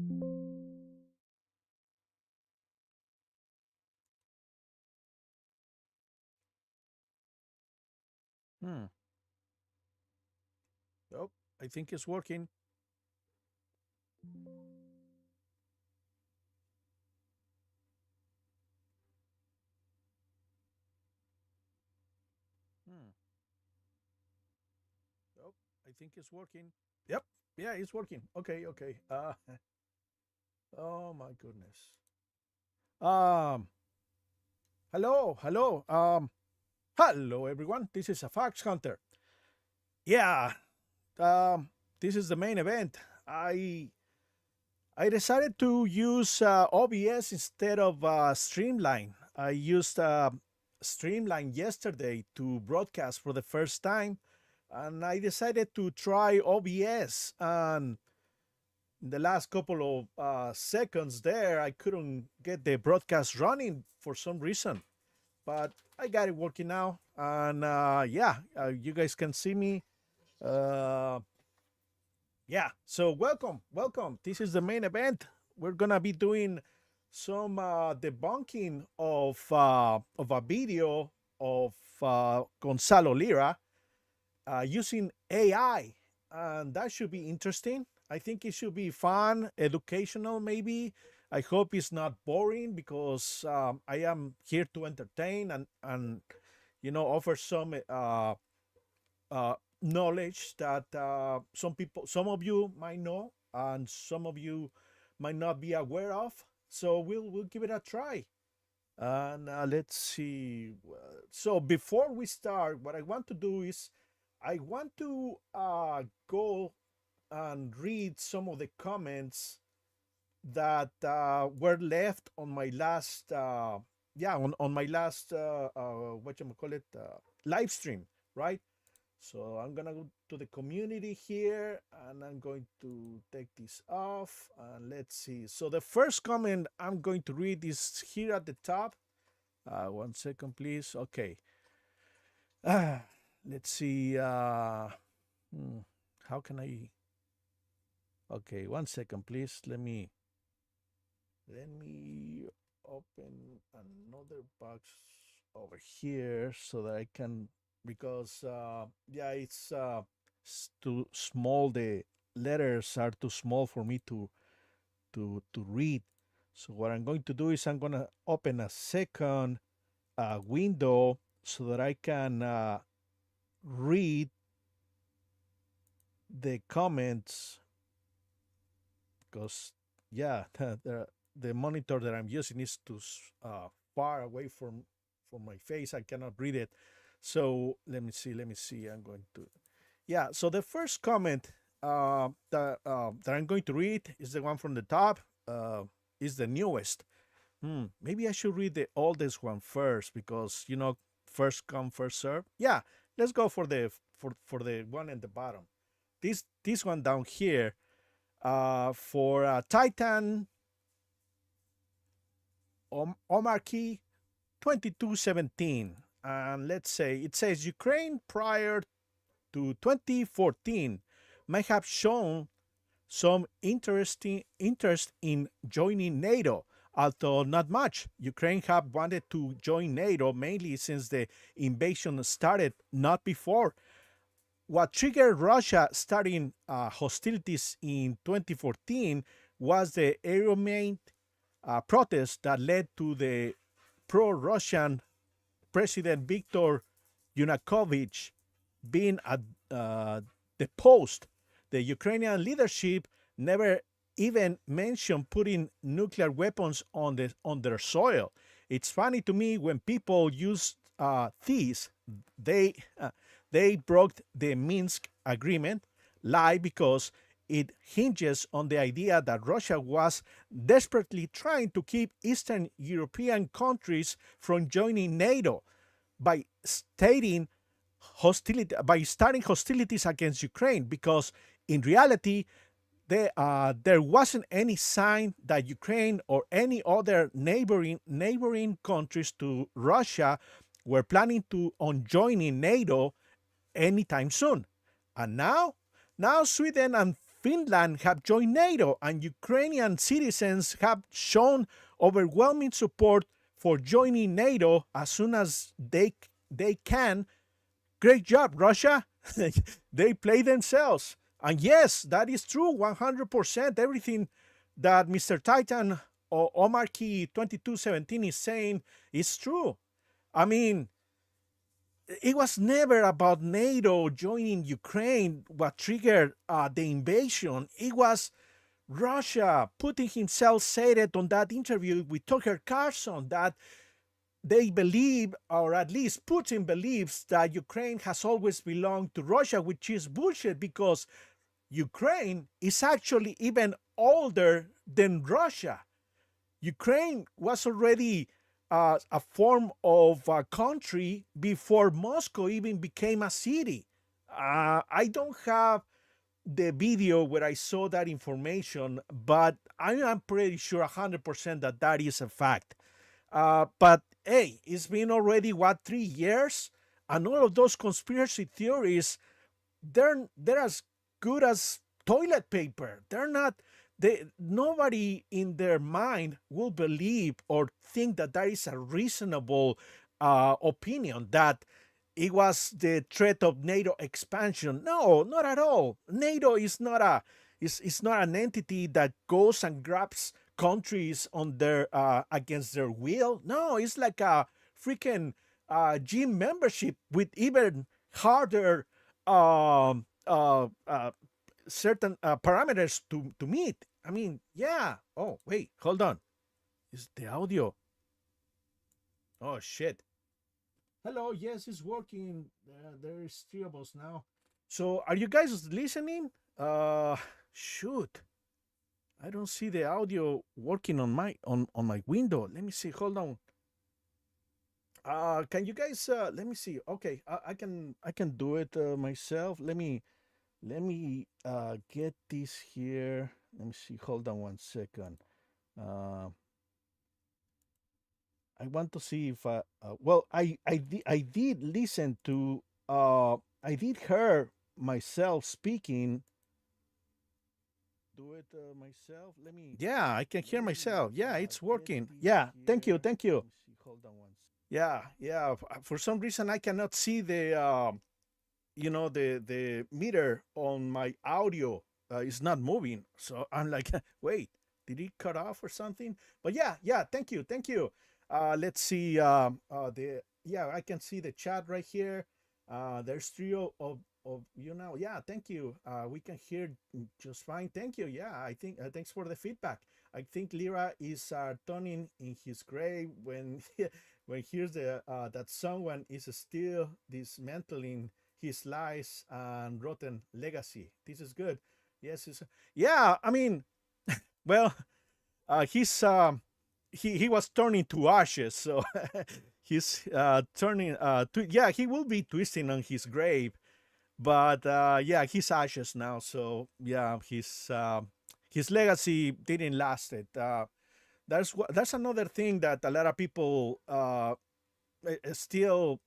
Hmm. Oh, I think it's working. Hmm. Oh, I think it's working. Yep. Yeah, it's working. Okay, okay. Oh my goodness. Um, hello, hello. Hello everyone. This is a Fox Hunter. Yeah. Um, this is the main event. I decided to use OBS instead of Streamline. I used Streamline yesterday to broadcast for the first time, and I decided to try OBS. And in the last couple of seconds there, I couldn't get the broadcast running for some reason, but I got it working now. And yeah, you guys can see me. Uh, yeah, so welcome, welcome. This is the main event. We're gonna be doing some debunking of a video of Gonzalo Lira using AI, and that should be interesting. I think it should be fun, educational, maybe. I hope it's not boring because I am here to entertain and offer some knowledge that some of you might know, and some of you might not be aware of. So we'll give it a try. And let's see. So before we start, what I want to do is I want to go and read some of the comments that were left on my last on my last what you call it live stream, right? So I'm gonna go to the community here and I'm going to take this off and let's see. So the first comment I'm going to read is here at the top. 1 second, please. Okay. Uh, let's see. How can I? Okay, 1 second, please. Let me open another box over here so that I can, because yeah, it's too small. The letters are too small for me to read. So what I'm going to do is I'm gonna open a second window so that I can read the comments, because yeah, the monitor that I'm using is too far away from my face. I cannot read it. So let me see. I'm going to, yeah. So the first comment that I'm going to read is the one from the top. Is the newest. Maybe I should read the oldest one first because first come first serve. Yeah, let's go for the one at the bottom. This one down here for Titan Omarchy 2217. And let's say it says Ukraine prior to 2014 may have shown some interest in joining NATO, although not much. Ukraine have wanted to join NATO mainly since the invasion started, not before. What triggered Russia starting hostilities in 2014 was the Euromaidan protest that led to the pro-Russian President Viktor Yanukovych being deposed. The Ukrainian leadership never even mentioned putting nuclear weapons on their soil. It's funny to me when people use these, they they broke the Minsk agreement, lie, because it hinges on the idea that Russia was desperately trying to keep Eastern European countries from joining NATO by starting hostilities against Ukraine, because in reality there wasn't any sign that Ukraine or any other neighboring countries to Russia were planning to on joining NATO anytime soon. And now Sweden and Finland have joined NATO, and Ukrainian citizens have shown overwhelming support for joining NATO as soon as they can. Great job, Russia. They play themselves. And yes, that is true, 100%. Everything that Mr. Titan or Omarkey 2217 is saying is true. I mean, it was never about NATO joining Ukraine what triggered the invasion. It was Russia. Putin himself said it on that interview with Tucker Carlson that they believe, or at least Putin believes, that Ukraine has always belonged to Russia, which is bullshit because Ukraine is actually even older than Russia. Ukraine was already a form of a country before Moscow even became a city. I don't have the video where I saw that information, but I am pretty sure 100% that that is a fact. But hey, it's been already, what, 3 years? And all of those conspiracy theories, they're as good as toilet paper. They're not, nobody in their mind will believe or think that that is a reasonable opinion, that it was the threat of NATO expansion. No, not at all. NATO is not is not an entity that goes and grabs countries on their against their will. No, it's like a freaking gym membership with even harder certain parameters to meet. I mean, yeah. Oh, wait, hold on. Is the audio? Oh shit. Hello. Yes, it's working. There's three of us now. So, are you guys listening? Shoot. I don't see the audio working on my window. Let me see. Hold on. Can you guys let me see. Okay, I can do it myself. Let me get this here. Let me see. Hold on 1 second. Uh, I want to see if well, I did listen to I did hear myself speaking. Do it myself. Yeah, I can hear myself. Yeah, it's working. Yeah, thank you, thank you. Yeah, yeah. For some reason, I cannot see the the meter on my audio. Is not moving. So I'm like, wait, did it cut off or something? But yeah, yeah. Thank you, thank you. Let's see. The Yeah, I can see the chat right here. There's three of you now. Yeah, thank you. We can hear just fine. Thank you. Yeah, I think thanks for the feedback. I think Lyra is turning in his grave when when he hears that someone is still dismantling his lies and rotten legacy. This is good. Yes, yeah. I mean, well, he was turning to ashes, so he's turning to yeah. He will be twisting on his grave, but yeah, he's ashes now. So yeah, his legacy didn't last it. That's another thing that a lot of people still,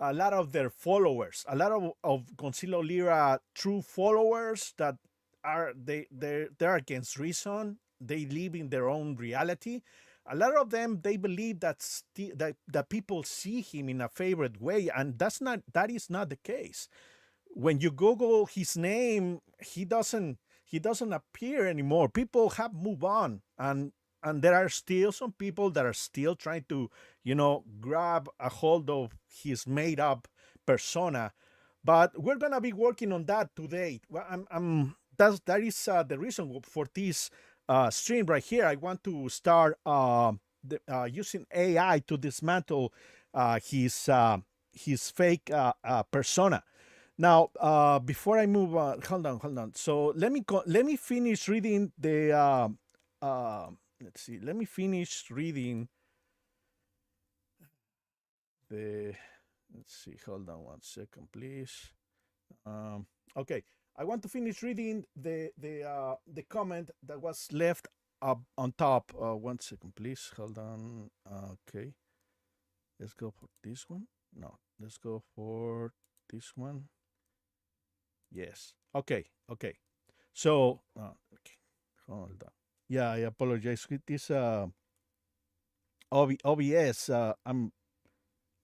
a lot of their followers, a lot of Concilio Lira true followers that they're against reason. They live in their own reality. A lot of them, they believe that people see him in a favorite way, and that is not the case. When you Google his name, he doesn't appear anymore. People have moved on, and there are still some people that are still trying to, grab a hold of his made up persona. But we're gonna be working on that today. Well, that is the reason for this stream right here. I want to start using AI to dismantle his fake persona. Now, before I move on, hold on. So let me finish reading the. Let's see. Let me finish reading the. Let's see. Hold on 1 second, please. Okay, I want to finish reading the comment that was left up on top. 1 second, please. Hold on. Okay, let's go for this one. No, let's go for this one. Yes. Okay. Okay. So, okay. Hold on. Yeah, I apologize with this OBS. I'm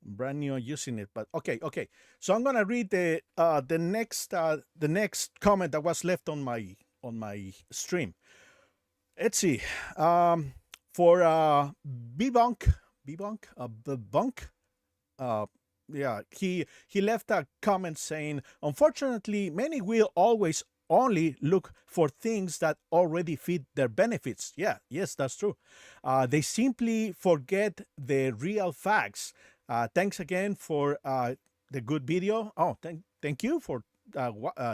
brand new using it, but okay, okay. So I'm gonna read the next comment that was left on my stream. Let's see. Um, for Bebunk, Bebunk, uh, yeah, he left a comment saying, "Unfortunately, many will always only look for things that already fit their benefits." Yeah, yes, that's true. They simply forget the real facts. Thanks again for the good video. Oh, thank you for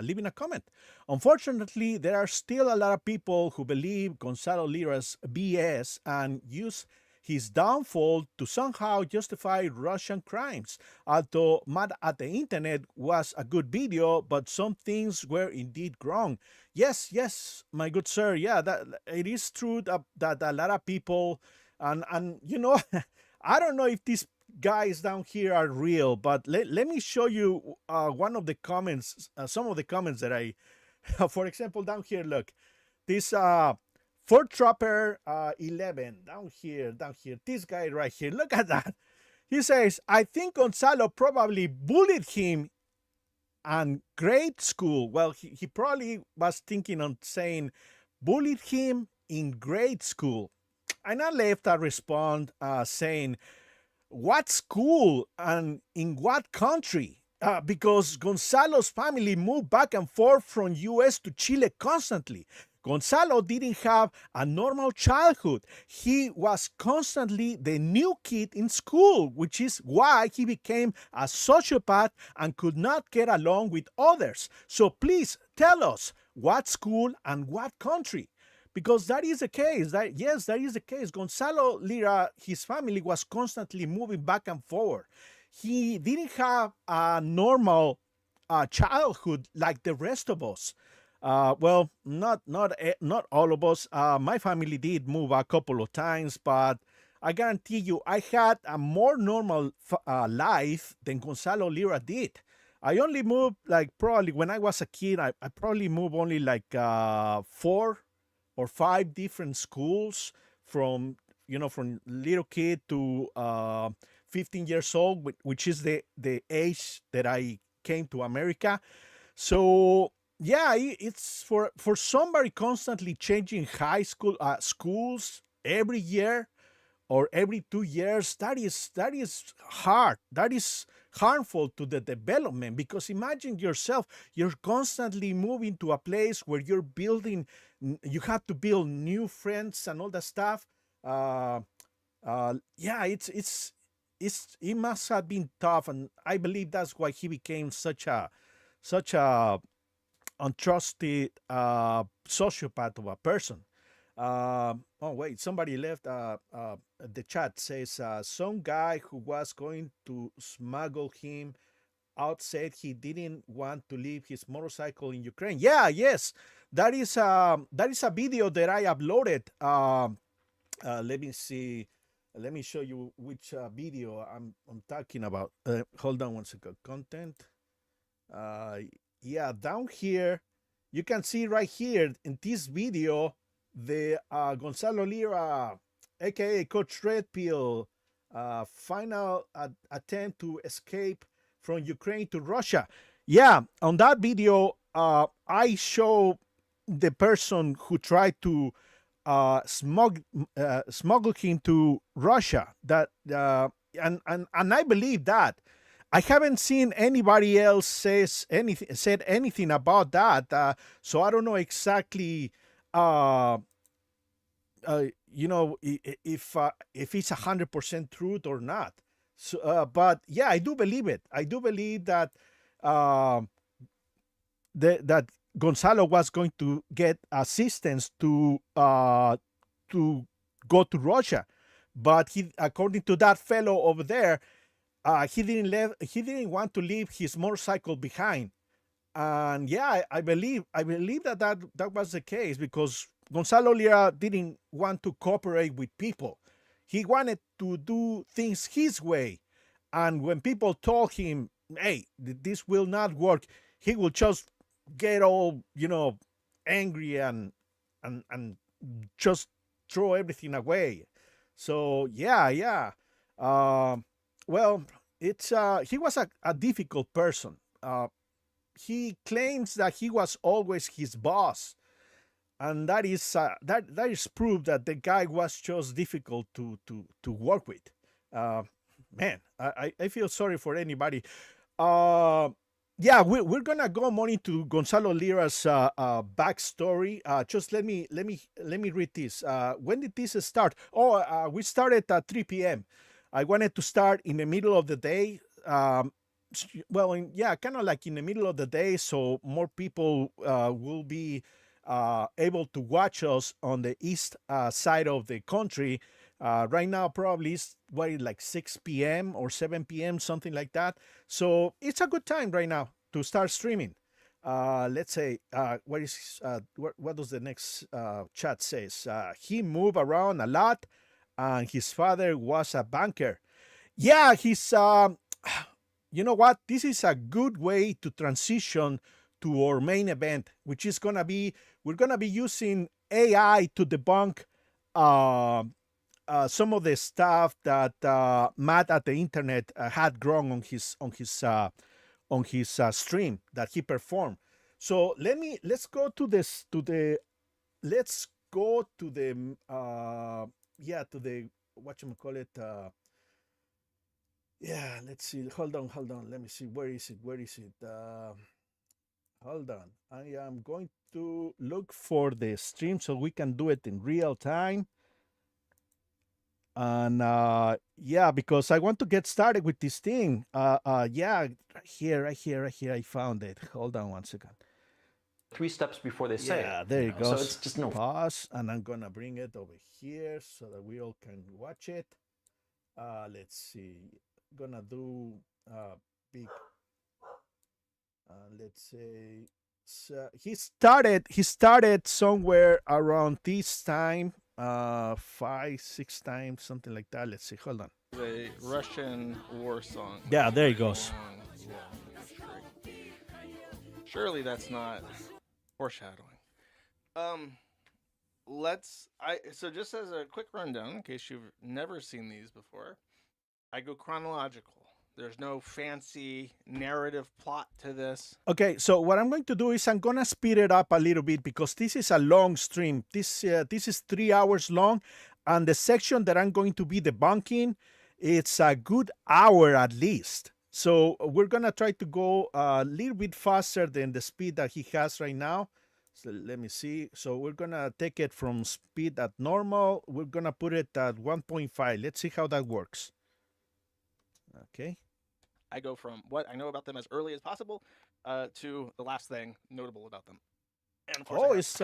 leaving a comment. Unfortunately, there are still a lot of people who believe Gonzalo Lira's BS and use his downfall to somehow justify Russian crimes. Although Mad at the Internet was a good video, but some things were indeed wrong. Yes, yes, my good sir. Yeah, that it is true that a lot of people and you know, I don't know if these guys down here are real, but let me show you one of the comments, some of the comments that I, for example, down here, look, this Fort Trapper 11 down here, this guy right here, look at that. He says, I think Gonzalo probably bullied him in grade school. Well, he probably was thinking on saying bullied him in grade school. And I left a response saying, what school and in what country? Because Gonzalo's family moved back and forth from US to Chile constantly. Gonzalo didn't have a normal childhood. He was constantly the new kid in school, which is why he became a sociopath and could not get along with others. So please tell us what school and what country, because that is the case. That yes, that is the case. Gonzalo Lira, his family was constantly moving back and forward. He didn't have a normal childhood like the rest of us. Well, not all of us. My family did move a couple of times, but I guarantee you, I had a more normal life than Gonzalo Lira did. I only moved like probably when I was a kid. I probably moved only like 4 or 5 different schools from from little kid to 15 years old, which is the age that I came to America. So yeah, it's for somebody constantly changing high school schools every year or every 2 years. That is hard. That is harmful to the development, because imagine yourself, you're constantly moving to a place where you're building, you have to build new friends and all that stuff. Yeah, it must have been tough, and I believe that's why he became such a untrusted sociopath of a person. Oh wait, somebody left. The chat says some guy who was going to smuggle him out said he didn't want to leave his motorcycle in Ukraine. Yeah, yes, that is a video that I uploaded. Let me see. Let me show you which video I'm talking about. Hold on one second. Content. Uh, yeah, down here, you can see right here in this video the Gonzalo Lira, aka Coach Red Pill, final attempt to escape from Ukraine to Russia. Yeah, on that video, I show the person who tried to smuggle him to Russia. That and I believe that. I haven't seen anybody else said anything about that, so I don't know exactly, uh, if it's 100% truth or not. So, but yeah, I do believe it. I do believe that uh, that Gonzalo was going to get assistance to go to Russia, but he, according to that fellow over there, he didn't want to leave his motorcycle behind. And yeah, I believe that was the case, because Gonzalo Lira didn't want to cooperate with people. He wanted to do things his way. And when people told him, hey, this will not work, he will just get all angry and just throw everything away. So yeah. Um, well, it's he was a difficult person. He claims that he was always his boss, and that is proof that the guy was just difficult to work with. Uh, Man, I feel sorry for anybody. Uh, yeah, we're gonna go more into Gonzalo Lira's backstory. Just let me read this. When did this start? Oh, we started at 3 p.m. I wanted to start in the middle of the day. Well, yeah, kind of like in the middle of the day, so more people will be able to watch us on the east side of the country. Right now, probably it's like 6 p.m. or 7 p.m., something like that. So it's a good time right now to start streaming. Let's say, what does the next chat says? He moved around a lot, and his father was a banker. Yeah, he's you know what? This is a good way to transition to our main event, which is going to be we're going to be using AI to debunk uh, some of the stuff that Matt at the internet had grown on his stream that he performed. So let's go to this to the let's go to the to the what you call it. Yeah, let's see. Hold on. Let me see. Where is it? Where is it? Hold on. I am going to look for the stream so we can do it in real time. And yeah, because I want to get started with this thing. Yeah, right here. I found it. Hold on one second. 3 steps before they say Yeah, it. there it goes. So it's just pause, and I'm gonna bring it over here so that we all can watch it. Let's see. Gonna do big. Let's say so he started somewhere around this time, 5-6 times, something like that. Let's see. Hold on. A Russian war song. Yeah, there he goes. Surely that's not foreshadowing. So just as a quick rundown, in case you've never seen these before, I go chronological. There's no fancy narrative plot to this. Okay, so what I'm going to do is I'm gonna speed it up a little bit because this is a long stream. This is 3 hours long, and the section that I'm going to be debunking, it's a good hour at least. So we're gonna try to go a little bit faster than the speed that he has right now. So let me see. So we're gonna take it from speed at normal. We're gonna put it at 1.5. Let's see how that works. Okay. I go from what I know about them as early as possible to the last thing notable about them. And of course,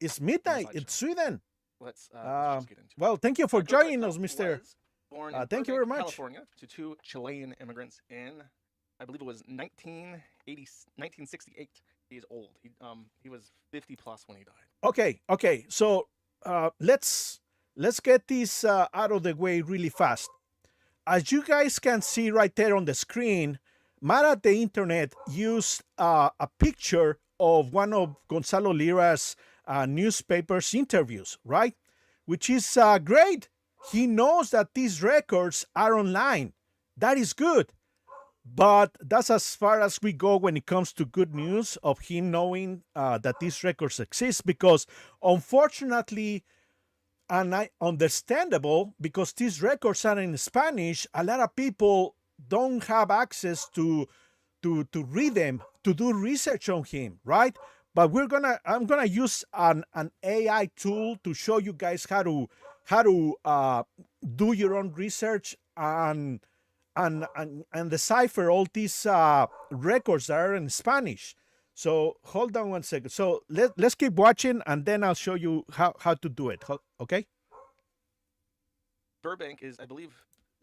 it's midnight in Sweden. Let's just get into well, thank you for joining us, Mr. Born in thank you very much. California to 2 Chilean immigrants in, I believe it was 1968. He's old. He was 50 plus when he died. Okay. So let's get this out of the way really fast. As you guys can see right there on the screen, Matt at the internet used a picture of one of Gonzalo Lira's newspapers interviews, right? Which is great. He knows that these records are online. That is good. But that's as far as we go when it comes to good news of him knowing that these records exist, because unfortunately, and understandable, because these records are in Spanish, a lot of people don't have access to read them, to do research on him, right? But I'm gonna use an AI tool to show you guys how to do your own research and decipher all these records that are in Spanish. So hold on one second. So let's keep watching, and then I'll show you how to do it. Okay? Burbank is, I believe,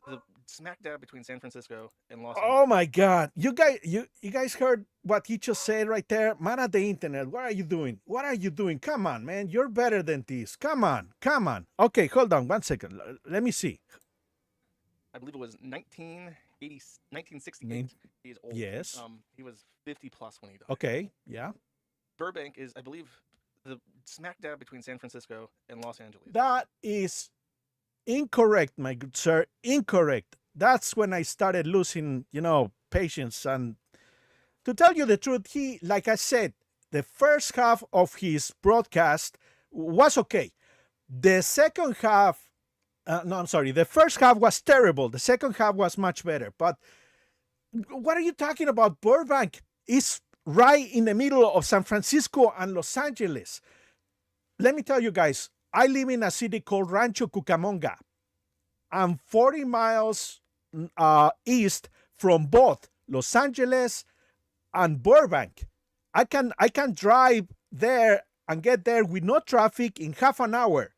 the smack dab between San Francisco and Los Angeles. Oh my God! You guys heard what he just said right there? Man at the internet, what are you doing? What are you doing? Come on, man! You're better than this. Come on. Okay, hold on one second. Let me see. I believe it was 1988. 1968. He's old. Yes. He was 50 plus when he died. Okay. Yeah. Burbank is, I believe, the smack dab between San Francisco and Los Angeles. That is incorrect, my good sir. Incorrect. That's when I started losing, patience. And to tell you the truth, he, like I said, the first half of his broadcast was okay. The second half, the first half was terrible. The second half was much better. But what are you talking about? Burbank is right in the middle of San Francisco and Los Angeles. Let me tell you guys, I live in a city called Rancho Cucamonga. I'm 40 miles east from both Los Angeles and Burbank. I can drive there and get there with no traffic in half an hour.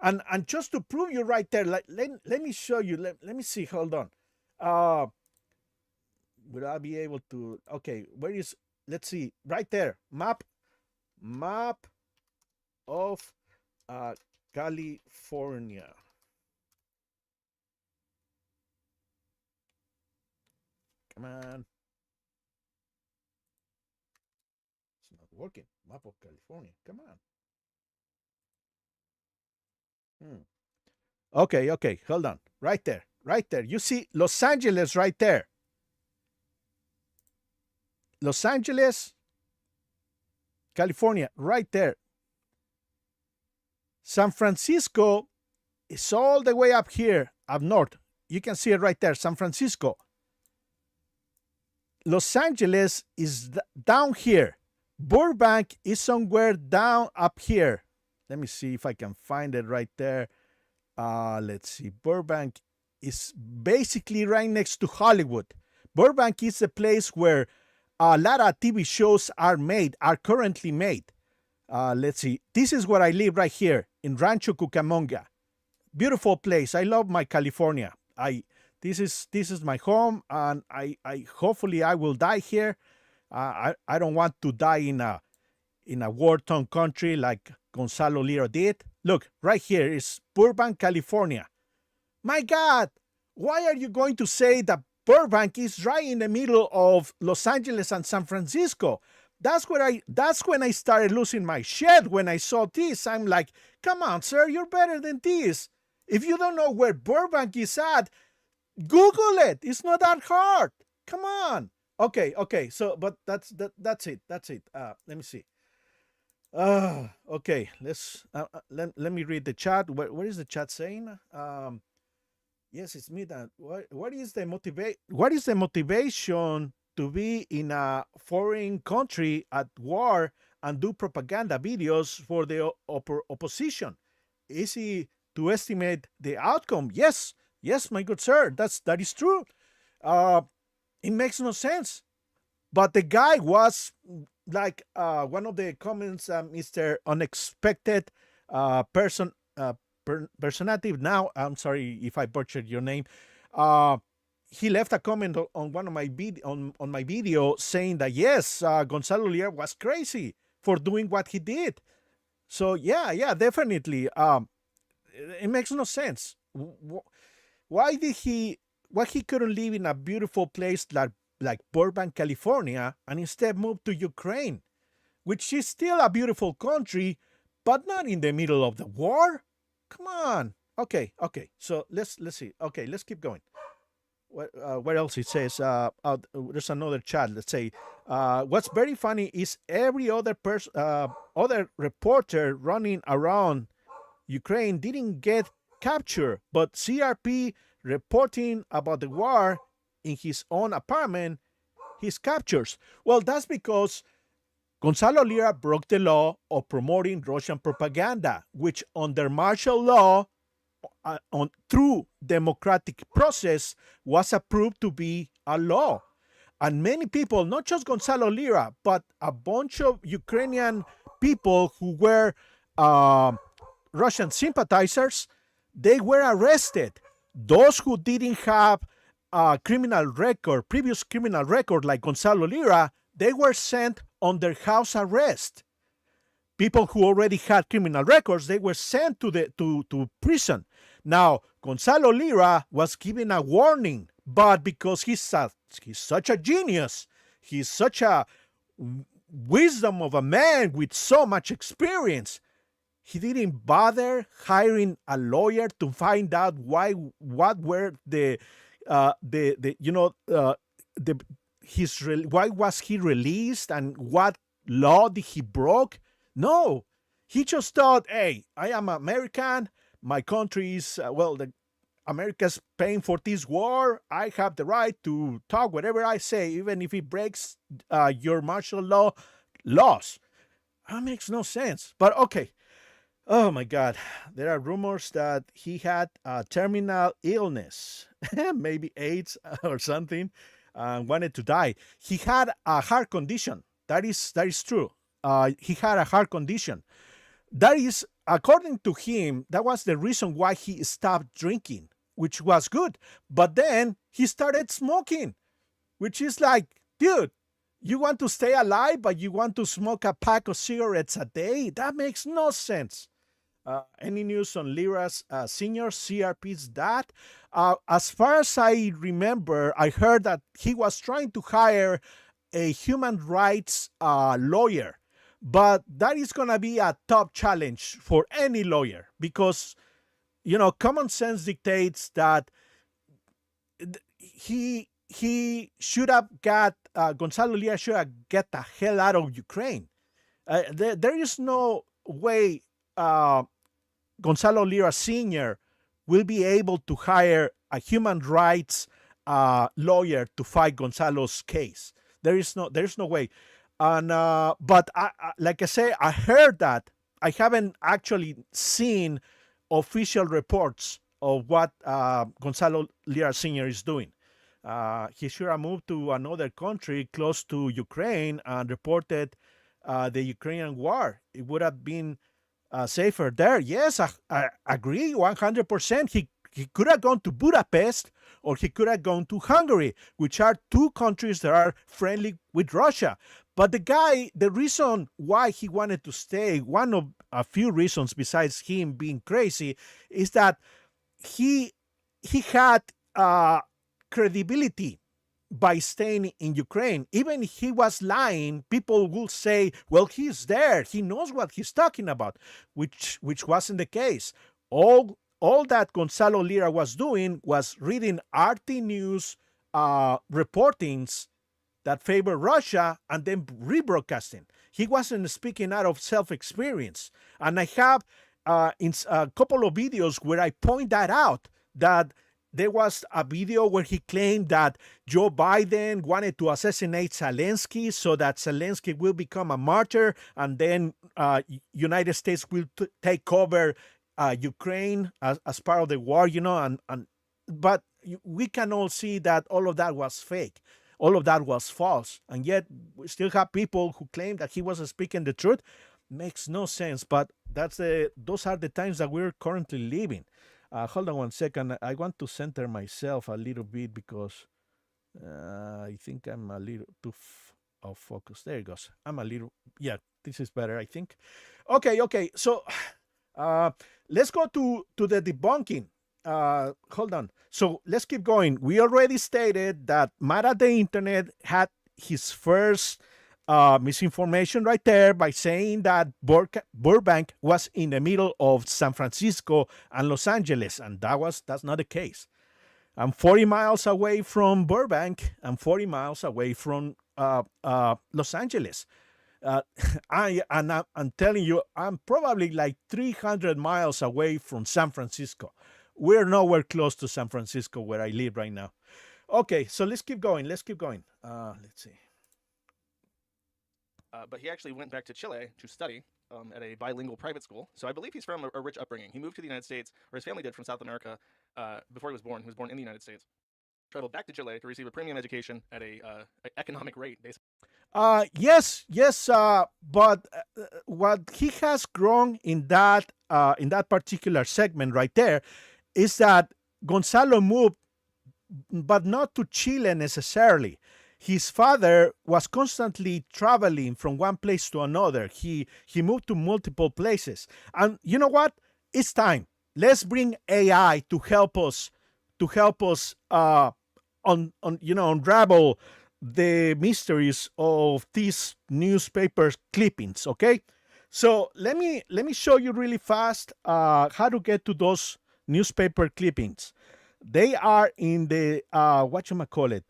And just to prove you right there, let me show you. Let me see. Hold on. Will I be able to? Okay, where is? Let's see. Right there. Map of California. Come on. It's not working. Map of California. Come on. Okay. Hold on. Right there. You see Los Angeles right there. Los Angeles, California, right there. San Francisco is all the way up here, up north. You can see it right there, San Francisco. Los Angeles is down here. Burbank is somewhere down up here. Let me see if I can find it right there. Let's see. Burbank is basically right next to Hollywood. Burbank is a place where a lot of TV shows are currently made. Let's see. This is where I live right here in Rancho Cucamonga. Beautiful place. I love my California. This is my home, and I hopefully I will die here. I don't want to die in a war-torn country like Gonzalo Lira did. Look, right here is Burbank, California. My God, why are you going to say that Burbank is right in the middle of Los Angeles and San Francisco? That's when I started losing my shit when I saw this. I'm like, come on, sir, you're better than this. If you don't know where Burbank is at, Google it. It's not that hard. Come on. Okay. So, but that's it. Let me see. Okay. Let me read the chat. What is the chat saying? Yes, it's me. That what is the motivation to be in a foreign country at war and do propaganda videos for the opposition? Is it to estimate the outcome? Yes, my good sir. That is true. It makes no sense. But the guy was like one of the comments, Mr. Unexpected Personative. Now, I'm sorry if I butchered your name. He left a comment on one of my on my video saying that yes, Gonzalo Lira was crazy for doing what he did. So yeah, definitely. It makes no sense. Why he couldn't live in a beautiful place like Burbank, California, and instead move to Ukraine, which is still a beautiful country, but not in the middle of the war? Come on. Okay. So let's see. Okay, let's keep going. What else it says? There's another chat. Let's say, what's very funny is every other other reporter running around Ukraine didn't get captured, but CRP reporting about the war in his own apartment, his captures. Well, that's because Gonzalo Lira broke the law of promoting Russian propaganda, which under martial law, through democratic process, was approved to be a law. And many people, not just Gonzalo Lira, but a bunch of Ukrainian people who were Russian sympathizers, they were arrested. Those who didn't have a previous criminal record like Gonzalo Lira, they were sent under house arrest. People who already had criminal records, they were sent to prison. Now, Gonzalo Lira was given a warning but because he's such a genius, he's such a wisdom of a man with so much experience, he didn't bother hiring a lawyer to find out what were the why was he released and what law did he broke. No, he just thought, hey, I am American, my country is America's paying for this war, I have the right to talk whatever I say, even if it breaks your martial law laws. That makes no sense, but okay. Oh my God. There are rumors that he had a terminal illness, maybe AIDS or something, and wanted to die. He had a heart condition. That is true. He had a heart condition. That is, according to him, that was the reason why he stopped drinking, which was good. But then he started smoking, which is like, dude, you want to stay alive, but you want to smoke a pack of cigarettes a day? That makes no sense. Any news on Lira's senior CRP's dad? As far as I remember, I heard that he was trying to hire a human rights lawyer, but that is going to be a top challenge for any lawyer because, common sense dictates that he should have got, Gonzalo Lira should have got the hell out of Ukraine. There is no way Gonzalo Lira Sr. will be able to hire a human rights lawyer to fight Gonzalo's case. There's no way. And but like I say, I heard that. I haven't actually seen official reports of what Gonzalo Lira Sr. is doing. He should have moved to another country close to Ukraine and reported the Ukrainian war. It would have been safer there. Yes, I agree 100%. He could have gone to Budapest or he could have gone to Hungary, which are two countries that are friendly with Russia. But the reason why he wanted to stay, one of a few reasons besides him being crazy, is that he had credibility by staying in Ukraine. Even if he was lying, people will say, well, he's there. He knows what he's talking about, which wasn't the case. All that Gonzalo Lira was doing was reading RT News reportings that favor Russia and then rebroadcasting. He wasn't speaking out of self-experience. And I have in a couple of videos where I point that out, that there was a video where he claimed that Joe Biden wanted to assassinate Zelensky so that Zelensky will become a martyr and then United States will take over Ukraine as part of the war, but we can all see that all of that was fake. All of that was false. And yet we still have people who claim that he was speaking the truth. Makes no sense, but those are the times that we're currently living. Hold on one second. I want to center myself a little bit because I think I'm a little too off focus. There it goes. This is better, I think. Okay. So let's go to the debunking. Hold on. So let's keep going. We already stated that Matt at the Internet had his first misinformation right there by saying that Burbank was in the middle of San Francisco and Los Angeles, and that's not the case. I'm 40 miles away from Burbank. I'm 40 miles away from Los Angeles. I'm telling you, I'm probably like 300 miles away from San Francisco. We're nowhere close to San Francisco where I live right now. Okay, so let's keep going. Let's see. But he actually went back to Chile to study at a bilingual private school. So I believe he's from a rich upbringing. He moved to the United States, or his family did, from South America before he was born. He was born in the United States. Traveled back to Chile to receive a premium education at a economic rate, basically. Yes, but what he has grown in that particular segment right there is that Gonzalo moved, but not to Chile necessarily. His father was constantly traveling from one place to another. He moved to multiple places. And you know what? It's time. Let's bring AI to help us unravel the mysteries of these newspaper clippings. Okay, so let me show you really fast how to get to those newspaper clippings. They are in the whatchamacallit.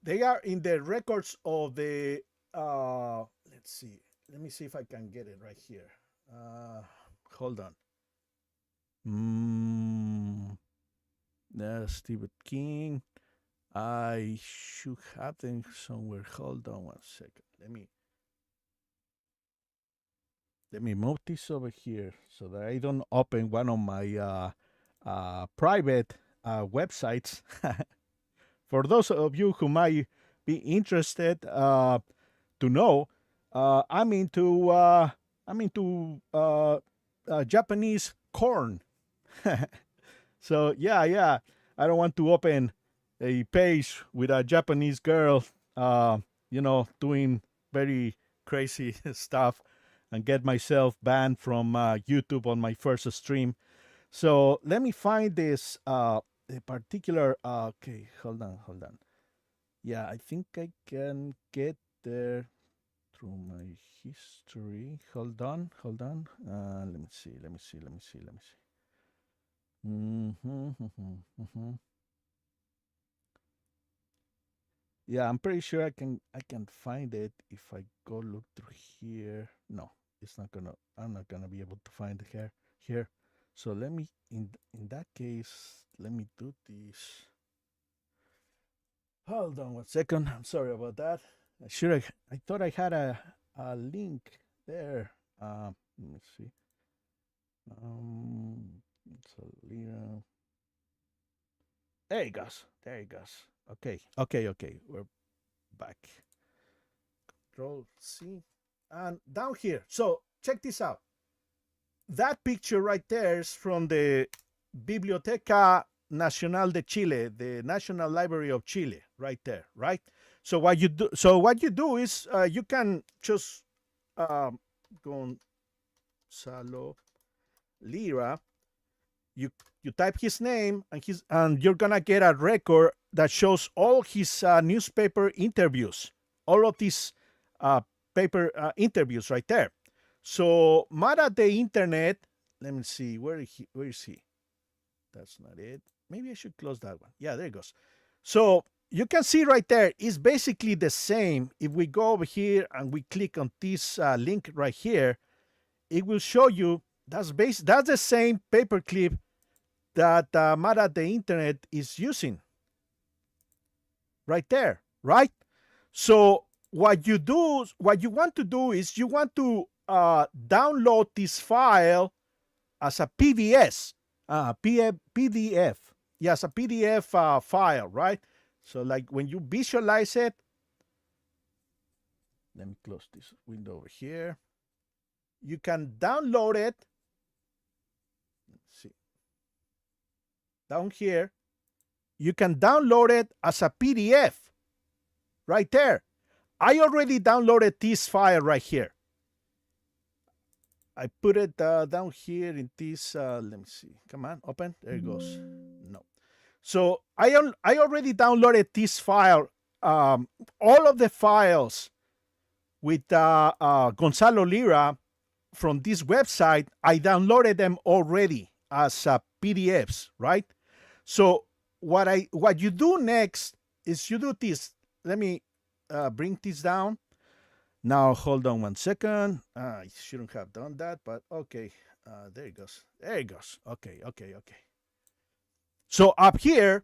They are in the records of the let's see. Let me see if I can get it right here. Hold on. Stephen King. I should have them somewhere. Hold on one second. Let me move this over here so that I don't open one of my private websites. For those of you who might be interested to know, I'm into Japanese corn. So yeah, I don't want to open a page with a Japanese girl, doing very crazy stuff, and get myself banned from YouTube on my first stream. So let me find this a particular. Okay, hold on. Yeah, I think I can get there through my history. Hold on. Let me see. Yeah, I'm pretty sure I can find it if I go look through here. No, it's not gonna. I'm not gonna be able to find it here. So let me in that case, let me do this. Hold on one second. I'm sorry about that. I thought I had a link there. Let me see. So there it goes. Okay. We're back. Control C. And down here. So check this out. That picture right there is from the Biblioteca Nacional de Chile, the National Library of Chile, right there, right? So what you do is you can just Gonzalo Lira. You type his name and you're gonna get a record that shows all his newspaper interviews, all of these paper interviews right there. So Mara the internet. Let me see where is he? That's not it. Maybe I should close that one. Yeah, there it goes. So you can see right there, it's basically the same. If we go over here and we click on this link right here, it will show you that's the same paperclip that Mara the internet is using. Right there, right? So what you want to do is you want to download this file as a PDS, PDF. Yes, a PDF file, right? So like when you visualize it, let me close this window over here. You can download it. Let's see. Down here, you can download it as a PDF right there. I already downloaded this file right here. I put it down here in this, let me see. Come on, open. There it goes. No. So I already downloaded this file. All of the files with Gonzalo Lira from this website, I downloaded them already as PDFs, right? So what you do next is you do this. Let me bring this down. Now, hold on one second. I shouldn't have done that, but okay. There it goes. Okay. So up here,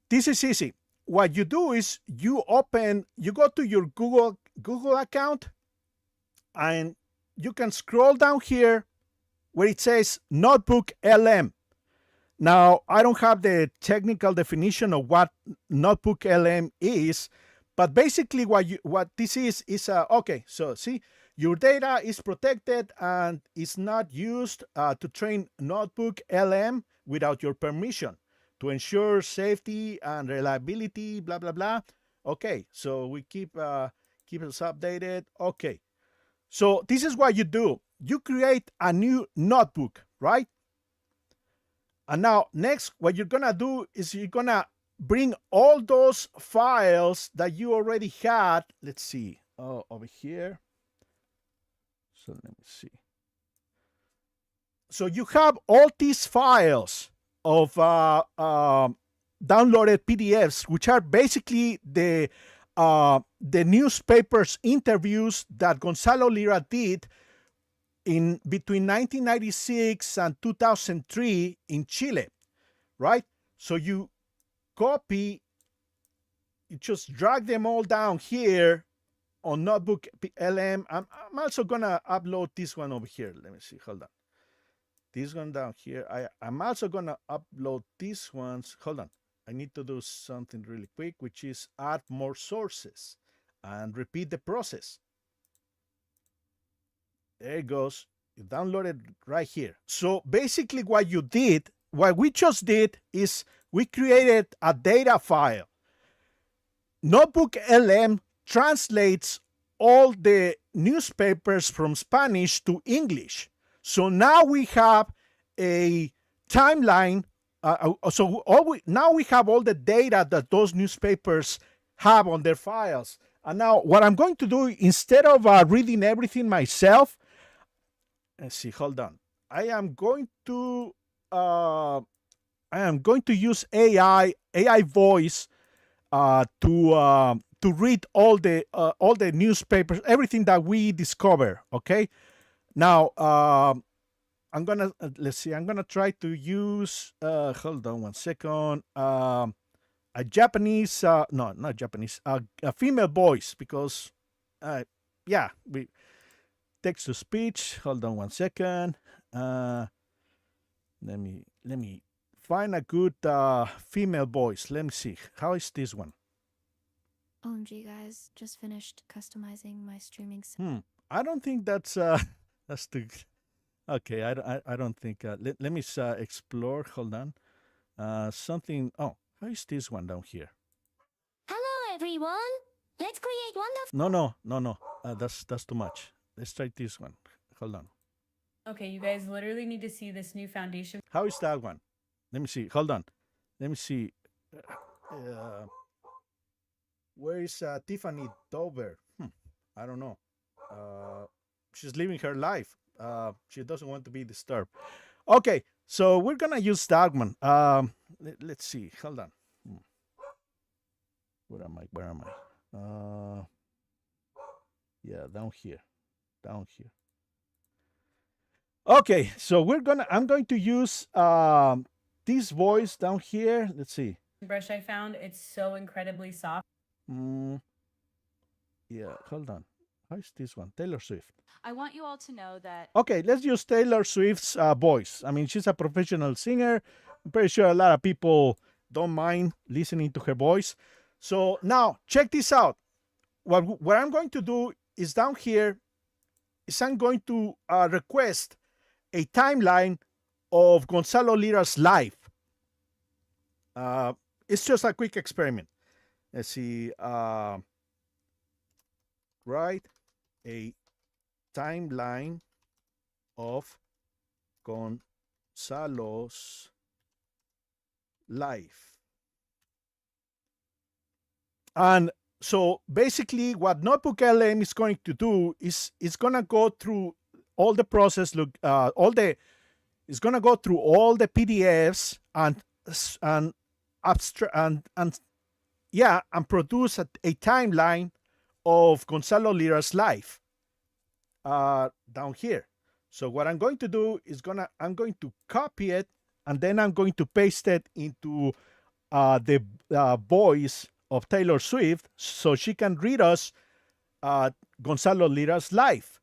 this is easy. What you do is you go to your Google account, and you can scroll down here where it says Notebook LM. Now, I don't have the technical definition of what Notebook LM is, but basically what this is okay, so see, your data is protected and is not used to train Notebook LM without your permission to ensure safety and reliability, blah, blah, blah. Okay, so we keep us updated. Okay, so this is what you do. You create a new notebook, right? And now, next, what you're gonna do is you're gonna bring all those files that you already had. Let's see, over here. So let me see. So you have all these files of downloaded PDFs, which are basically the newspapers interviews that Gonzalo Lira did in between 1996 and 2003 in Chile, right? So you copy, you just drag them all down here on Notebook LM. I'm also gonna upload this one over here. Let me see. Hold on. This one down here. I'm also gonna upload these ones. Hold on. I need to do something really quick, which is add more sources and repeat the process. There it goes. You download it right here. So basically what we just did is we created a data file. Notebook LM translates all the newspapers from Spanish to English. So now we have a timeline. Now we have all the data that those newspapers have on their files. And now what I'm going to do, instead of reading everything myself, let's see, hold on. I am going to use AI voice to read all the newspapers, everything that we discover. Okay. Now I'm gonna let's see. I'm gonna try to use. Hold on one second. A Japanese, no, not Japanese, a female voice, because, yeah, we text to speech. Hold on one second. Let me find a good female voice. Let me see. How is this one? OMG, guys, just finished customizing my streaming. I don't think that's that's too. Okay, I don't think. Let me explore. Hold on. Something. Oh, how is this one down here? Hello, everyone. Let's create wonderful. No. That's too much. Let's try this one. Hold on. Okay, you guys literally need to see this new foundation. How is that one? Let me see. Hold on. Let me see. Where is Tiffany Dover? I don't know. She's living her life. She doesn't want to be disturbed. Okay, so we're gonna use that one. Let's see. Hold on. Where am I? Yeah, down here. Okay, so I'm going to use this voice down here. Let's see. Brush I found, it's so incredibly soft. Yeah, hold on. How is this one? Taylor Swift. I want you all to know that. Okay, let's use Taylor Swift's voice. I mean, she's a professional singer. I'm pretty sure a lot of people don't mind listening to her voice. So now, check this out. What I'm going to do is down here is I'm going to request a timeline of Gonzalo Lira's life. It's just a quick experiment. Let's see. Write a timeline of Gonzalo's life. And so basically what Notebook LM is going to do is it's going to go through all the process, it's going to go through all the PDFs and produce a timeline of Gonzalo Lira's life down here. So what I'm going to do is I'm going to copy it, and then I'm going to paste it into the voice of Taylor Swift, so she can read us Gonzalo Lira's life.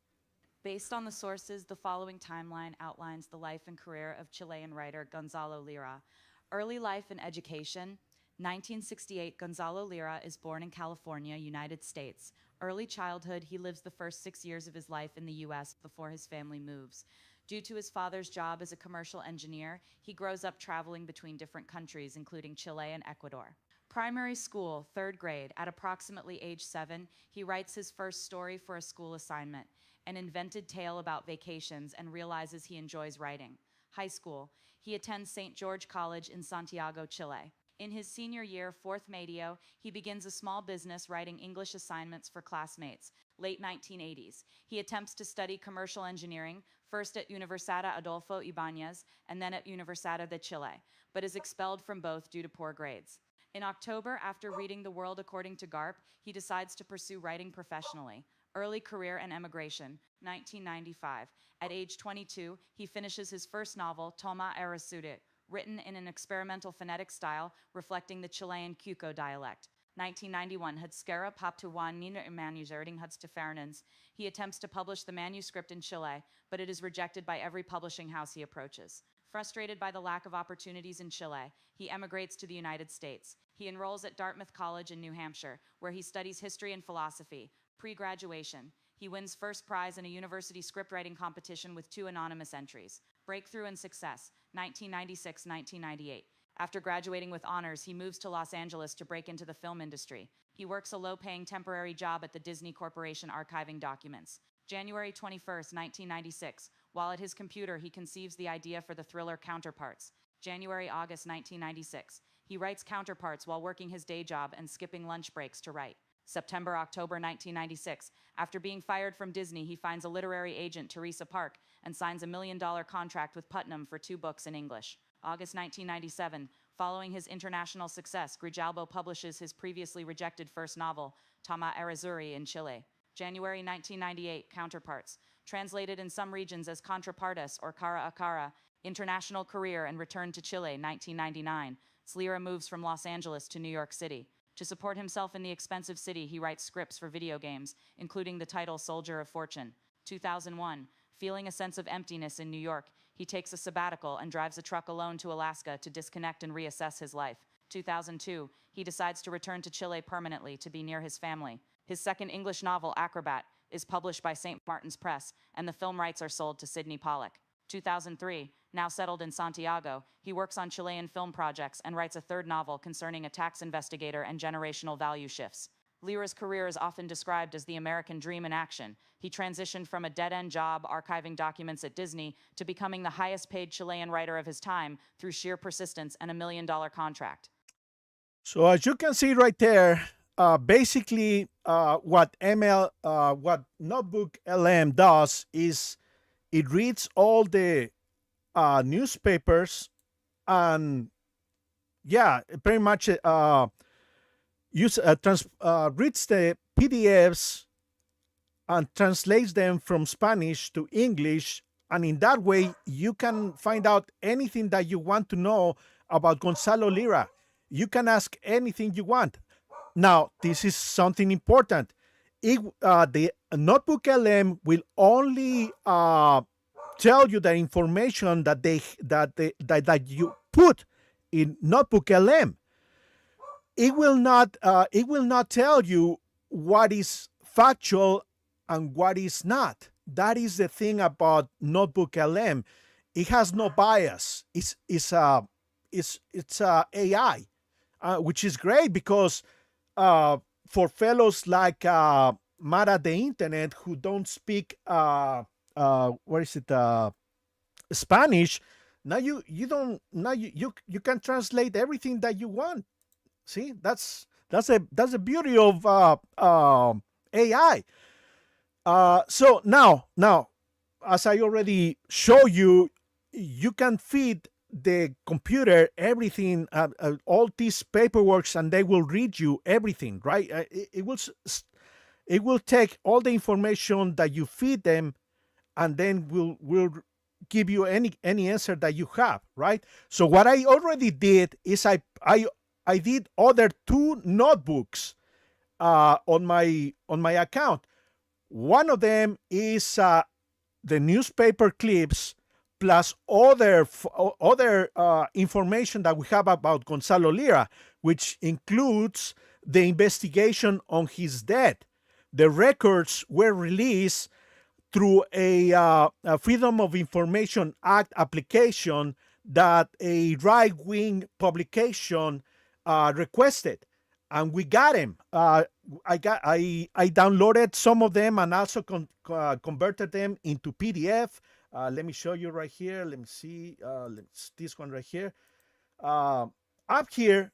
Based on the sources, the following timeline outlines the life and career of Chilean writer Gonzalo Lira. Early life and education. 1968, Gonzalo Lira is born in California, United States. Early childhood, he lives the first 6 years of his life in the U.S. before his family moves. Due to his father's job as a commercial engineer, he grows up traveling between different countries, including Chile and Ecuador. Primary school, 3rd grade. At approximately age 7, he writes his first story for a school assignment, an invented tale about vacations, and realizes he enjoys writing. High school. He attends St. George College in Santiago, Chile. In his senior year, fourth medio, he begins a small business writing English assignments for classmates. Late 1980s. He attempts to study commercial engineering, first at Universidad Adolfo Ibáñez and then at Universidad de Chile, but is expelled from both due to poor grades. In October, after reading The World According to Garp, he decides to pursue writing professionally. Early career and emigration, 1995. At age 22, he finishes his first novel, Toma Arasude, written in an experimental phonetic style reflecting the Chilean Cuco dialect. 1991, Hadskera Paptuan Nina Manuserding Hudstefernans. He attempts to publish the manuscript in Chile, but it is rejected by every publishing house he approaches. Frustrated by the lack of opportunities in Chile, he emigrates to the United States. He enrolls at Dartmouth College in New Hampshire, where he studies history and philosophy. Pre-graduation, he wins first prize in a university scriptwriting competition with 2 anonymous entries. Breakthrough and success, 1996-1998. After graduating with honors, he moves to Los Angeles to break into the film industry. He works a low-paying temporary job at the Disney Corporation archiving documents. January 21st, 1996. While at his computer, he conceives the idea for the thriller Counterparts. January-August 1996. He writes Counterparts while working his day job and skipping lunch breaks to write. September-October 1996. After being fired from Disney, he finds a literary agent, Teresa Park, and signs a $1 million contract with Putnam for 2 books in English. August 1997. Following his international success, Grijalbo publishes his previously rejected first novel, Toma Arazuri, in Chile. January 1998. Counterparts. Translated in some regions as Contrapartes or Cara a Cara. International career and return to Chile, 1999. Slira moves from Los Angeles to New York City. To support himself in the expensive city, he writes scripts for video games, including the title Soldier of Fortune. 2001. Feeling a sense of emptiness in New York, he takes a sabbatical and drives a truck alone to Alaska to disconnect and reassess his life. 2002. He decides to return to Chile permanently to be near his family. His second English novel, Acrobat, is published by St. Martin's Press, and the film rights are sold to Sidney Pollack. 2003. Now settled in Santiago, he works on Chilean film projects and writes a third novel concerning a tax investigator and generational value shifts. Lira's career is often described as the American dream in action. He transitioned from a dead-end job archiving documents at Disney to becoming the highest-paid Chilean writer of his time through sheer persistence and a $1 million contract. So as you can see right there, basically what Notebook LM does is it reads all the newspapers and pretty much reads the PDFs and translates them from Spanish to English, and in that way you can find out anything that you want to know about Gonzalo Lira. You can ask anything you want. Now, this is something important. The Notebook LM will only tell you the information that you put in Notebook LM. It will not tell you what is factual and what is not. That is the thing about Notebook LM. It has no bias. It's AI, which is great because for fellows like Mara the Internet who don't speak Spanish, now you can translate everything that you want. See, that's the beauty of AI. So now, as I already show you, you can feed the computer everything, all these paperwork, and they will read you everything, right? It will take all the information that you feed them, and then will give you any answer that you have, right? So what I already did is I did other 2 notebooks on my account. One of them is the newspaper clips plus other information that we have about Gonzalo Lira, which includes the investigation on his death. The records were released through a Freedom of Information Act application that a right-wing publication requested, and we got him. I downloaded some of them and also converted them into PDF. Let me show you right here. Let me see. This one right here. Up here,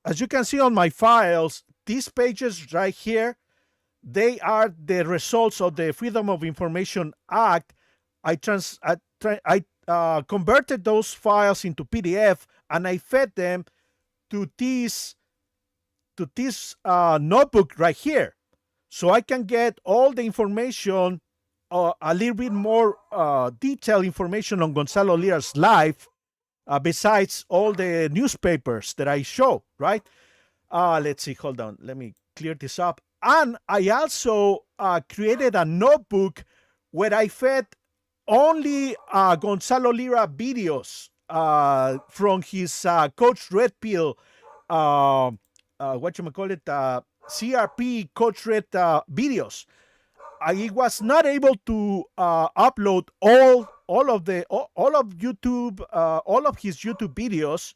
as you can see on my files, these pages right here, they are the results of the Freedom of Information Act. I converted those files into PDF, and I fed them to this notebook right here, so I can get all the information, a little bit more detailed information on Gonzalo Lira's life, besides all the newspapers that I show, right? Let's see, hold on. Let me clear this up. And I also created a notebook where I fed only Gonzalo Lira videos from his Coach Red Pill, CRP Coach Red videos. I was not able to upload all of YouTube, all of his YouTube videos.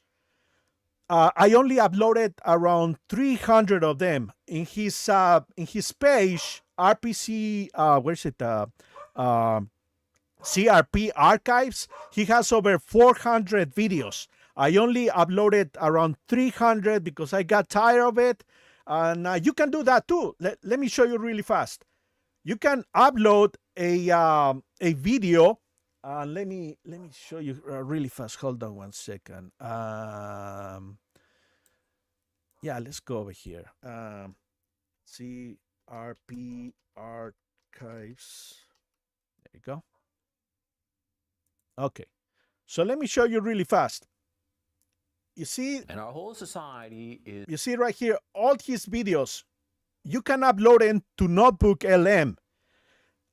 I only uploaded around 300 of them in his page RPC. Where's it? CRP archives. He has over 400 videos. I only uploaded around 300 because I got tired of it. And you can do that too. Let me show you really fast. You can upload a video. Let me show you really fast. Hold on one second. Yeah, let's go over here. CRP archives. There you go. Okay, so let me show you really fast. You see, And our whole society is. you see right here, all his videos. You can upload them to Notebook LM.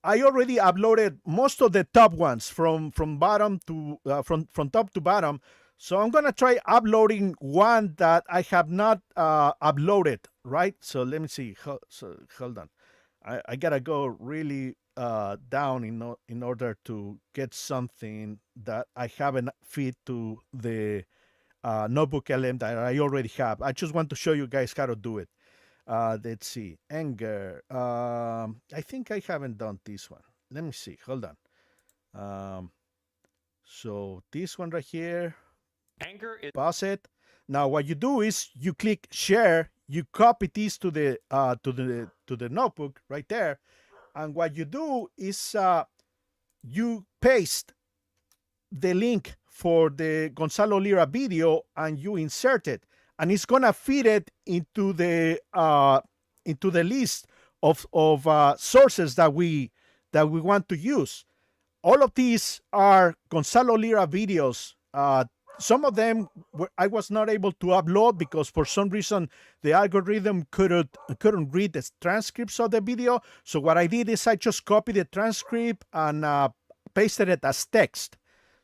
I already uploaded most of the top ones from bottom to from top to bottom. So I'm gonna try uploading one that I have not uploaded. Right. So let me see. So hold on. I gotta go really down in order to get something that I haven't fit to the Notebook LM that I already have. I just want to show you guys how to do it. Let's see. Anger. I think I haven't done this one. Let me see. Hold on. So this one right here. Anger is. Pause it. Now what you do is you click share. You copy this to the notebook right there, and what you do is you paste the link for the Gonzalo Lira video and you insert it, and it's gonna feed it into the list of sources that we want to use. All of these are Gonzalo Lira videos. Some of them I was not able to upload because for some reason the algorithm couldn't read the transcripts of the video. So what I did is I just copied the transcript and pasted it as text.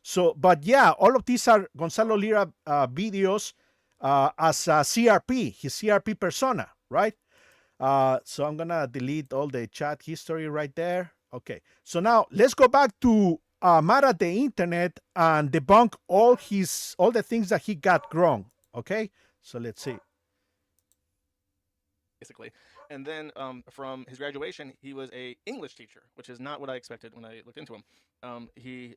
So, but yeah, all of these are Gonzalo Lira videos as a CRP, his CRP persona, right? So I'm gonna delete all the chat history right there. Okay, so now let's go back to Mad at the Internet and debunk all the things that he got wrong. Okay, so let's see. Basically. And then from his graduation, he was a English teacher, which is not what I expected when I looked into him. He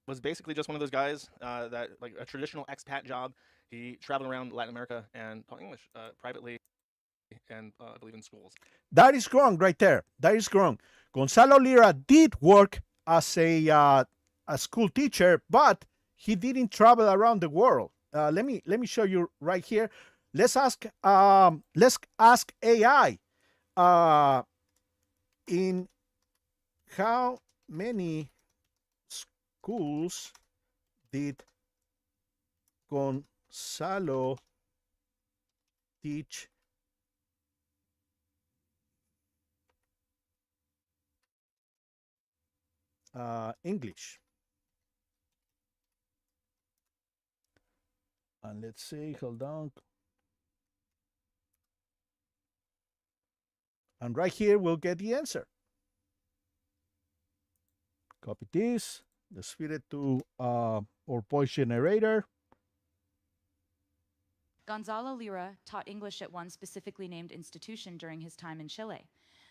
was basically just one of those guys that, like a traditional expat job. He traveled around Latin America and taught English privately and I believe in schools. That is wrong right there. That is wrong. Gonzalo Lira did work as a school teacher, but he didn't travel around the world. Let me show you right here. Let's ask AI in how many schools did Gonzalo teach English? And let's see, hold on. And right here, we'll get the answer. Copy this. Let's feed it to our voice generator. Gonzalo Lira taught English at one specifically named institution during his time in Chile.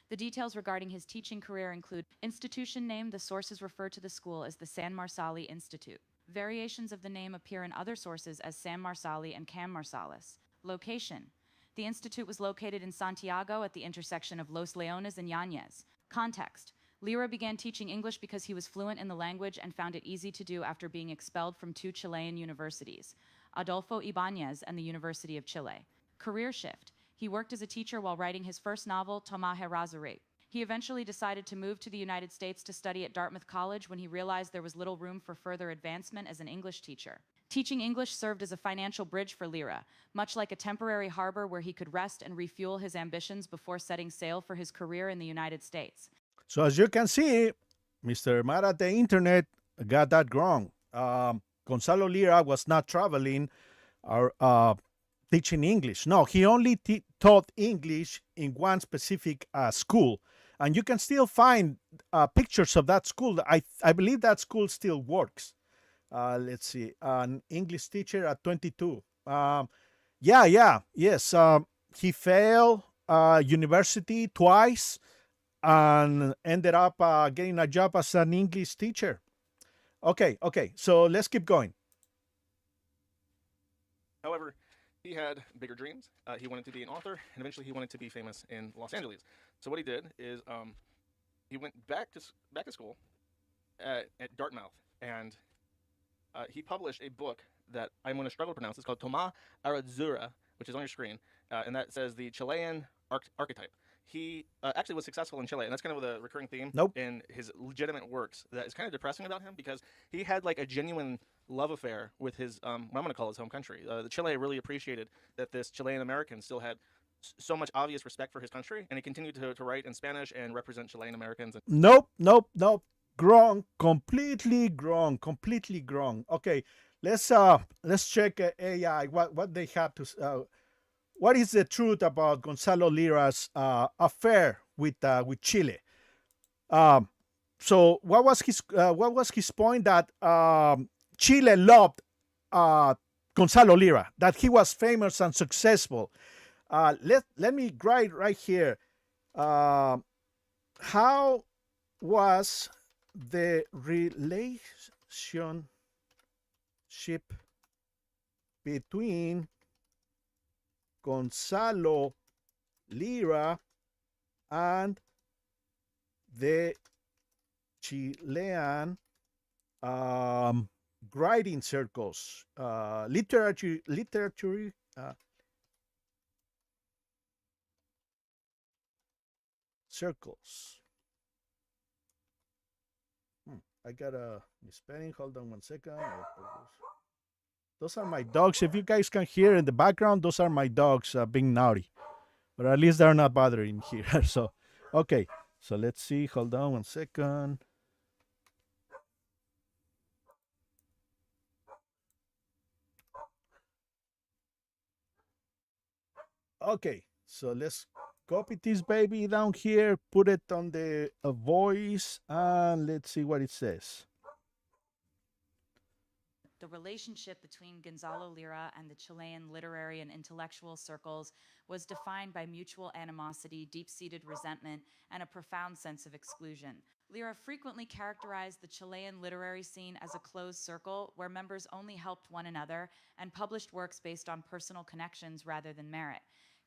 The details regarding his teaching career include institution name. The sources refer to the school as the San Marsali Institute. Variations of the name appear in other sources as San Marsali and Cam Marsalis. Location. The institute was located in Santiago at the intersection of Los Leones and Yanez. Context. Lira began teaching English because he was fluent in the language and found it easy to do after being expelled from two Chilean universities, Adolfo Ibáñez and the University of Chile. Career shift. He worked as a teacher while writing his first novel, Tomás Errázuriz. He eventually decided to move to the United States to study at Dartmouth College when he realized there was little room for further advancement as an English teacher. Teaching English served as a financial bridge for Lira, much like a temporary harbor where he could rest and refuel his ambitions before setting sail for his career in the United States. So as you can see, Mr. Mad at the Internet got that wrong. Gonzalo Lira was not traveling or teaching English. No, he only taught English in one specific school. And you can still find pictures of that school. I believe that school still works. Let's see, an English teacher at 22. Yes. He failed university twice and ended up getting a job as an English teacher. Okay, so let's keep going. However, he had bigger dreams. He wanted to be an author, and eventually he wanted to be famous in Los Angeles. So what he did is he went back to school at Dartmouth, and he published a book that I'm going to struggle to pronounce. It's called Tomás Errázuriz, which is on your screen, and that says the Chilean archetype. He actually was successful in Chile, and that's kind of the recurring theme in his legitimate works that is kind of depressing about him, because he had like a genuine love affair with his, what I'm going to call his home country. The Chile really appreciated that this Chilean American still had so much obvious respect for his country, and he continued to write in Spanish and represent Chilean Americans. Nope. Wrong. Completely wrong. Okay, let's check AI. What they have to. What is the truth about Gonzalo Lira's affair with Chile? So what was his point? That Chile loved Gonzalo Lira, that he was famous and successful. Let me write right here. How was the relationship between Gonzalo Lira and the Chilean writing circles, literature circles. I got a misspelling. Hold on one second. Those are my dogs. If you guys can hear in the background, those are my dogs being naughty. But at least they're not bothering here. So, okay. So let's see. Hold on one second. Okay. So let's copy this baby down here, put it on the voice, and let's see what it says. The relationship between Gonzalo Lira and the Chilean literary and intellectual circles was defined by mutual animosity, deep-seated resentment, and a profound sense of exclusion. Lira frequently characterized the Chilean literary scene as a closed circle where members only helped one another and published works based on personal connections rather than merit.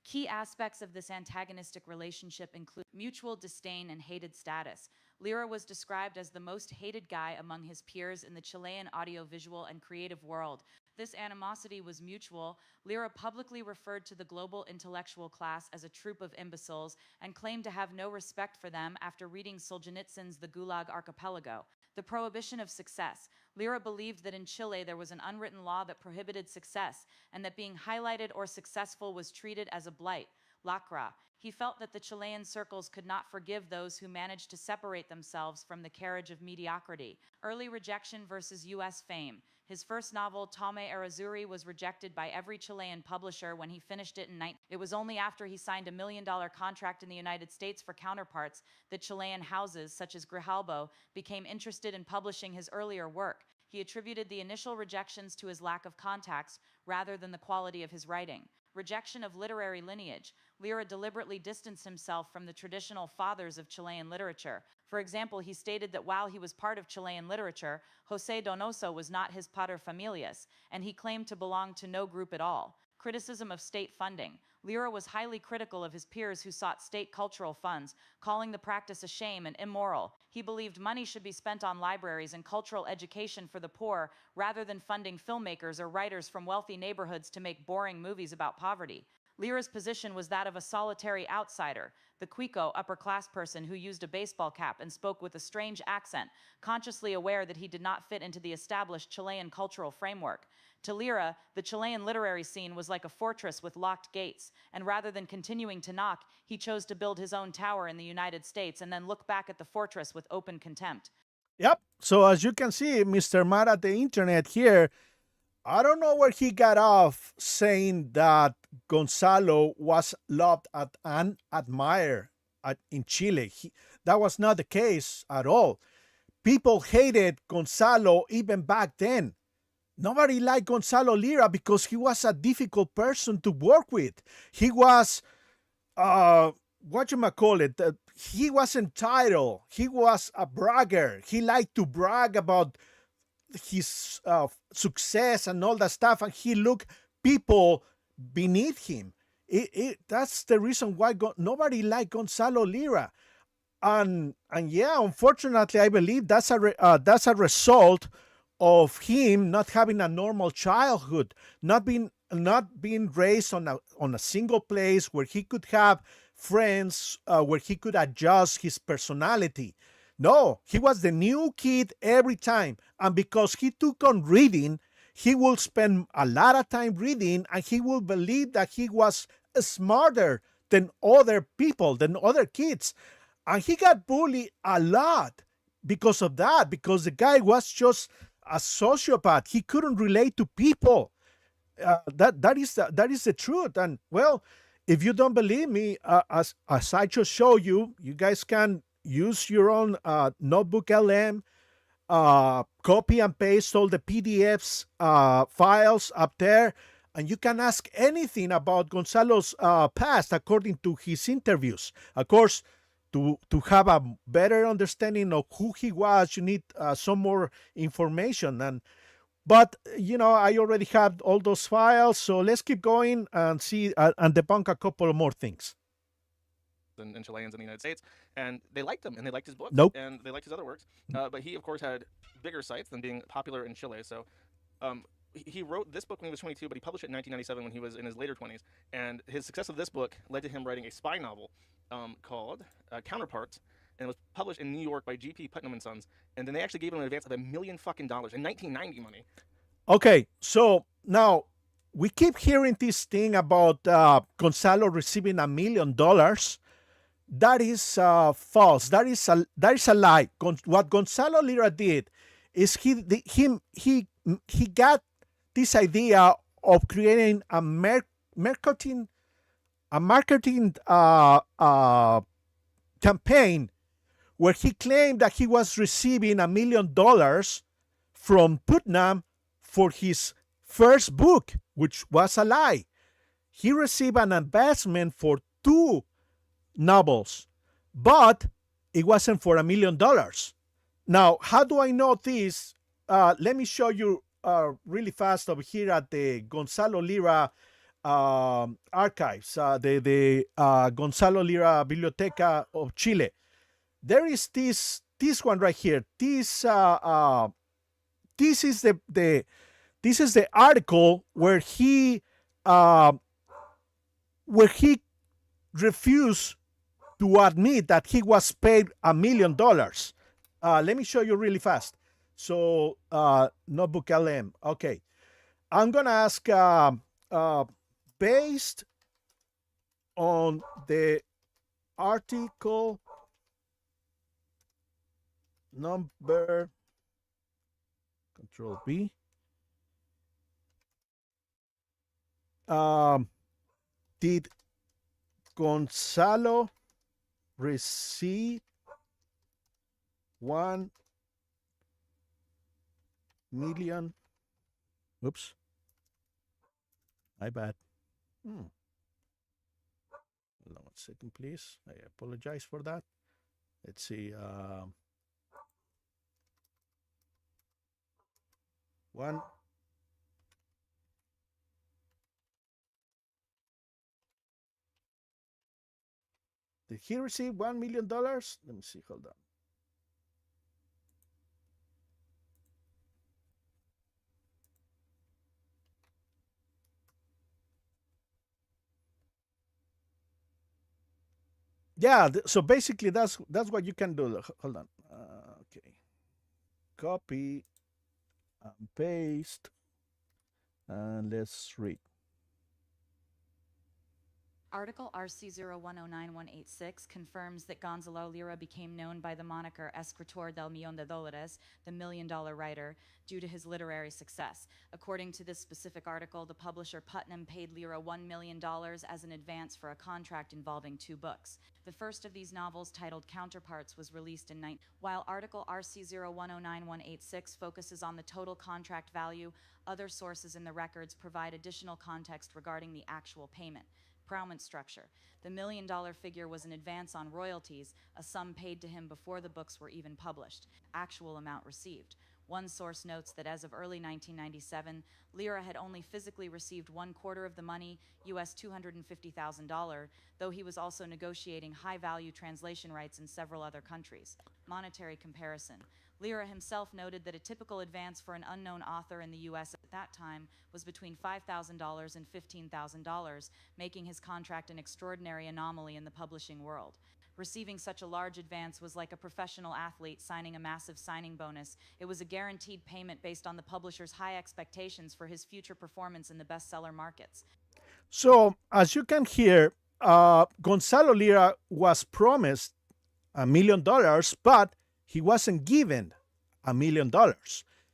Key aspects of this antagonistic relationship include mutual disdain and hated status. Lira was described as the most hated guy among his peers in the Chilean audiovisual and creative world. This animosity was mutual. Lira publicly referred to the global intellectual class as a troop of imbeciles and claimed to have no respect for them after reading Solzhenitsyn's The Gulag Archipelago. The prohibition of success. Lira believed that in Chile there was an unwritten law that prohibited success, and that being highlighted or successful was treated as a blight, lacra. He felt that the Chilean circles could not forgive those who managed to separate themselves from the carriage of mediocrity. Early rejection versus U.S. fame. His first novel, Tomás Errázuriz, was rejected by every Chilean publisher when he finished it in It was only after he signed a $1 million contract in the United States for counterparts that Chilean houses, such as Grijalbo, became interested in publishing his earlier work. He attributed the initial rejections to his lack of contacts rather than the quality of his writing. Rejection of literary lineage. Lira deliberately distanced himself from the traditional fathers of Chilean literature. For example, he stated that while he was part of Chilean literature, José Donoso was not his paterfamilias, and he claimed to belong to no group at all. Criticism of state funding. Lira was highly critical of his peers who sought state cultural funds, calling the practice a shame and immoral. He believed money should be spent on libraries and cultural education for the poor rather than funding filmmakers or writers from wealthy neighborhoods to make boring movies about poverty. Lira's position was that of a solitary outsider, the Cuico upper-class person who used a baseball cap and spoke with a strange accent, consciously aware that he did not fit into the established Chilean cultural framework. To Lira, the Chilean literary scene was like a fortress with locked gates, and rather than continuing to knock, he chose to build his own tower in the United States and then look back at the fortress with open contempt. Yep. So as you can see, Mr. Mad at the internet here, I don't know where he got off saying that Gonzalo was loved and admired in Chile. That was not the case at all. People hated Gonzalo even back then. Nobody liked Gonzalo Lira because he was a difficult person to work with. He was, he was entitled. He was a bragger. He liked to brag about his success and all that stuff, and he looked people beneath him. That's the reason why nobody liked Gonzalo Lira. And yeah, unfortunately, I believe that's a result of him not having a normal childhood, not being raised on a single place where he could have friends, where he could adjust his personality. No, he was the new kid every time, and because he took on reading, he will spend a lot of time reading, and he will believe that he was smarter than other people, than other kids. And he got bullied a lot because of that, because the guy was just a sociopath. He couldn't relate to people. That is the truth. And well, if you don't believe me, as I just showed you, you guys can use your own notebook LM, copy and paste all the PDFs files up there, and you can ask anything about Gonzalo's past according to his interviews. Of course, to have a better understanding of who he was, you need some more information. But I already have all those files, so let's keep going and see and debunk a couple of more things. And Chileans in the United States, and they liked him, and they liked his books, Nope. and they liked his other works. But he, of course, had bigger sights than being popular in Chile. So he wrote this book when he was 22, but he published it in 1997 when he was in his later 20s. And his success of this book led to him writing a spy novel called Counterparts, and it was published in New York by G.P. Putnam and Sons. And then they actually gave him an advance of $1 million in 1990 money. Okay, so now we keep hearing this thing about Gonzalo receiving $1 million. That is false. That is a lie. What Gonzalo Lira did is he got this idea of creating a marketing campaign where he claimed that he was receiving $1 million from Putnam for his first book, which was a lie. He received an investment for 2 novels, but it wasn't for $1 million. Now, how do I know this? Let me show you really fast over here at the Gonzalo Lira archives, the Gonzalo Lira Biblioteca of Chile. There is this one right here. This is the article where he refused to admit that he was paid $1 million. Let me show you really fast. So notebook LM. Okay, I'm gonna ask based on the article number, Control B. Did Gonzalo receive $1 million? Oops. My bad. Hold on 1 second, please. I apologize for that. Let's see. One. Did he receive $1 million? Let me see. Hold on. Yeah, so basically that's what you can do. Hold on. Okay. Copy and paste. And let's read. Article RC0109-186 confirms that Gonzalo Lira became known by the moniker Escritor del Millón de Dólares, the $1 million writer, due to his literary success. According to this specific article, the publisher Putnam paid Lira $1 million as an advance for a contract involving 2 books. The first of these novels, titled Counterparts, was released in while Article RC0109-186 focuses on the total contract value, other sources in the records provide additional context regarding the actual payment. Prowment structure. The $1 million figure was an advance on royalties, a sum paid to him before the books were even published. Actual amount received. One source notes that as of early 1997, Lira had only physically received 1/4 of the money, US $250,000, though he was also negotiating high-value translation rights in several other countries. Monetary comparison. Lira himself noted that a typical advance for an unknown author in the U.S. at that time was between $5,000 and $15,000, making his contract an extraordinary anomaly in the publishing world. Receiving such a large advance was like a professional athlete signing a massive signing bonus. It was a guaranteed payment based on the publisher's high expectations for his future performance in the bestseller markets. So, as you can hear, Gonzalo Lira was promised $1 million, but he wasn't given $1 million.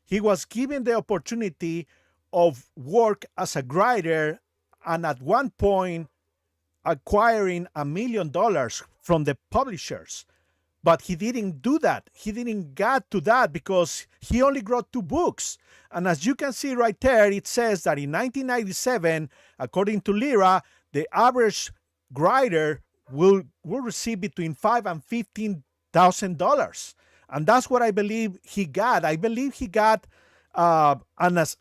He was given the opportunity of work as a writer, and at one point acquiring $1 million from the publishers. But he didn't do that. He didn't get to that because he only wrote 2 books. And as you can see right there, it says that in 1997, according to Lira, the average writer will receive between $5,000 and $15,000. And that's what I believe he got. I believe he got an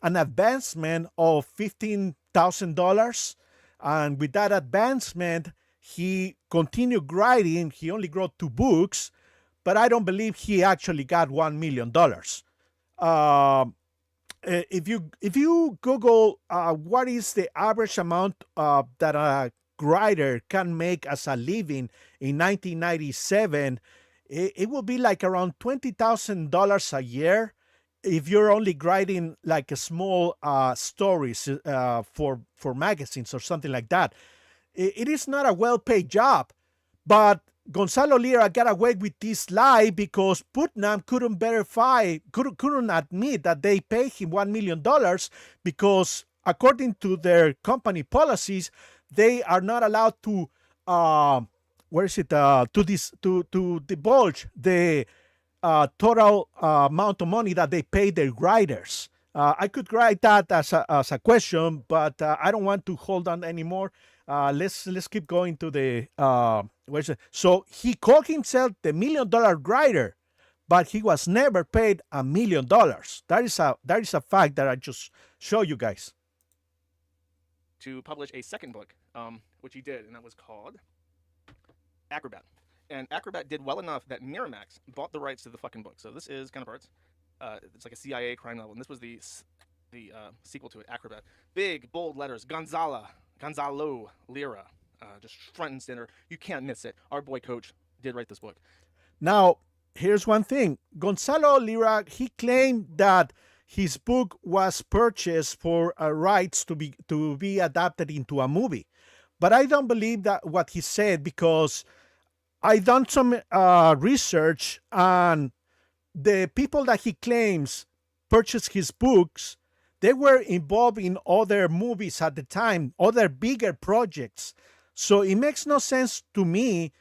advancement of $15,000. And with that advancement, he continued writing. He only wrote 2 books, but I don't believe he actually got $1 million. If you Google what is the average amount that a writer can make as a living in 1997, it will be like around $20,000 a year if you're only writing like a small stories for magazines or something like that. It is not a well-paid job, but Gonzalo Lira got away with this lie because Putnam couldn't admit that they paid him $1 million because according to their company policies, they are not allowed to to divulge the total amount of money that they pay their writers. I could write that as a question, but I don't want to hold on anymore. Let's keep going to the so he called himself the $1 million writer, but he was never paid $1 million. That is a fact that I just show you guys. To publish a second book, which he did, and that was called Acrobat. And Acrobat did well enough that Miramax bought the rights to the fucking book. So this is Counterparts. It's like a CIA crime novel, and this was the sequel to it, Acrobat. Big, bold letters, Gonzalo Lira, just front and center. You can't miss it. Our boy Coach did write this book. Now, here's one thing. Gonzalo Lira, he claimed that his book was purchased for rights to be adapted into a movie. But I don't believe that what he said, because I done some research, and the people that he claims purchased his books, they were involved in other movies at the time, other bigger projects. So it makes no sense to me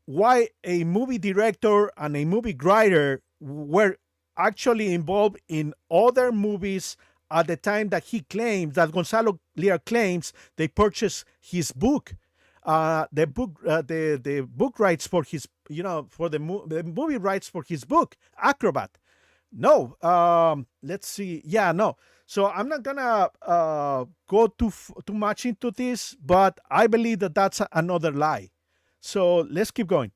why a movie director and a movie writer were actually involved in other movies at the time that he claims, that Gonzalo Lira claims, they purchased his book. the book rights for his, for the movie rights for his book Acrobat. No, let's see. Yeah, no. So I'm not gonna go too much into this, but I believe that that's another lie. So let's keep going.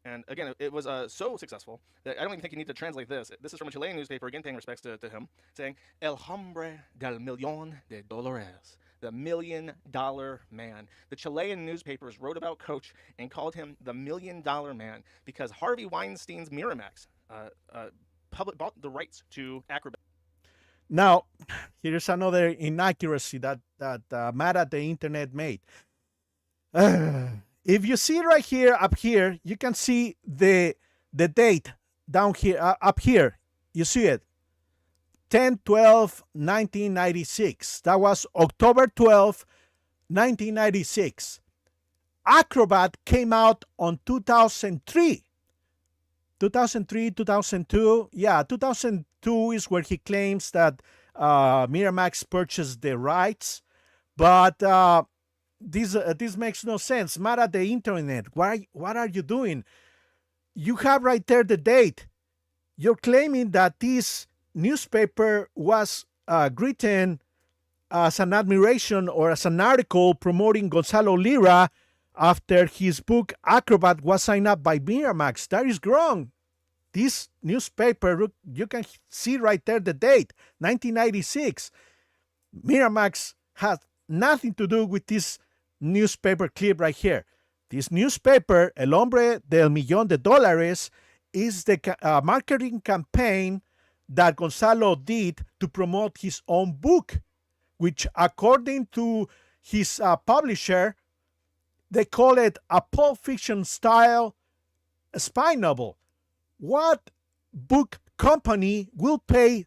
And again, it was so successful that I don't even think you need to translate this. This is from a Chilean newspaper, again paying respects to him, saying, El hombre del millón de dólares, the $1 million man. The Chilean newspapers wrote about Coach and called him the $1 million man because Harvey Weinstein's Miramax bought the rights to Acrobat. Now, here's another inaccuracy that Matt at the internet made. If you see right here, up here, you can see the date down here, up here. You see it, 10/12/1996. That was October 12, 1996. Acrobat came out on 2003. 2003, 2002. Yeah, 2002 is where he claims that Miramax purchased the rights. But this makes no sense. Matt at the internet, what are you doing? You have right there the date. You're claiming that this newspaper was written as an admiration or as an article promoting Gonzalo Lira after his book Acrobat was signed up by Miramax. That is wrong. This newspaper, you can see right there the date, 1996. Miramax has nothing to do with this newspaper clip right here. This newspaper, El Hombre del Millón de Dólares, is the marketing campaign that Gonzalo did to promote his own book, which according to his publisher, they call it a Pulp Fiction style spy novel. What book company will pay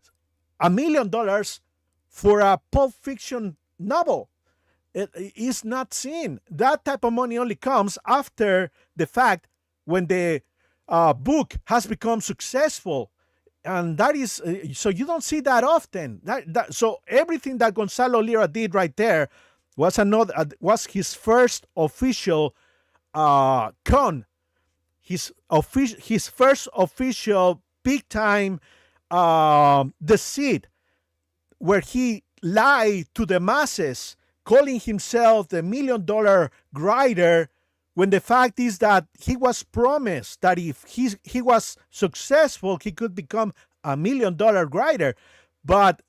$1 million for a Pulp Fiction novel? It is not seen. That type of money only comes after the fact when the book has become successful. And that is, so you don't see that often. So everything that Gonzalo Lira did right there was his first official con, his first official big time deceit, where he lied to the masses, calling himself the $1 million writer, when the fact is that he was promised that if he was successful, he could become a $1 million writer. But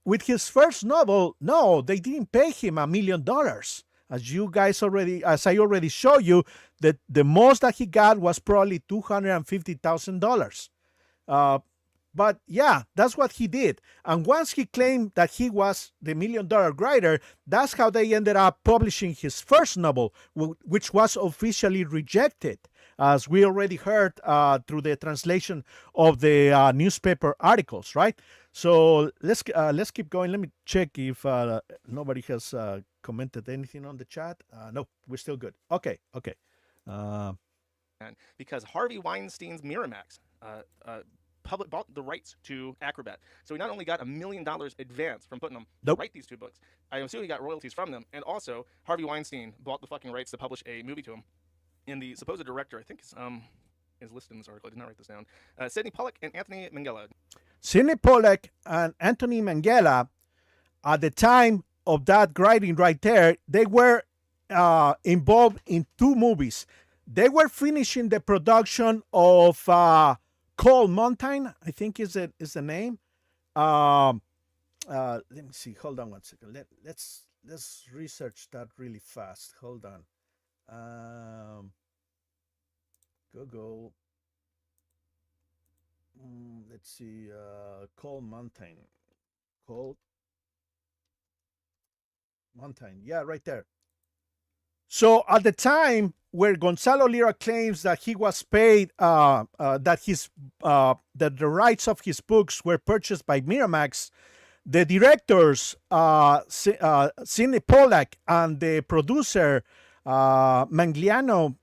with his first novel, no, they didn't pay him $1 million. As I already showed you, that the most that he got was probably $250,000. But yeah, that's what he did. And once he claimed that he was the $1 million writer, that's how they ended up publishing his first novel, which was officially rejected, as we already heard through the translation of the newspaper articles, right? So let's keep going. Let me check if nobody has commented anything on the chat. No, we're still good. Okay. Because Harvey Weinstein's Miramax bought the rights to Acrobat. So he not only got $1 million advance from Putnam to write these two books, I assume he got royalties from them, and also Harvey Weinstein bought the fucking rights to publish a movie to him. And the supposed director, I think is listed in this article. I did not write this down. Sidney Pollack and Anthony Minghella. Sidney Pollack and Anthony Minghella, at the time of that writing right there, they were involved in two movies. They were finishing the production of Cold Mountain, I think is the name. Let me see. Hold on one second. Let's research that really fast. Hold on. Google. Let's see. Cold Mountain. Cold Mountain. Yeah, right there. So at the time where Gonzalo Lira claims that he was paid, that the rights of his books were purchased by Miramax, the directors, Sidney Pollack, and the producer, Mangliano,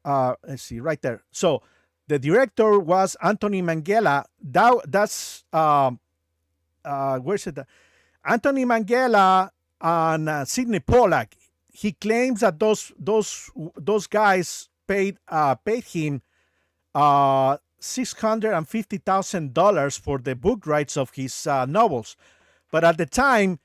let's see, right there. So the director was Anthony Minghella. That's, where's it? Anthony Minghella and Sidney Pollack. he claims that those guys paid him $650,000 for the book rights of his novels. But at the time,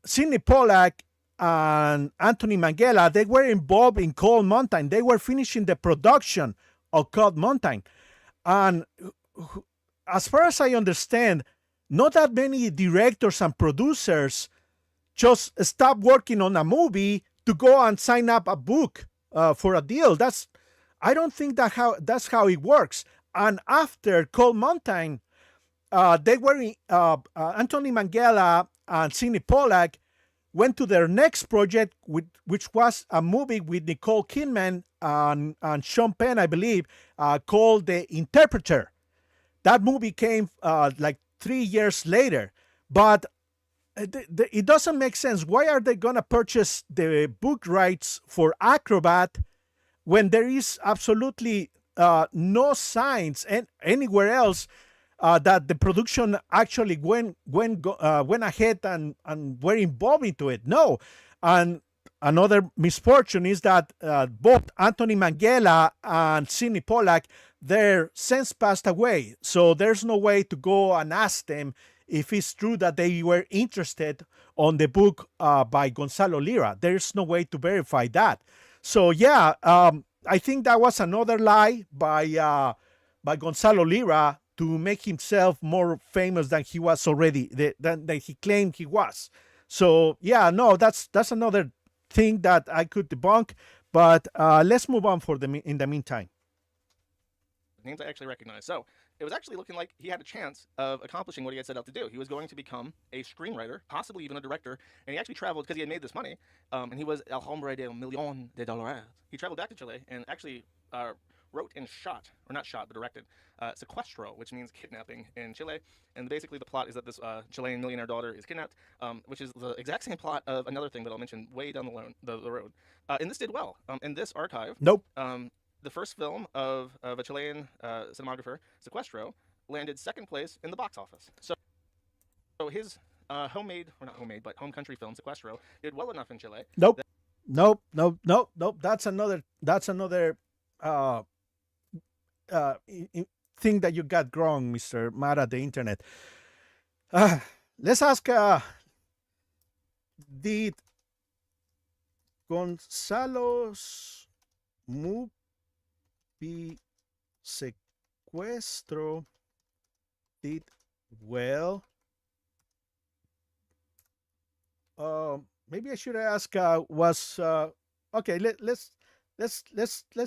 Sidney Pollack and Anthony Minghella, they were involved in Cold Mountain. They were finishing the production of Cold Mountain. And as far as I understand, not that many directors and producers just stop working on a movie to go and sign up a book for a deal. I don't think that's how it works. And after Cold Mountain, they were Anthony Minghella and Sidney Pollack went to their next project, which was a movie with Nicole Kidman and Sean Penn, I believe, called The Interpreter. That movie came like 3 years later, but it doesn't make sense. Why are they gonna purchase the book rights for Acrobat when there is absolutely no signs anywhere else that the production actually went ahead and were involved into it? No. And another misfortune is that both Anthony Minghella and Sidney Pollack, they're since passed away. So there's no way to go and ask them if it's true that they were interested on the book by Gonzalo Lira. There's no way to verify that. So yeah, I think that was another lie by Gonzalo Lira to make himself more famous than he was already, than he claimed he was. So yeah, no, that's another thing that I could debunk. But let's move on in the meantime. Names I actually recognize. So it was actually looking like he had a chance of accomplishing what he had set out to do. He was going to become a screenwriter, possibly even a director, and he actually traveled because he had made this money, and he was el hombre de un millón de dólares. He traveled back to Chile and actually wrote and shot, or not shot, but directed, Sequestro, which means kidnapping in Chile. And basically the plot is that this Chilean millionaire daughter is kidnapped, which is the exact same plot of another thing that I'll mention way down the road. And this did well. In this archive, Nope. The first film of a Chilean cinematographer, Sequestro, landed second place in the box office. So his home country film, Sequestro, did well enough in Chile. Nope. That's another thing that you got wrong, Mr. Mara, the internet. Let's ask, did Gonzalo's movie Sequestro did well? Maybe I should ask. Okay? Let's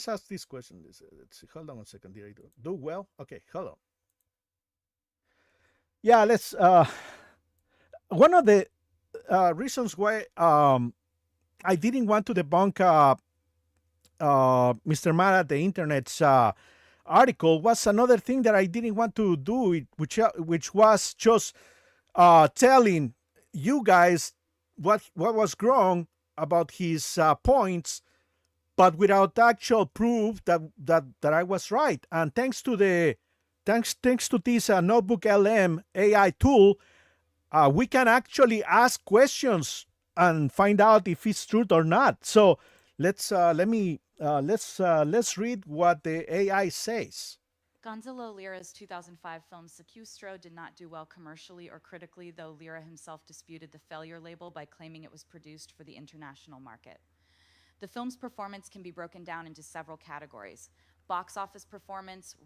ask this question. Let's see. Hold on a second. Did I do well? Okay, hold on. Yeah, let's. One of the reasons why I didn't want to debunk Mr. Mara, the internet's article, was another thing that I didn't want to do, which was just telling you guys what was wrong about his points, but without actual proof that I was right. And thanks to this Notebook LM AI tool, we can actually ask questions and find out if it's true or not. So let's read what the AI says. Gonzalo Lira's 2005 film Sequestro did not do well commercially or critically, though Lira himself disputed the failure label by claiming it was produced for the international market. The film's performance can be broken down into several categories. Box office performance,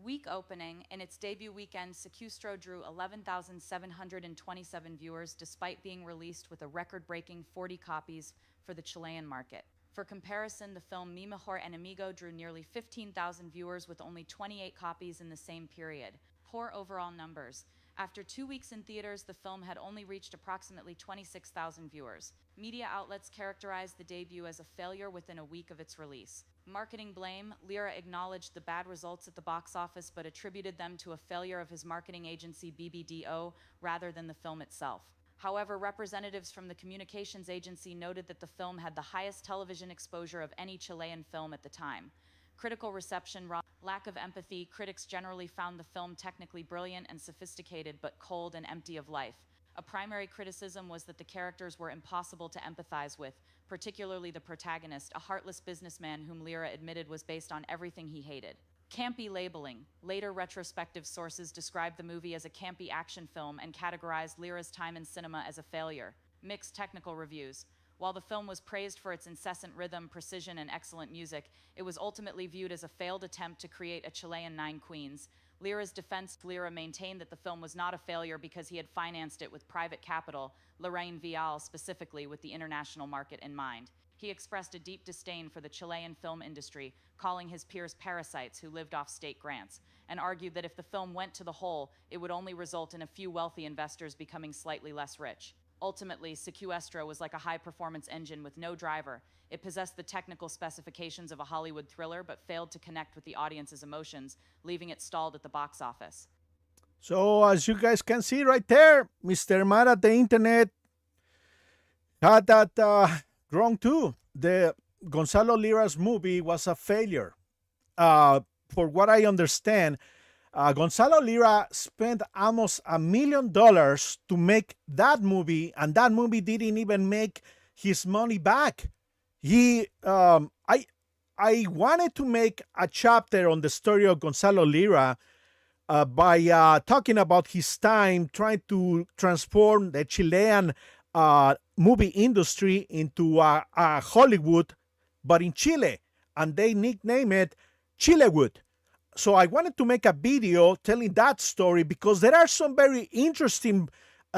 week opening. In its debut weekend, Sequestro drew 11,727 viewers, despite being released with a record-breaking 40 copies for the Chilean market. For comparison, the film Mi Mejor Enemigo drew nearly 15,000 viewers with only 28 copies in the same period. Poor overall numbers. After 2 weeks in theaters, the film had only reached approximately 26,000 viewers. Media outlets characterized the debut as a failure within a week of its release. Marketing blame. Lira acknowledged the bad results at the box office, but attributed them to a failure of his marketing agency BBDO rather than the film itself. However, representatives from the communications agency noted that the film had the highest television exposure of any Chilean film at the time. Critical reception, lack of empathy. Critics generally found the film technically brilliant and sophisticated, but cold and empty of life. A primary criticism was that the characters were impossible to empathize with, particularly the protagonist, a heartless businessman whom Lira admitted was based on everything he hated. Campy labeling. Later retrospective sources described the movie as a campy action film and categorized Lira's time in cinema as a failure. Mixed technical reviews. While the film was praised for its incessant rhythm, precision, and excellent music, it was ultimately viewed as a failed attempt to create a Chilean Nine Queens. Lira's defense, Lira maintained that the film was not a failure because he had financed it with private capital, Lorraine Vial specifically, with the international market in mind. He expressed a deep disdain for the Chilean film industry, calling his peers parasites who lived off state grants, and argued that if the film went to the hole, it would only result in a few wealthy investors becoming slightly less rich. Ultimately, Sequestro was like a high-performance engine with no driver. It possessed the technical specifications of a Hollywood thriller, but failed to connect with the audience's emotions, leaving it stalled at the box office. So, as you guys can see right there, Mr. Mad at the Internet had that wrong too. The Gonzalo Lira's movie was a failure. For what I understand, Gonzalo Lira spent almost $1 million to make that movie, and that movie didn't even make his money back. I wanted to make a chapter on the story of Gonzalo Lira by talking about his time trying to transform the Chilean movie industry into a Hollywood, but in Chile, and they nicknamed it Chilewood. So I wanted to make a video telling that story because there are some very interesting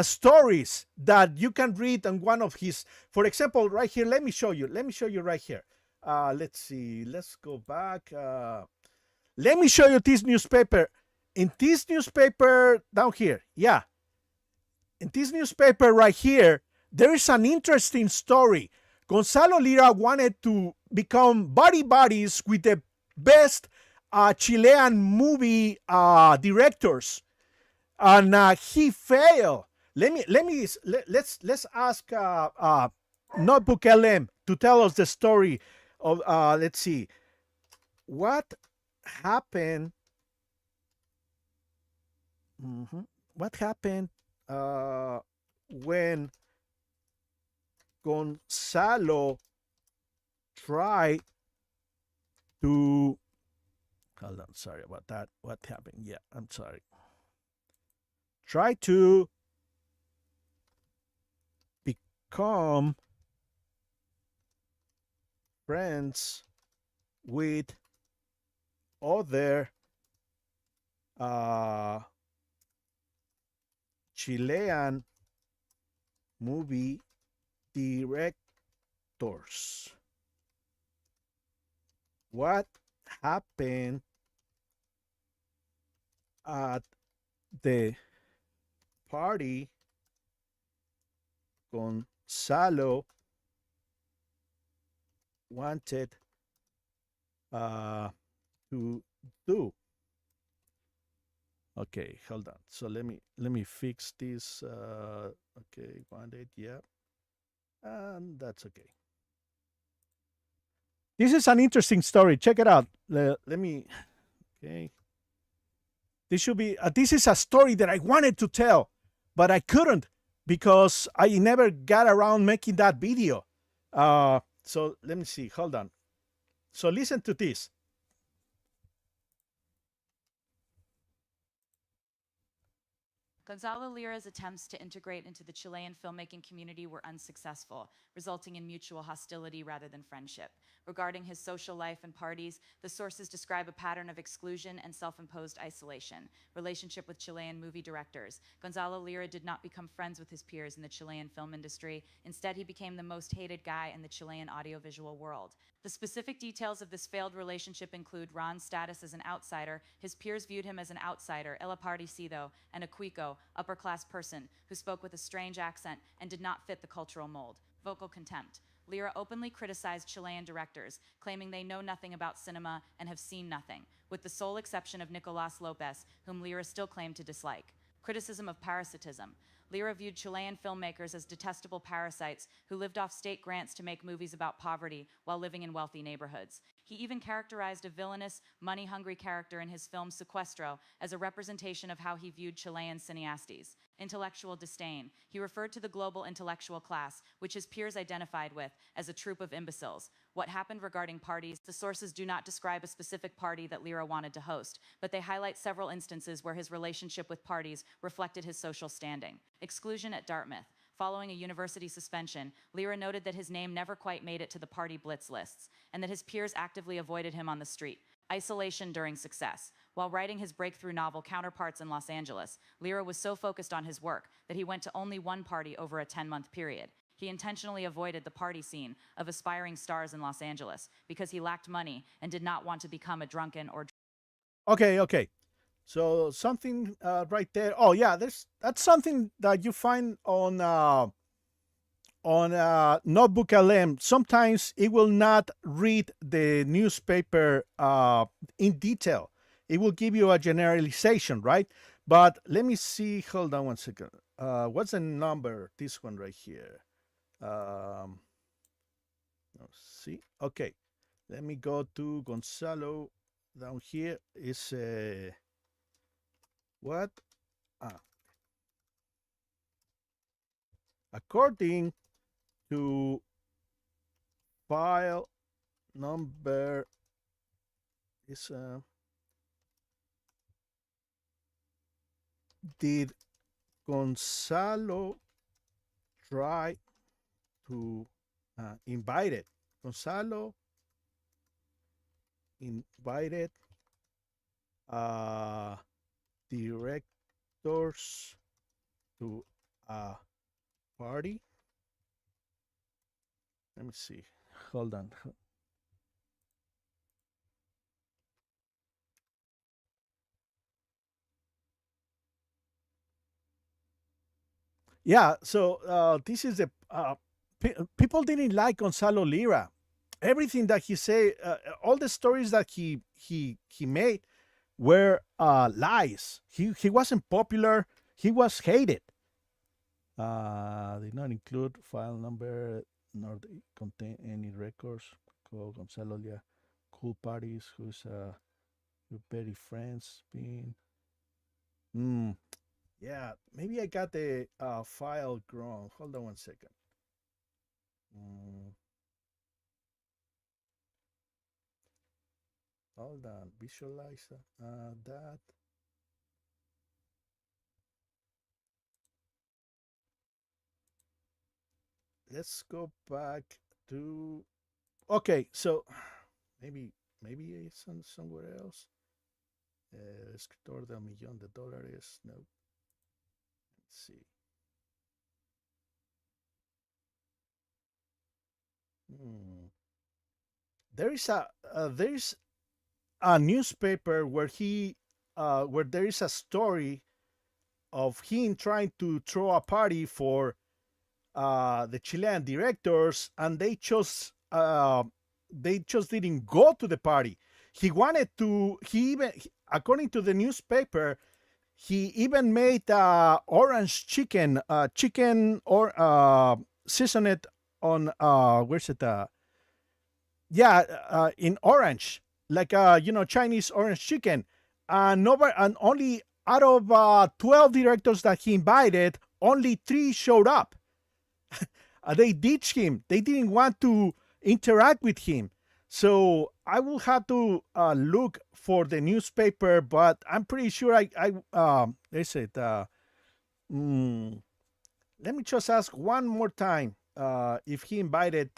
stories that you can read on one of his. For example, right here, let me show you right here. Let's see, let's go back. Let me show you this newspaper. In this newspaper down here, yeah. In this newspaper right here, there is an interesting story. Gonzalo Lira wanted to become buddies with the best Chilean movie directors, and he failed. Let's ask Notebook LM to tell us the story of. Let's see, what happened. What happened when Gonzalo tried to. Hold on, sorry about that. What happened? Yeah, I'm sorry. Try to become friends with other Chilean movie directors. What happened at the party Gonzalo wanted to do? Okay, hold on. So let me fix this. Okay, wanted, yeah, and that's okay. This is an interesting story. Check it out. Let me. Okay. This should be. This is a story that I wanted to tell, but I couldn't because I never got around making that video. So let me see. Hold on. So listen to this. Gonzalo Lira's attempts to integrate into the Chilean filmmaking community were unsuccessful, resulting in mutual hostility rather than friendship. Regarding his social life and parties, the sources describe a pattern of exclusion and self-imposed isolation. Relationship with Chilean movie directors. Gonzalo Lira did not become friends with his peers in the Chilean film industry. Instead, he became the most hated guy in the Chilean audiovisual world. The specific details of this failed relationship include Ron's status as an outsider. His peers viewed him as an outsider, el aparecido, and a cuico, upper-class person, who spoke with a strange accent and did not fit the cultural mold. Vocal contempt. Lira openly criticized Chilean directors, claiming they know nothing about cinema and have seen nothing, with the sole exception of Nicolás López, whom Lira still claimed to dislike. Criticism of parasitism. Lira viewed Chilean filmmakers as detestable parasites who lived off state grants to make movies about poverty while living in wealthy neighborhoods. He even characterized a villainous, money-hungry character in his film Sequestro as a representation of how he viewed Chilean cineastes. Intellectual disdain. He referred to the global intellectual class, which his peers identified with, as a troop of imbeciles. What happened regarding parties, the sources do not describe a specific party that Lira wanted to host, but they highlight several instances where his relationship with parties reflected his social standing. Exclusion at Dartmouth. Following a university suspension, Lira noted that his name never quite made it to the party blitz lists, and that his peers actively avoided him on the street. Isolation during success. While writing his breakthrough novel Counterparts in Los Angeles, Lira was so focused on his work that he went to only one party over a 10-month period. He intentionally avoided the party scene of aspiring stars in Los Angeles because he lacked money and did not want to become a drunken or Okay. So something right there. Oh yeah, that's something that you find on Notebook LM. Sometimes it will not read the newspaper in detail. It will give you a generalization, right? But let me see. Hold on one second. What's the number? This one right here. Let's see. Okay. Let me go to Gonzalo. Down here is what? Ah. According to file number is did Gonzalo try to invite it? Gonzalo invited directors to a party. Let me see. Hold on. Yeah, so this is the people didn't like Gonzalo Lira. Everything that he said, all the stories that he made were lies. He wasn't popular. He was hated. Did not include file number nor contain any records. Called Gonzalo Lira, cool parties. Who's your very friends been? Yeah, maybe I got the file wrong. Hold on one second. Hold on. Visualize that. Let's go back to. Okay, so maybe it's somewhere else. Escritor de $1,000,000. No. Let's see. There's a newspaper where where there is a story of him trying to throw a party for the Chilean directors, and they just didn't go to the party. He wanted to. According to the newspaper, he even made orange chicken, or seasoned on where's it? In orange, like Chinese orange chicken. And only out of 12 directors that he invited, only 3 showed up. They ditched him. They didn't want to interact with him. So I will have to look for the newspaper, but I'm pretty sure is it? Let me just ask one more time if he invited.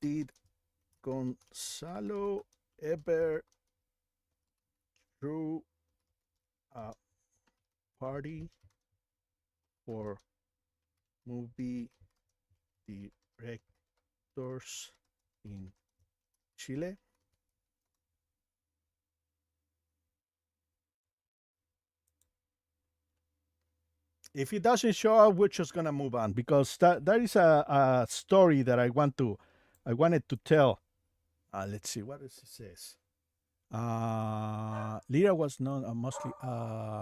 Did Gonzalo ever threw a party for movie directors in Chile? If it doesn't show up, we're just gonna move on, because that is a story that I wanted to tell. Let's see what it says. Lira was known mostly.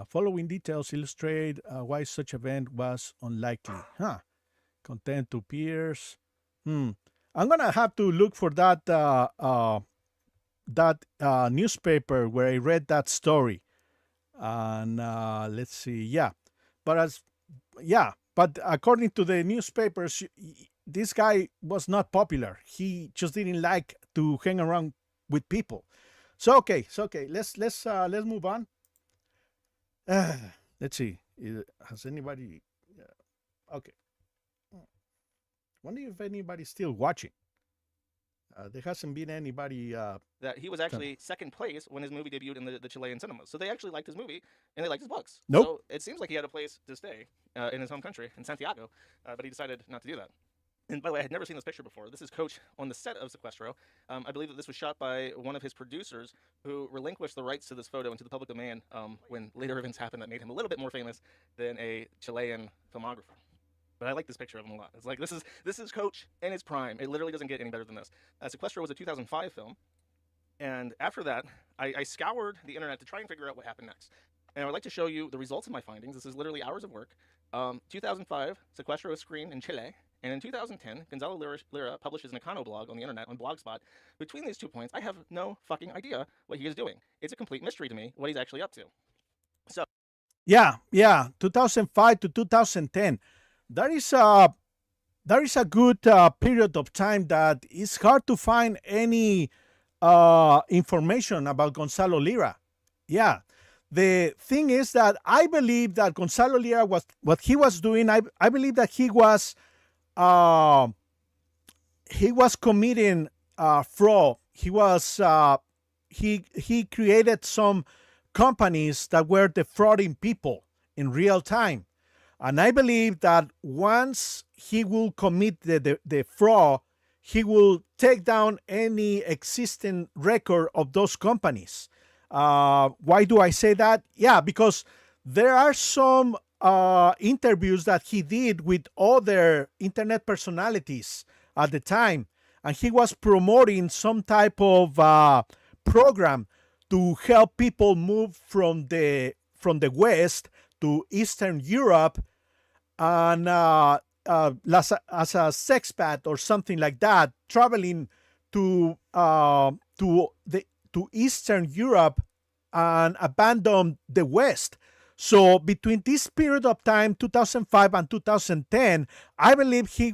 Following details illustrate why such event was unlikely. Content to peers. I'm gonna have to look for that newspaper where I read that story. And let's see, yeah, but but according to the newspapers, this guy was not popular. He just didn't like to hang around with people. So okay. Let's move on. Let's see. Has anybody? Okay. Wonder if anybody's still watching. There hasn't been anybody. That he was actually second place when his movie debuted in the Chilean cinemas. So they actually liked his movie and they liked his books. Nope. So it seems like he had a place to stay in his home country, in Santiago, but he decided not to do that. And by the way, I had never seen this picture before. This is Coach on the set of Sequestro. I believe that this was shot by one of his producers who relinquished the rights to this photo into the public domain when later events happened that made him a little bit more famous than a Chilean filmographer. But I like this picture of him a lot. It's like, this is Coach in his prime. It literally doesn't get any better than this. Sequestro was a 2005 film. And after that, I scoured the internet to try and figure out what happened next. And I would like to show you the results of my findings. This is literally hours of work. 2005, Sequestro was screened in Chile. And in 2010, Gonzalo Lira publishes an econoblog on the internet on Blogspot. Between these 2 points, I have no fucking idea what he is doing. It's a complete mystery to me what he's actually up to. So, yeah, 2005 to 2010. That is a good period of time that it's hard to find any information about Gonzalo Lira. Yeah. The thing is that I believe that Gonzalo Lira was what he was doing. I believe that he was committing fraud. He created some companies that were defrauding people in real time. And I believe that once he will commit the fraud, he will take down any existing record of those companies. Why do I say that? Yeah, because there are some interviews that he did with other internet personalities at the time, and he was promoting some type of program to help people move from the West to Eastern Europe, and as a sexpat or something like that, traveling to Eastern Europe and abandon the West. So between this period of time, 2005 and 2010, I believe he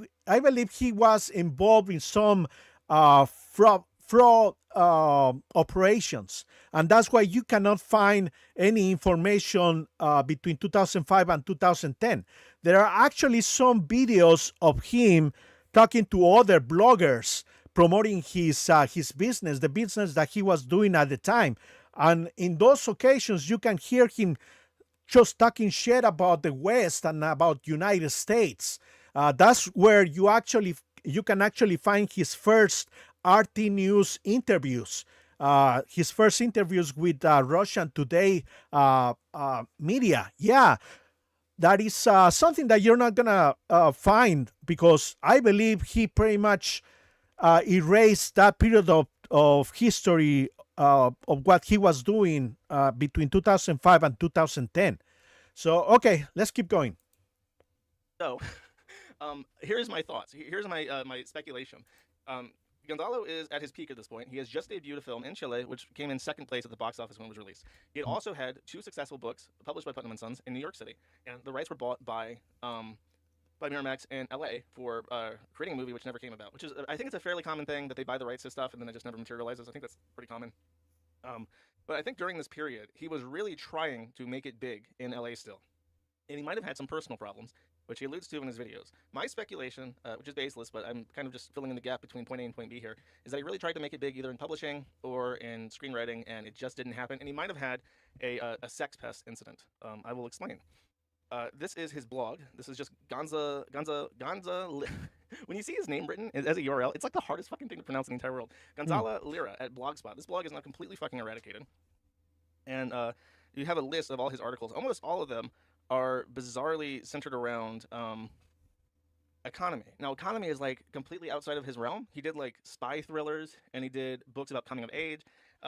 was involved in some fraud operations, and that's why you cannot find any information between 2005 and 2010. There are actually some videos of him talking to other bloggers, promoting his business, the business that he was doing at the time. And in those occasions, you can hear him just talking shit about the West and about United States. That's where you can actually find his first RT News interviews. His first interviews with Russian Today media. Yeah, that is something that you're not gonna find, because I believe he pretty much erased that period of history of what he was doing between 2005 and 2010. So, okay, let's keep going. So, here's my thoughts. Here's my speculation. Gonzalo is at his peak at this point. He has just debuted a film in Chile, which came in second place at the box office when it was released. He had also had 2 successful books published by Putnam & Sons in New York City, and the rights were bought by Miramax in LA for creating a movie which never came about, which is, I think it's a fairly common thing that they buy the rights to stuff and then it just never materializes. I think that's pretty common. But I think during this period, he was really trying to make it big in LA still. And he might have had some personal problems, which he alludes to in his videos. My speculation, which is baseless, but I'm kind of just filling in the gap between point A and point B here, is that he really tried to make it big either in publishing or in screenwriting, and it just didn't happen. And he might have had a sex pest incident. I will explain. This is his blog. This is just Gonza. When you see his name written as a URL, it's like the hardest fucking thing to pronounce in the entire world. Gonzalo Lira at Blogspot. This blog is now completely fucking eradicated. And you have a list of all his articles. Almost all of them are bizarrely centered around economy. Now, economy is like completely outside of his realm. He did like spy thrillers, and he did books about coming of age.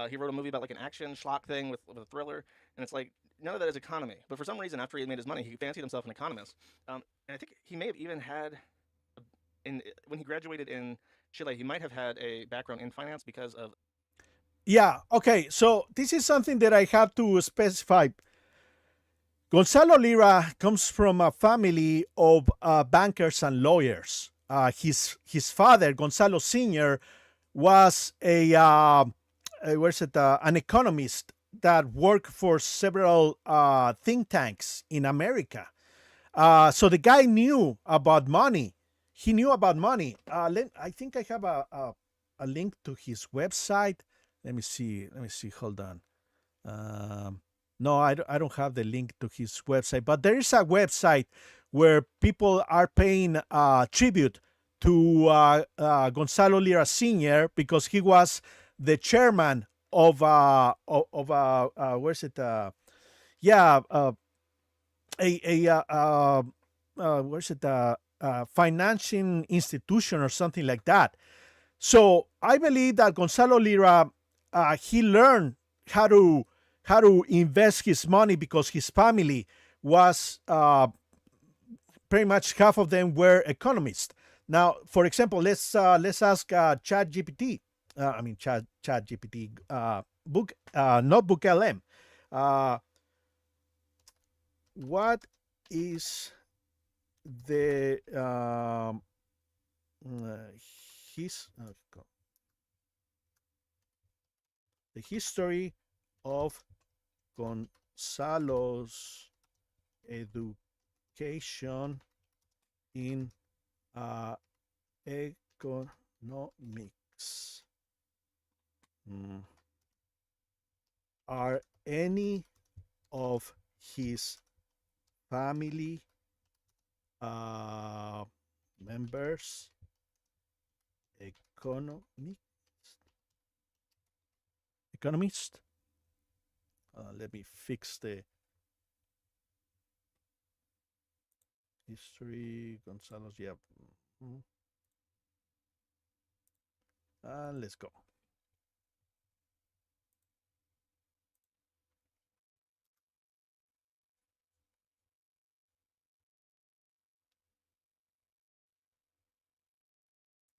He wrote a movie about like an action schlock thing with a thriller, and it's like, none of that is economy. But for some reason, after he had made his money, he fancied himself an economist. And I think he may have even had, when he graduated in Chile, he might have had a background in finance because of. Yeah, okay. So this is something that I have to specify. Gonzalo Lira comes from a family of bankers and lawyers. His father, Gonzalo Sr., was an economist that worked for several think tanks in America. So the guy knew about money. He knew about money. I think I have a link to his website. Let me see. Hold on. No, I don't have the link to his website, but there is a website where people are paying tribute to Gonzalo Lira Sr. because he was the chairman of where's it? Yeah, where's it? Financing institution or something like that. So I believe that Gonzalo Lira he learned how to invest his money because his family was pretty much half of them were economists. Now, for example, let's ask Chat GPT. Chat GPT book notebook LM. What is the his the history of Gonzalo's education in economics? Are any of his family members economist? Let me fix the history. Gonzalo's, yeah. And let's go.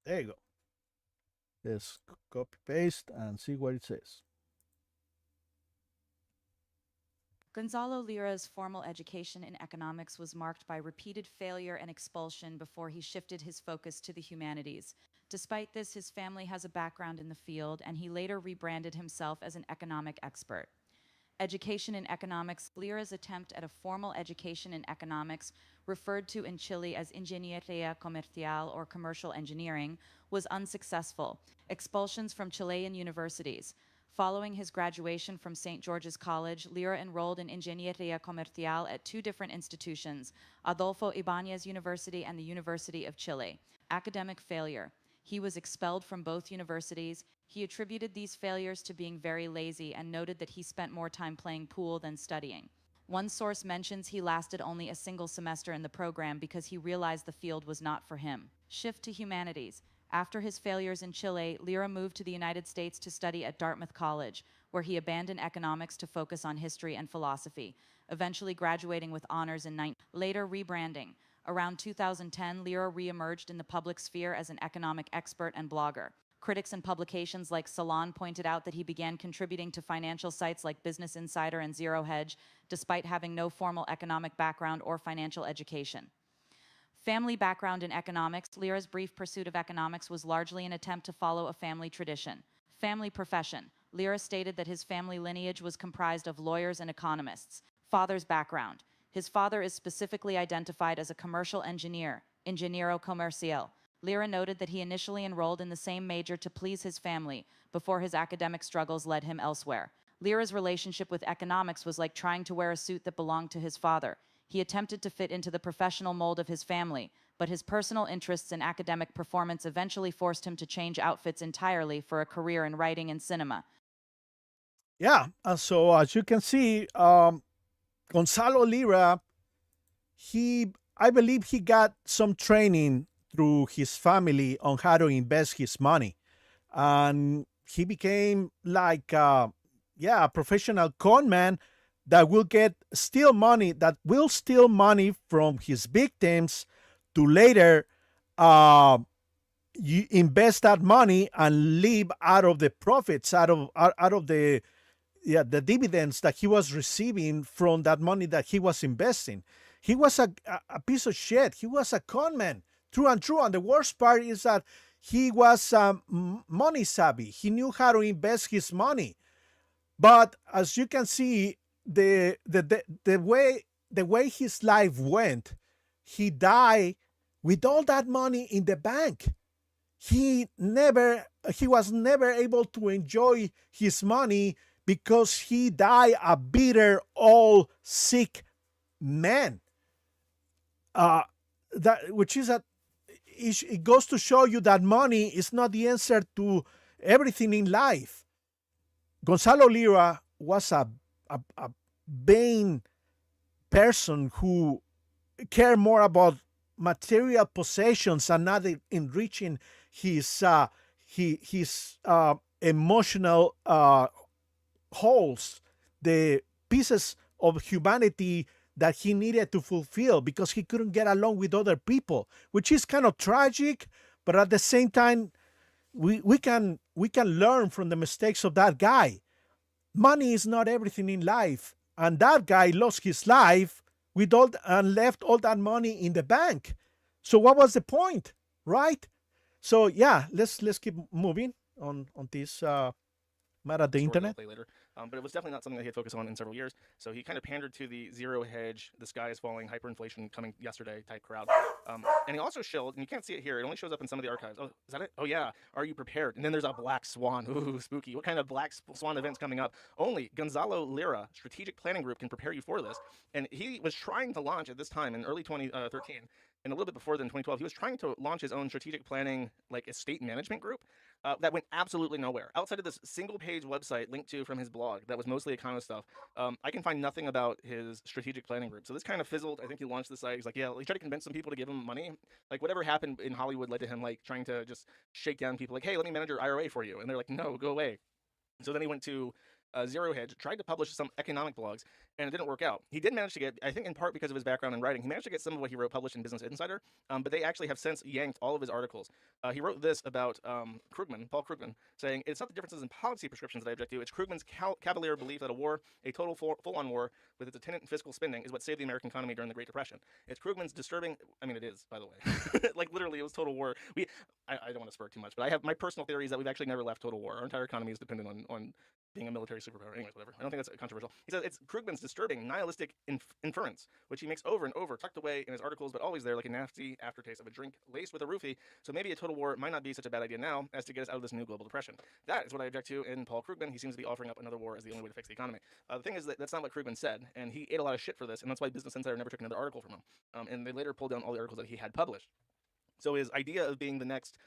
There you go. Let's copy paste and see what it says. Gonzalo Lira's formal education in economics was marked by repeated failure and expulsion before he shifted his focus to the humanities. Despite this, his family has a background in the field, and he later rebranded himself as an economic expert. Education in economics. Lira's attempt at a formal education in economics, referred to in Chile as Ingeniería Comercial or commercial engineering, was unsuccessful. Expulsions from Chilean universities. Following his graduation from St. George's College, Lira enrolled in Ingeniería Comercial at two different institutions, Adolfo Ibáñez University and the University of Chile. Academic failure. He was expelled from both universities. He attributed these failures to being very lazy and noted that he spent more time playing pool than studying. One source mentions he lasted only a single semester in the program because he realized the field was not for him. Shift to humanities. After his failures in Chile, Lira moved to the United States to study at Dartmouth College, where he abandoned economics to focus on history and philosophy, eventually graduating with honors in later rebranding. Around 2010, Lira re-emerged in the public sphere as an economic expert and blogger. Critics and publications like Salon pointed out that he began contributing to financial sites like Business Insider and Zero Hedge, despite having no formal economic background or financial education. Family background in economics. Lira's brief pursuit of economics was largely an attempt to follow a family tradition. Family profession. Lira stated that his family lineage was comprised of lawyers and economists. Father's background. His father is specifically identified as a commercial engineer, ingeniero comercial. Lira noted that he initially enrolled in the same major to please his family, before his academic struggles led him elsewhere. Lira's relationship with economics was like trying to wear a suit that belonged to his father. He attempted to fit into the professional mold of his family, but his personal interests in academic performance eventually forced him to change outfits entirely for a career in writing and cinema. Yeah, so as you can see, Gonzalo Lira, I believe he got some training through his family on how to invest his money. And he became like, a professional con man that will steal money from his victims to later you invest that money and live out of the profits, out of the the dividends that he was receiving from that money that he was investing. He was a piece of shit. He was a con man, true and true. And the worst part is that he was money savvy. He knew how to invest his money. But as you can see, the way his life went, he died with all that money in the bank. He was never able to enjoy his money because he died a bitter, old, sick man. It goes to show you that money is not the answer to everything in life. Gonzalo Lira was a vain person who cared more about material possessions and not enriching his emotional holes, the pieces of humanity that he needed to fulfill because he couldn't get along with other people, which is kind of tragic, but at the same time, we can learn from the mistakes of that guy. Money is not everything in life, and that guy lost his life with all and left all that money in the bank. So what was the point, right? So yeah, let's keep moving on this matter of the internet. Later. But it was definitely not something that he had focused on in several years. So he kind of pandered to the zero hedge, the sky is falling, hyperinflation coming yesterday type crowd. And he also shilled, and you can't see it here, it only shows up in some of the archives. Oh, is that it? Oh yeah, are you prepared? And then there's a black swan. Ooh, spooky. What kind of black swan events coming up? Only Gonzalo Lira, Strategic Planning Group, can prepare you for this. And he was trying to launch at this time in early 2013, and a little bit before then, 2012, he was trying to launch his own strategic planning, like estate management group. That went absolutely nowhere. Outside of this single-page website linked to from his blog that was mostly economist stuff, I can find nothing about his strategic planning group. So this kind of fizzled. I think he launched the site. He's like, yeah, he tried to convince some people to give him money. Like whatever happened in Hollywood led to him like trying to just shake down people. Like, hey, let me manage your IRA for you, and they're like, no, go away. So then he went to Zero Hedge, tried to publish some economic blogs, and it didn't work out. He did manage to get, I think in part because of his background in writing, he managed to get some of what he wrote published in Business Insider, but they actually have since yanked all of his articles. He wrote this about Paul Krugman, saying, it's not the differences in policy prescriptions that I object to, it's Krugman's cavalier belief that a total full-on war with its attendant fiscal spending is what saved the American economy during the Great Depression. It's Krugman's disturbing, I mean it is, by the way, like literally it was total war. I don't want to spur too much, but I have my personal theory is that we've actually never left total war. Our entire economy is dependent on being a military superpower. Anyways, whatever. I don't think that's controversial. He says it's Krugman's disturbing nihilistic inference, which he makes over and over, tucked away in his articles, but always there like a nasty aftertaste of a drink laced with a roofie. So maybe a total war might not be such a bad idea now as to get us out of this new global depression. That is what I object to in Paul Krugman. He seems to be offering up another war as the only way to fix the economy. The thing is that that's not what Krugman said, and he ate a lot of shit for this, and that's why Business Insider never took another article from him. And they later pulled down all the articles that he had published. So his idea of being the next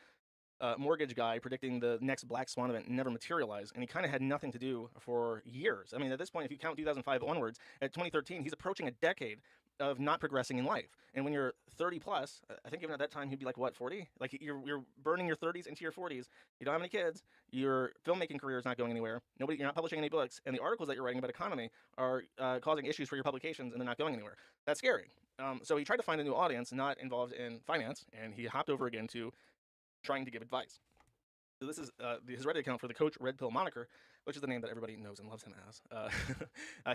mortgage guy predicting the next black swan event never materialized, and he kind of had nothing to do for years. I mean, at this point, if you count 2005 onwards, at 2013, he's approaching a decade of not progressing in life. And when you're 30 plus, I think even at that time he'd be like, what, 40? Like you're burning your 30s into your 40s. You don't have any kids. Your filmmaking career is not going anywhere. You're not publishing any books, and the articles that you're writing about economy are causing issues for your publications, and they're not going anywhere. That's scary. So he tried to find a new audience not involved in finance, and he hopped over again to trying to give advice. So this is his Reddit account for the Coach Red Pill moniker, which is the name that everybody knows and loves him as.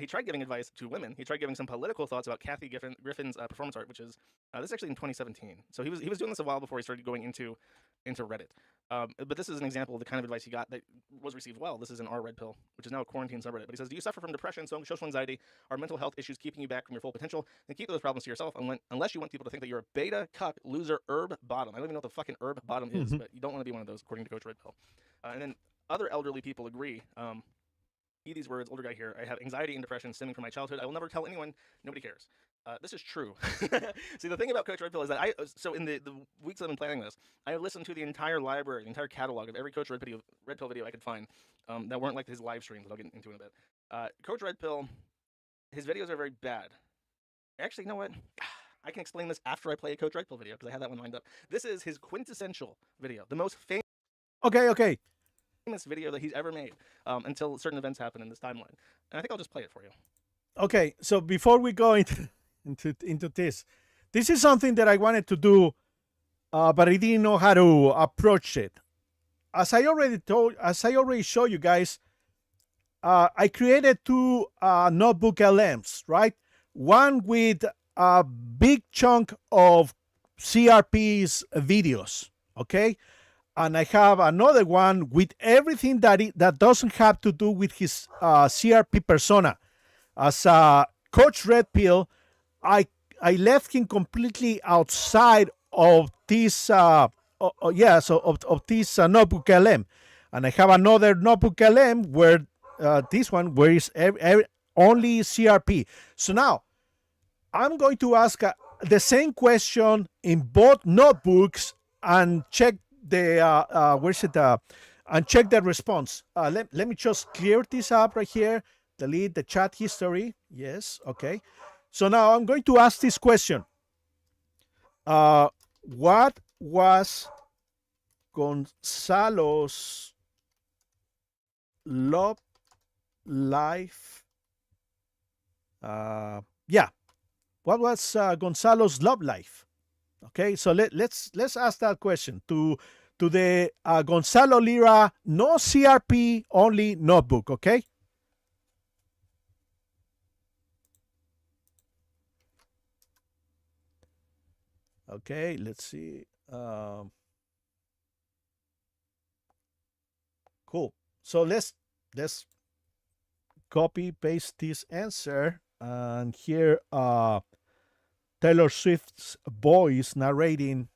He tried giving advice to women. He tried giving some political thoughts about Kathy Griffin's performance art, which is this is actually in 2017. So he was doing this a while before he started going into Reddit. But this is an example of the kind of advice he got that was received well. This is in our Red Pill, which is now a quarantine subreddit. But he says, do you suffer from depression, social anxiety, or mental health issues keeping you back from your full potential? Then keep those problems to yourself unless you want people to think that you're a beta, cuck, loser, herb bottom. I don't even know what the fucking herb bottom is, but you don't want to be one of those, according to Coach Red Pill. And then other elderly people agree. Heed these words, older guy here. I have anxiety and depression stemming from my childhood. I will never tell anyone. Nobody cares. This is true. See, the thing about Coach Red Pill is that so in the weeks I've been planning this, I listened to the entire library, the entire catalog of every Coach Red Pill video I could find that weren't like his live streams that I'll get into in a bit. Coach Red Pill, his videos are very bad. Actually, you know what? I can explain this after I play a Coach Red Pill video because I had that one lined up. This is his quintessential video, the most famous video that he's ever made until certain events happen in this timeline. And I think I'll just play it for you. Okay, so before we go into this is something that I wanted to do but I didn't know how to approach it. As I already showed you guys, I created two notebook LMs, right? One with a big chunk of CRP's videos, okay? And I have another one with everything that doesn't have to do with his CRP persona. As Coach Red Pill, I I left him completely outside of this of this notebook LM, and I have another notebook LM where this one where is only CRP. So now I'm going to ask the same question in both notebooks and check the where's it and check the response. Let me just clear this up right here. Delete the chat history. Yes, okay. So now I'm going to ask this question. What was Gonzalo's love life? Yeah, what was Gonzalo's love life? Okay, so let's ask that question to the Gonzalo Lira no CRP only notebook. Okay. Okay, let's see. Cool. So let's copy paste this answer, and here Taylor Swift's voice narrating.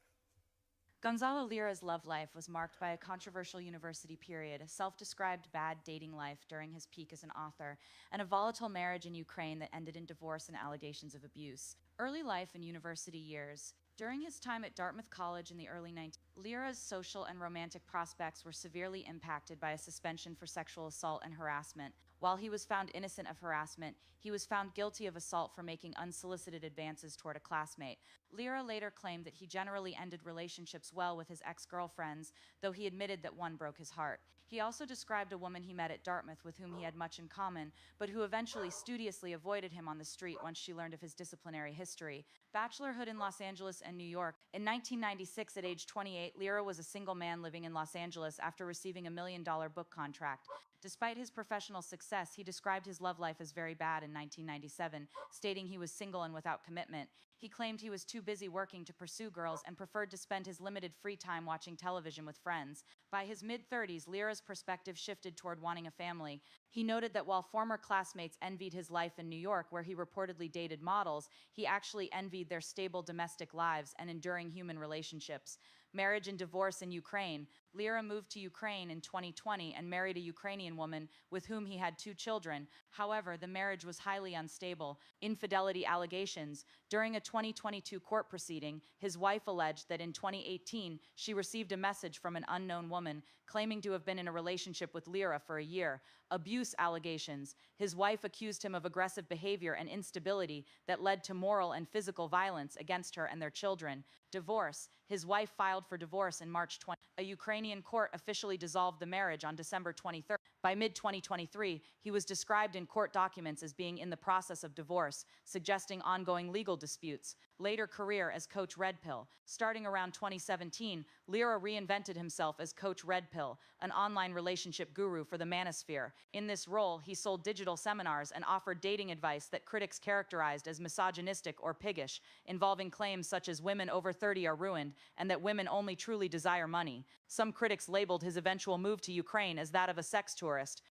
Gonzalo Lira's love life was marked by a controversial university period, a self-described bad dating life during his peak as an author, and a volatile marriage in Ukraine that ended in divorce and allegations of abuse. Early life and university years. During his time at Dartmouth College in the early 1900s, Lira's social and romantic prospects were severely impacted by a suspension for sexual assault and harassment. While he was found innocent of harassment, he was found guilty of assault for making unsolicited advances toward a classmate. Lira later claimed that he generally ended relationships well with his ex-girlfriends, though he admitted that one broke his heart. He also described a woman he met at Dartmouth with whom he had much in common, but who eventually studiously avoided him on the street once she learned of his disciplinary history. Bachelorhood in Los Angeles and New York. In 1996, at age 28, Lira was a single man living in Los Angeles after receiving a $1 million book contract. Despite his professional success, he described his love life as very bad in 1997, stating he was single and without commitment. He claimed he was too busy working to pursue girls and preferred to spend his limited free time watching television with friends. By his mid-30s, Lira's perspective shifted toward wanting a family. He noted that while former classmates envied his life in New York, where he reportedly dated models, he actually envied their stable domestic lives and enduring human relationships. Marriage and divorce in Ukraine. Lira moved to Ukraine in 2020 and married a Ukrainian woman with whom he had 2 children. However, the marriage was highly unstable. Infidelity allegations. During a 2022 court proceeding, his wife alleged that in 2018 she received a message from an unknown woman claiming to have been in a relationship with Lira for a year. Abuse allegations. His wife accused him of aggressive behavior and instability that led to moral and physical violence against her and their children. Divorce. His wife filed for divorce in March 20. A Ukrainian court officially dissolved the marriage on December 23rd. By mid-2023, he was described in court documents as being in the process of divorce, suggesting ongoing legal disputes. Later career as Coach Red Pill. Starting around 2017, Lira reinvented himself as Coach Red Pill, an online relationship guru for the manosphere. In this role, he sold digital seminars and offered dating advice that critics characterized as misogynistic or piggish, involving claims such as women over 30 are ruined and that women only truly desire money. Some critics labeled his eventual move to Ukraine as that of a sex tourist.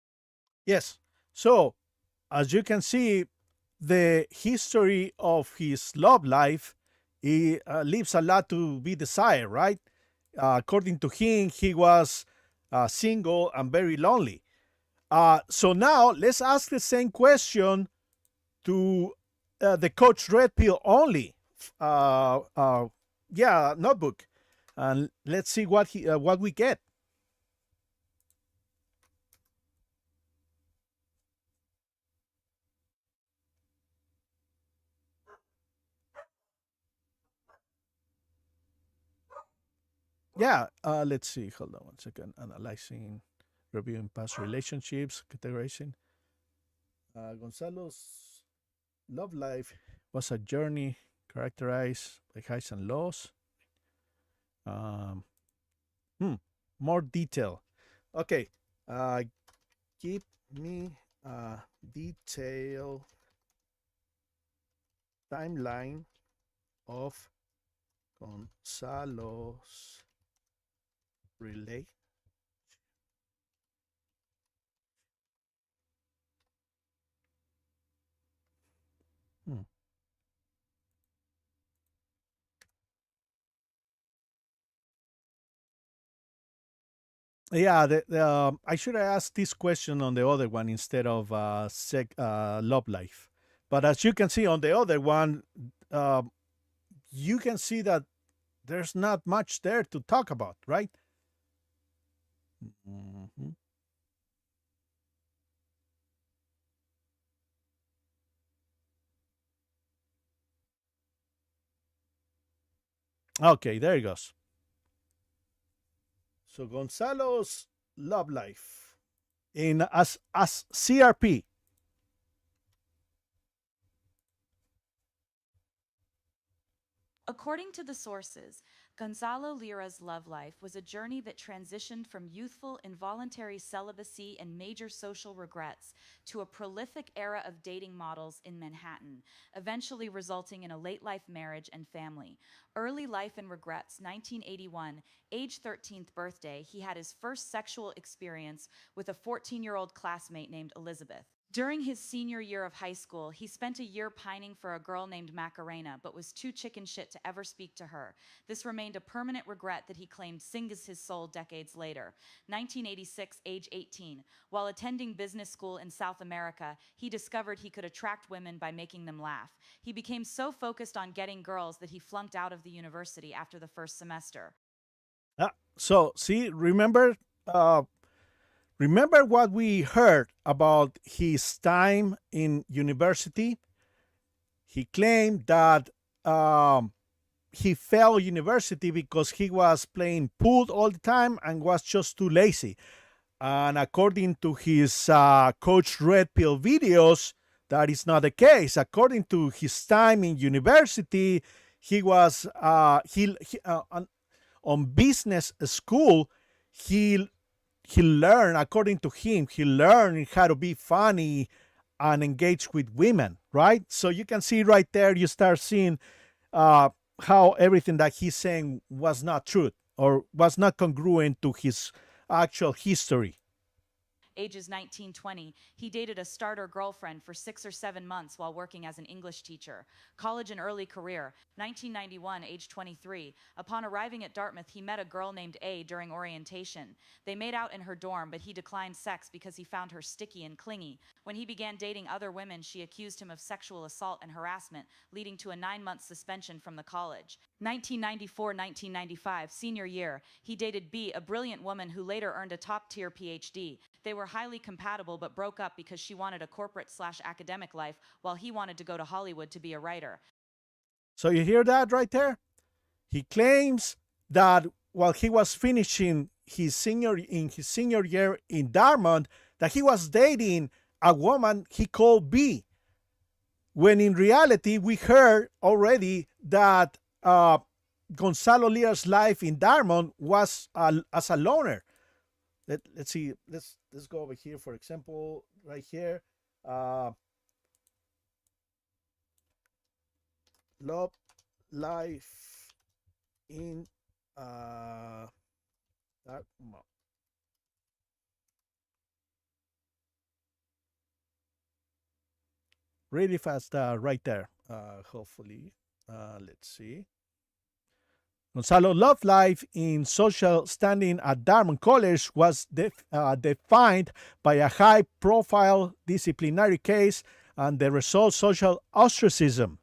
Yes. So, as you can see, the history of his love life leaves a lot to be desired, right? According to him, he was single and very lonely. So now let's ask the same question to the Coach Red Pill only, notebook, and let's see what we get. Yeah, let's see. Hold on 1 second. Analyzing, reviewing past relationships, categorizing. Gonzalo's love life was a journey characterized by highs and lows. Um, more detail. Okay. Give me a detailed timeline of Gonzalo's relate. Hmm. Yeah, I should have asked this question on the other one instead of love life. But as you can see on the other one, uh, you can see that there's not much there to talk about, right? Mhm. Okay, there it goes. So Gonzalo's love life in as CRP. According to the sources, Gonzalo Lira's love life was a journey that transitioned from youthful, involuntary celibacy and major social regrets to a prolific era of dating models in Manhattan, eventually resulting in a late life marriage and family. Early life and regrets, 1981, age 13th birthday, he had his first sexual experience with a 14-year-old classmate named Elizabeth. During his senior year of high school, he spent a year pining for a girl named Macarena, but was too chicken shit to ever speak to her. This remained a permanent regret that he claimed sings his soul decades later. 1986, age 18. While attending business school in South America, he discovered he could attract women by making them laugh. He became so focused on getting girls that he flunked out of the university after the first semester. So see, remember what we heard about his time in university? He claimed that he failed university because he was playing pool all the time and was just too lazy. And according to his Coach Red Pill videos, that is not the case. According to his time in university, he was on business school. He learned, according to him, he learned how to be funny and engage with women, right? So you can see right there, you start seeing how everything that he's saying was not true or was not congruent to his actual history. Ages 19, 20, he dated a starter girlfriend for 6 or 7 months while working as an English teacher. College and early career, 1991, age 23. Upon arriving at Dartmouth, he met a girl named A during orientation. They made out in her dorm, but he declined sex because he found her sticky and clingy. When he began dating other women, she accused him of sexual assault and harassment, leading to a 9-month suspension from the college. 1994-1995, senior year, he dated B, a brilliant woman who later earned a top-tier PhD. They were highly compatible but broke up because she wanted a corporate/academic life while he wanted to go to Hollywood to be a writer. So you hear that right there? He claims that while he was finishing his senior year in Dartmouth, that he was dating a woman he called B. When in reality, we heard already that Gonzalo Lira's life in Dartmouth was as a loner. Let's see. Let's go over here. For example, right here, love life in Dartmouth. Really fast, right there. Hopefully, let's see. Gonzalo love life in social standing at Dartmouth College was defined by a high-profile disciplinary case and the result social ostracism.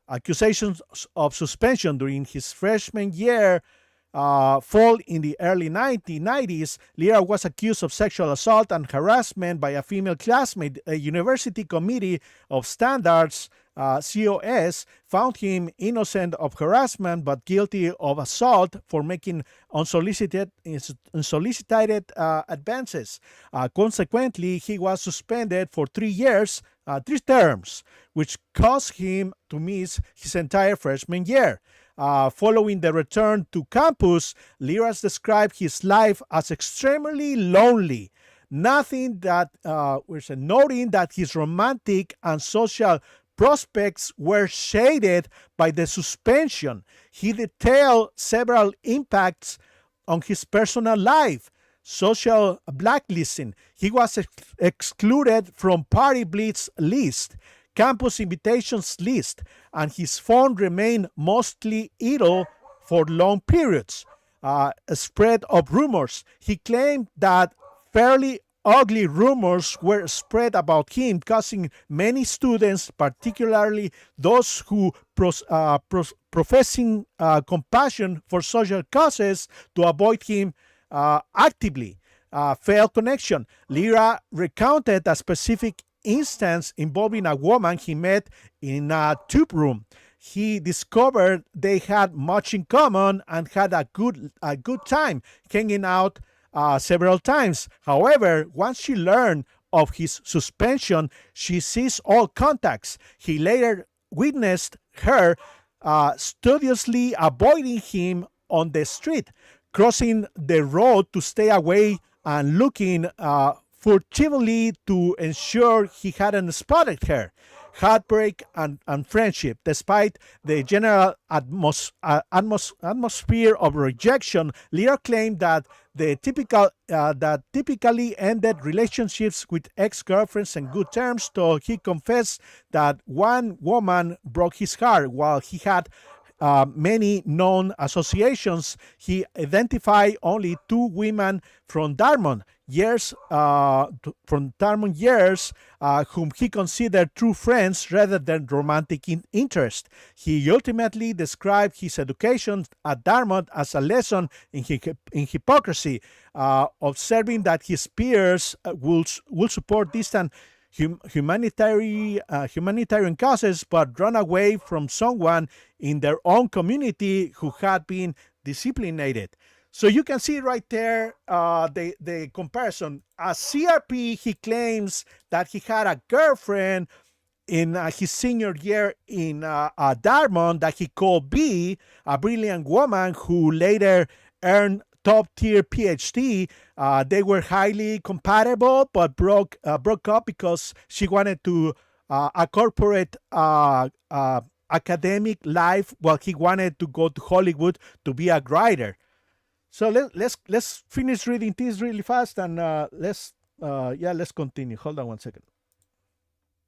Accusations of suspension during his freshman year fall in the early 1990s. Lira was accused of sexual assault and harassment by a female classmate. A university committee of standards, COS, found him innocent of harassment but guilty of assault for making unsolicited advances. Consequently, he was suspended for 3 years, 3 terms, which caused him to miss his entire freshman year. Following the return to campus, Liras described his life as extremely lonely. Nothing that was noting that his romantic and social prospects were shaded by the suspension. He detailed several impacts on his personal life. Social blacklisting. He was excluded from party blitz list, campus invitations list, and his phone remained mostly idle for long periods. A spread of rumors. He claimed that fairly ugly rumors were spread about him, causing many students, particularly those who professing compassion for social causes, to avoid him actively. Failed connection. Lira recounted a specific instance involving a woman he met in a tube room. He discovered they had much in common and had a good time hanging out several times. However, once she learned of his suspension, she ceased all contacts. He later witnessed her studiously avoiding him on the street, crossing the road to stay away and looking furtively to ensure he hadn't spotted her. Heartbreak and friendship. Despite the general atmosphere of rejection, Lear claimed that that typically ended relationships with ex-girlfriends on good terms, though he confessed that one woman broke his heart. While he had many known associations, he identified only two women from Dartmouth years, whom he considered true friends rather than romantic interest. He ultimately described his education at Dartmouth as a lesson in hypocrisy, observing that his peers will support distant humanitarian causes, but run away from someone in their own community who had been disciplined. So you can see right there the comparison. As CRP, he claims that he had a girlfriend in his senior year in Dartmouth that he called B, a brilliant woman who later earned top-tier PhD. They were highly compatible, but broke up because she wanted to a corporate academic life, while he wanted to go to Hollywood to be a writer. So let's finish reading this really fast, and let's continue. Hold on one second.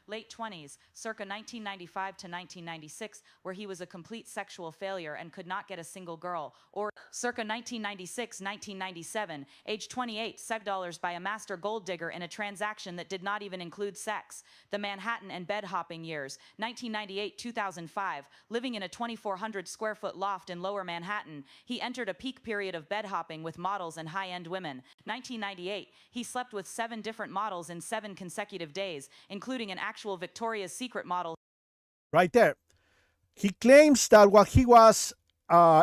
Late 20s, circa 1995 to 1996, where he was a complete sexual failure and could not get a single girl. Or circa 1996-1997, age 28, $7 by a master gold digger in a transaction that did not even include sex. The Manhattan and bed hopping years, 1998-2005, living in a 2,400 square foot loft in lower Manhattan. He entered a peak period of bed hopping with models and high-end women. 1998, he slept with 7 different models in 7 consecutive days, including an actual Victoria's Secret model. Right there. He claims that while he was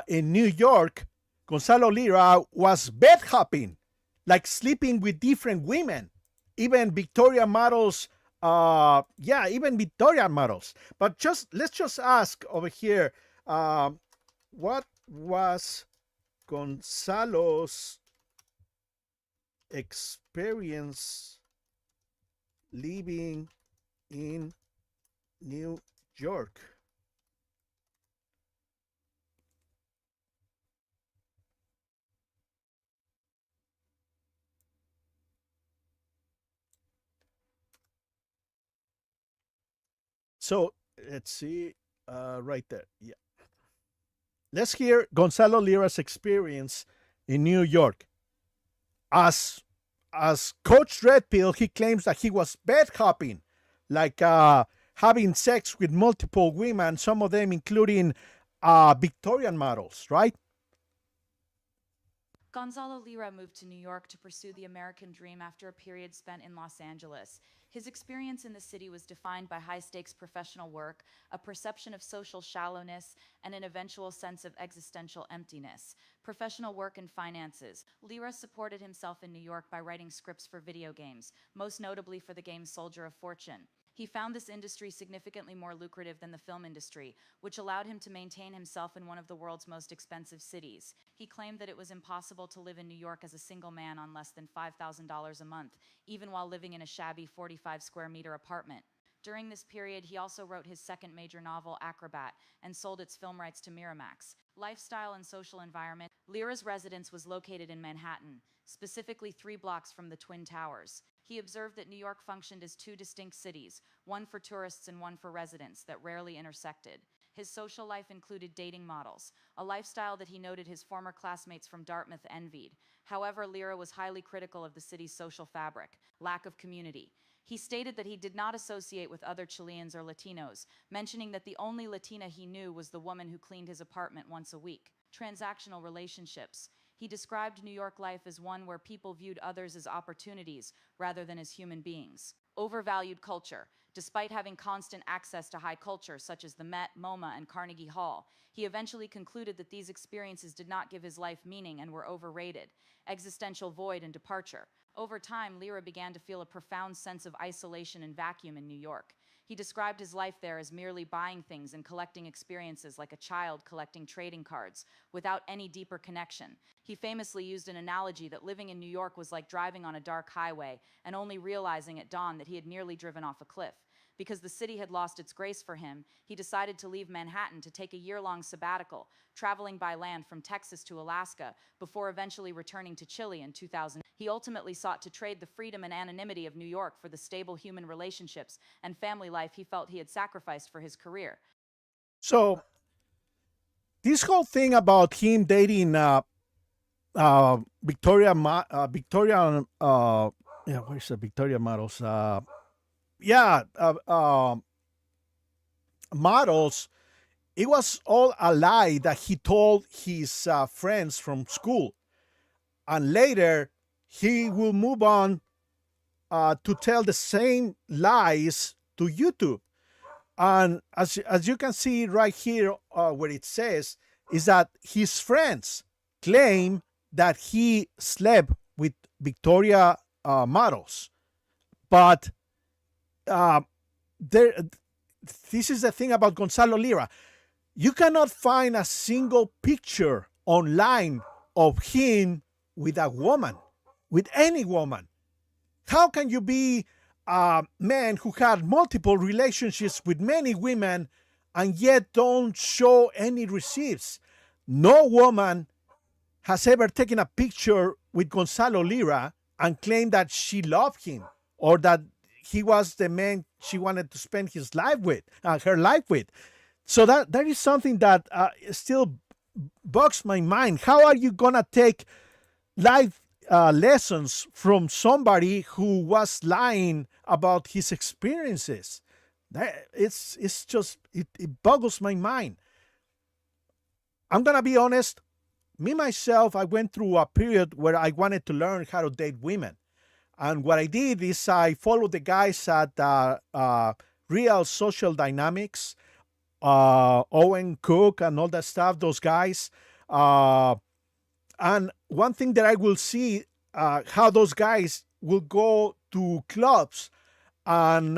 in New York, Gonzalo Lira was bed hopping, like sleeping with different women, even Victoria models. Even Victoria models. But let's just ask over here, what was Gonzalo's experience living in New York? So let's see, right there. Yeah. Let's hear Gonzalo Lira's experience in New York. As Coach Redpill, he claims that he was bed hopping, like having sex with multiple women, some of them including Victorian models, right? Gonzalo Lira moved to New York to pursue the American dream after a period spent in Los Angeles. His experience in the city was defined by high-stakes professional work, a perception of social shallowness, and an eventual sense of existential emptiness. Professional work and finances. Lira supported himself in New York by writing scripts for video games, most notably for the game Soldier of Fortune. He found this industry significantly more lucrative than the film industry, which allowed him to maintain himself in one of the world's most expensive cities. He claimed that it was impossible to live in New York as a single man on less than $5,000 a month, even while living in a shabby 45 square meter apartment. During this period, he also wrote his second major novel, Acrobat, and sold its film rights to Miramax. Lifestyle and social environment. Lira's residence was located in Manhattan, specifically 3 blocks from the Twin Towers. He observed that New York functioned as 2 distinct cities, one for tourists and one for residents, that rarely intersected. His social life included dating models, a lifestyle that he noted his former classmates from Dartmouth envied. However, Lira was highly critical of the city's social fabric, lack of community. He stated that he did not associate with other Chileans or Latinos, mentioning that the only Latina he knew was the woman who cleaned his apartment once a week. Transactional relationships. He described New York life as one where people viewed others as opportunities rather than as human beings. Overvalued culture. Despite having constant access to high culture such as the Met, MoMA, and Carnegie Hall, he eventually concluded that these experiences did not give his life meaning and were overrated. Existential void and departure. Over time, Lira began to feel a profound sense of isolation and vacuum in New York. He described his life there as merely buying things and collecting experiences like a child collecting trading cards, without any deeper connection. He famously used an analogy that living in New York was like driving on a dark highway and only realizing at dawn that he had nearly driven off a cliff. Because the city had lost its grace for him, he decided to leave Manhattan to take a year-long sabbatical, traveling by land from Texas to Alaska, before eventually returning to Chile in 2000. He ultimately sought to trade the freedom and anonymity of New York for the stable human relationships and family life he felt he had sacrificed for his career. So this whole thing about him dating Victoria, yeah, where's the Victoria models? Yeah, models. It was all a lie that he told his friends from school, and later he will move on to tell the same lies to YouTube. And as you can see right here, where it says is that his friends claim that he slept with Victoria models, but there. This is the thing about Gonzalo Lira. You cannot find a single picture online of him with a woman, with any woman. How can you be a man who had multiple relationships with many women and yet don't show any receipts? No woman has ever taken a picture with Gonzalo Lira and claimed that she loved him or that he was the man she wanted to spend his life with, her life with. So that is something that still bugs my mind. How are you gonna take life lessons from somebody who was lying about his experiences? It boggles my mind. I'm gonna be honest. Me myself, I went through a period where I wanted to learn how to date women. And what I did is I followed the guys at Real Social Dynamics, Owen Cook, and all that stuff, those guys. And one thing that I will see, how those guys will go to clubs and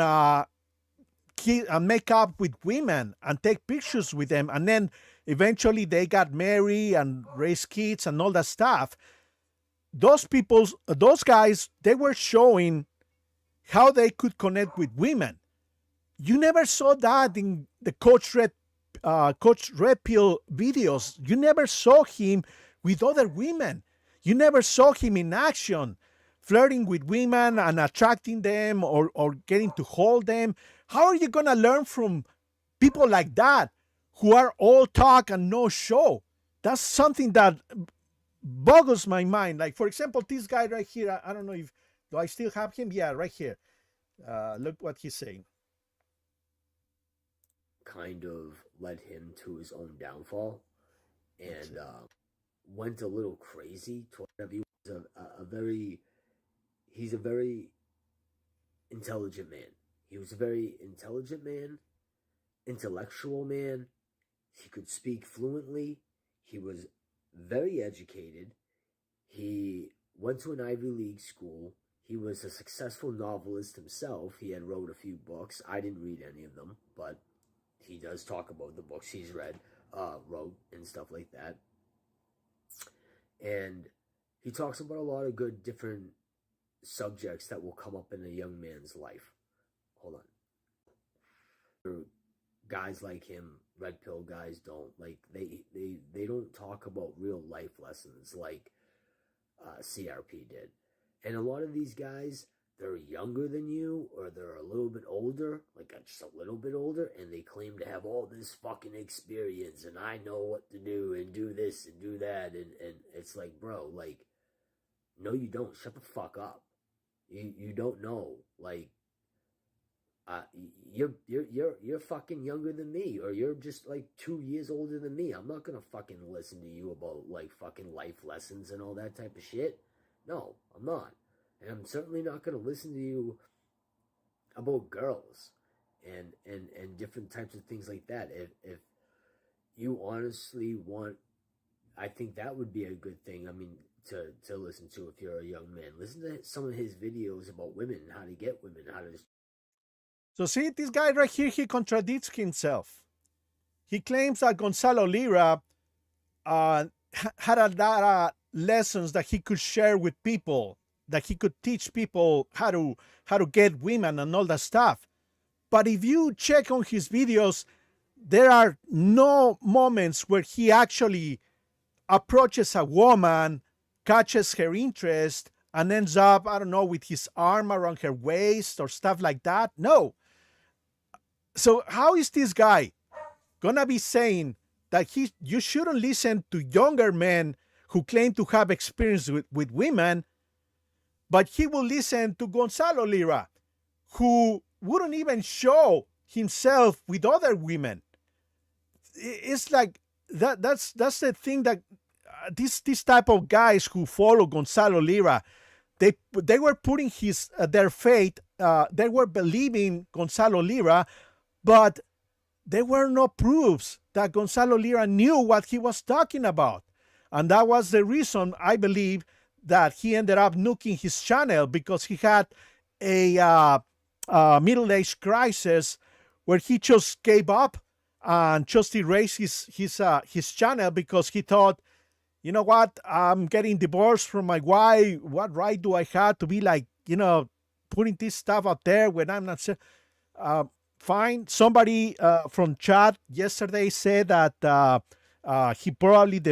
make up with women and take pictures with them. And then eventually they got married and raised kids and all that stuff. Those guys, they were showing how they could connect with women. You never saw that in the Coach Red Pill videos. You never saw him with other women. You never saw him in action, flirting with women and attracting them or getting to hold them. How are you going to learn from people like that who are all talk and no show? That's something that boggles my mind. Like, for example, this guy right here, I don't know if, do I still have him? Yeah, right here. Look what he's saying. Kind of led him to his own downfall and went a little crazy. He was he's a very intelligent man. He was a very intelligent man, intellectual man. He could speak fluently. He was very educated. He went to an Ivy League school. He was a successful novelist himself. He had wrote a few books. I didn't read any of them, but he does talk about the books he's read, wrote, and stuff like that. And he talks about a lot of good different subjects that will come up in a young man's life. Hold on. Guys like him, red pill guys, don't like they don't talk about real life lessons like CRP did. And a lot of these guys, they're younger than you, or they're a little bit older, like just a little bit older, and they claim to have all this fucking experience, and I know what to do, and do this, and do that, and it's like, bro, like, no you don't, shut the fuck up. You don't know, like, you're fucking younger than me, or you're just like 2 years older than me. I'm not gonna fucking listen to you about like fucking life lessons and all that type of shit. No, I'm not. And I'm certainly not going to listen to you about girls and different types of things like that. If you honestly want, I think that would be a good thing. I mean, to listen to if you're a young man. Listen to some of his videos about women, how to get women, how to... So see, this guy right here, he contradicts himself. He claims that Gonzalo Lira had a lot of lessons that he could share with people, that he could teach people how to get women and all that stuff. But if you check on his videos, there are no moments where he actually approaches a woman, catches her interest, and ends up, I don't know, with his arm around her waist or stuff like that. No. So how is this guy gonna be saying that you shouldn't listen to younger men who claim to have experience with women, but he will listen to Gonzalo Lira, who wouldn't even show himself with other women? It's like that's the thing that this type of guys who follow Gonzalo Lira, they were putting their faith, they were believing Gonzalo Lira, but there were no proofs that Gonzalo Lira knew what he was talking about. And that was the reason, I believe, that he ended up nuking his channel, because he had a middle-age crisis where he just gave up and just erased his channel, because he thought, you know what, I'm getting divorced from my wife. What right do I have to be like, putting this stuff out there when I'm not sure? Fine. Somebody from chat yesterday said that he probably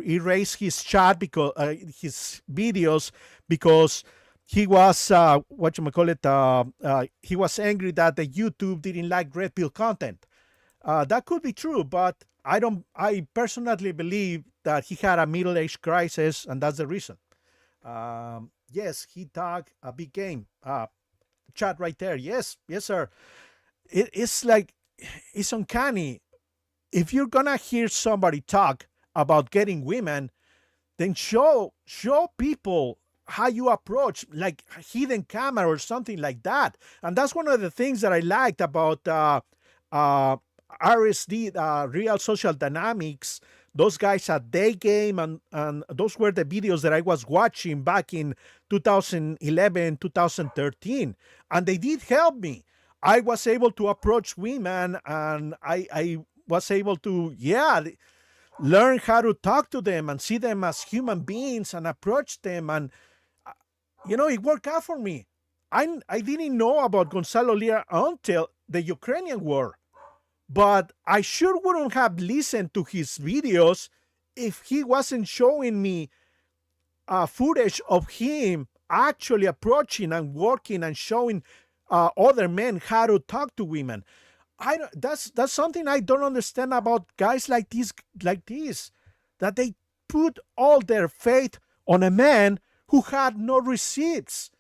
erased his chat because his videos, because he was he was angry that the YouTube didn't like red pill content. That could be true, but I personally believe that he had a middle-age crisis, and that's the reason. Yes, he talked a big game. Chat right there. Yes, sir. It's like, it's uncanny. If you're gonna hear somebody talk about getting women, then show people how you approach, like hidden camera or something like that. And that's one of the things that I liked about RSD, Real Social Dynamics. Those guys at Day Game, and those were the videos that I was watching back in 2011, 2013. And they did help me. I was able to approach women, and I was able to, learn how to talk to them and see them as human beings and approach them. And, it worked out for me. I didn't know about Gonzalo Lira until the Ukrainian war. But I sure wouldn't have listened to his videos if he wasn't showing me footage of him actually approaching and working and showing other men how to talk to women. That's something I don't understand about guys like this, that they put all their faith on a man who had no receipts.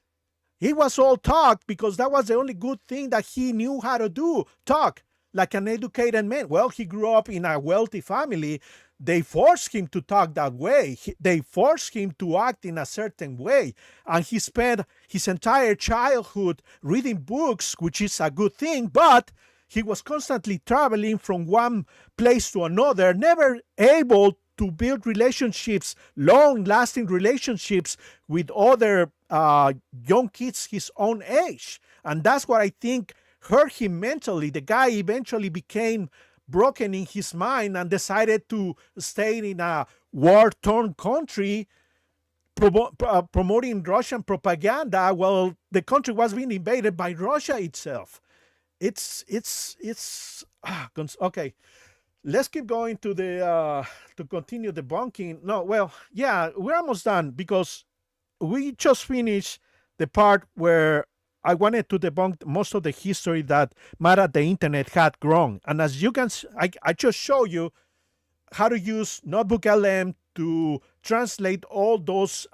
He was all talk because that was the only good thing that he knew how to do, talk like an educated man. Well, he grew up in a wealthy family. They forced him to talk that way. They forced him to act in a certain way. And he spent his entire childhood reading books, which is a good thing, but he was constantly traveling from one place to another, never able to build relationships, long-lasting relationships with other young kids his own age. And that's what I think hurt him mentally. The guy eventually became broken in his mind and decided to stay in a war-torn country promoting Russian propaganda while the country was being invaded by Russia itself. Okay. Let's keep going to the to continue debunking. No, well, yeah, we're almost done because we just finished the part where I wanted to debunk most of the history that Mara the internet had grown. And as you can see, I just show you how to use Notebook LM to translate all those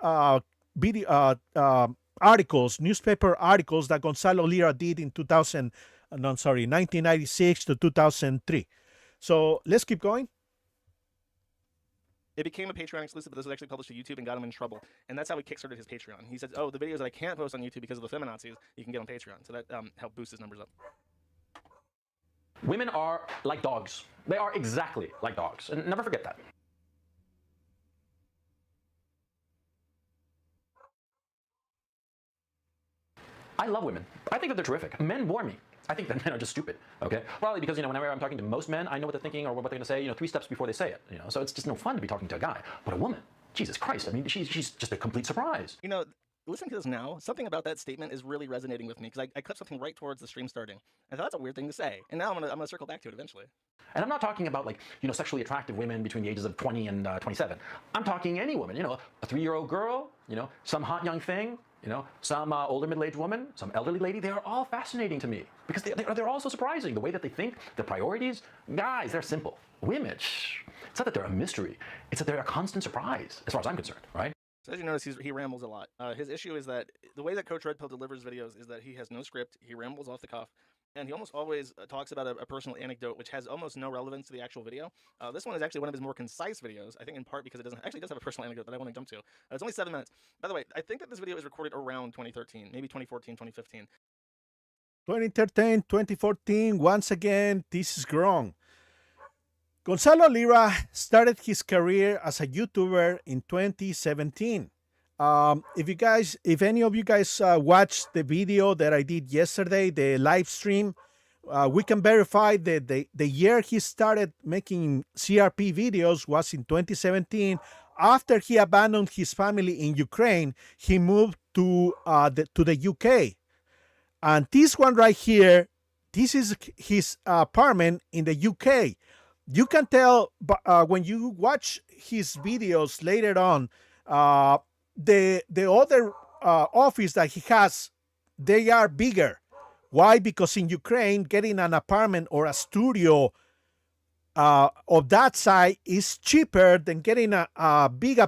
articles, newspaper articles that Gonzalo Lira did in 1996 to 2003. So let's keep going. It became a Patreon exclusive, but this was actually published to YouTube and got him in trouble. And that's how he kickstarted his Patreon. He said, oh, the videos that I can't post on YouTube because of the feminazis, you can get on Patreon. So that helped boost his numbers up. Women are like dogs. They are exactly like dogs. And never forget that. I love women. I think that they're terrific. Men bore me. I think that men are just stupid, okay? Probably because, whenever I'm talking to most men, I know what they're thinking or what they're going to say, 3 steps before they say it, So it's just no fun to be talking to a guy. But a woman, Jesus Christ, I mean, she's just a complete surprise. Listening to this now, something about that statement is really resonating with me because I clipped something right towards the stream starting. I thought that's a weird thing to say. And now I'm gonna circle back to it eventually. And I'm not talking about sexually attractive women between the ages of 20 and 27. I'm talking any woman, a 3-year-old girl, some hot young thing, some older middle-aged woman, some elderly lady. They are all fascinating to me because they're all so surprising. The way that they think, their priorities. Guys, they're simple. Women, it's not that they're a mystery. It's that they're a constant surprise, as far as I'm concerned, right? So as you notice, he rambles a lot. His issue is that the way that Coach Red Pill delivers videos is that he has no script, he rambles off the cuff, and he almost always talks about a personal anecdote which has almost no relevance to the actual video. This one is actually one of his more concise videos, I think in part because it does have a personal anecdote that I want to jump to. It's only 7 minutes. By the way, I think that this video is recorded around 2013, maybe 2014, 2015. 2013, 2014, once again, this is wrong. Gonzalo Lira started his career as a YouTuber in 2017. If any of you guys watched the video that I did yesterday, the live stream, we can verify that the year he started making CRP videos was in 2017. After he abandoned his family in Ukraine, he moved to the UK. And this one right here, this is his apartment in the UK. You can tell when you watch his videos later on, the other office that he has, they are bigger. Why? Because in Ukraine, getting an apartment or a studio of that size is cheaper than getting a big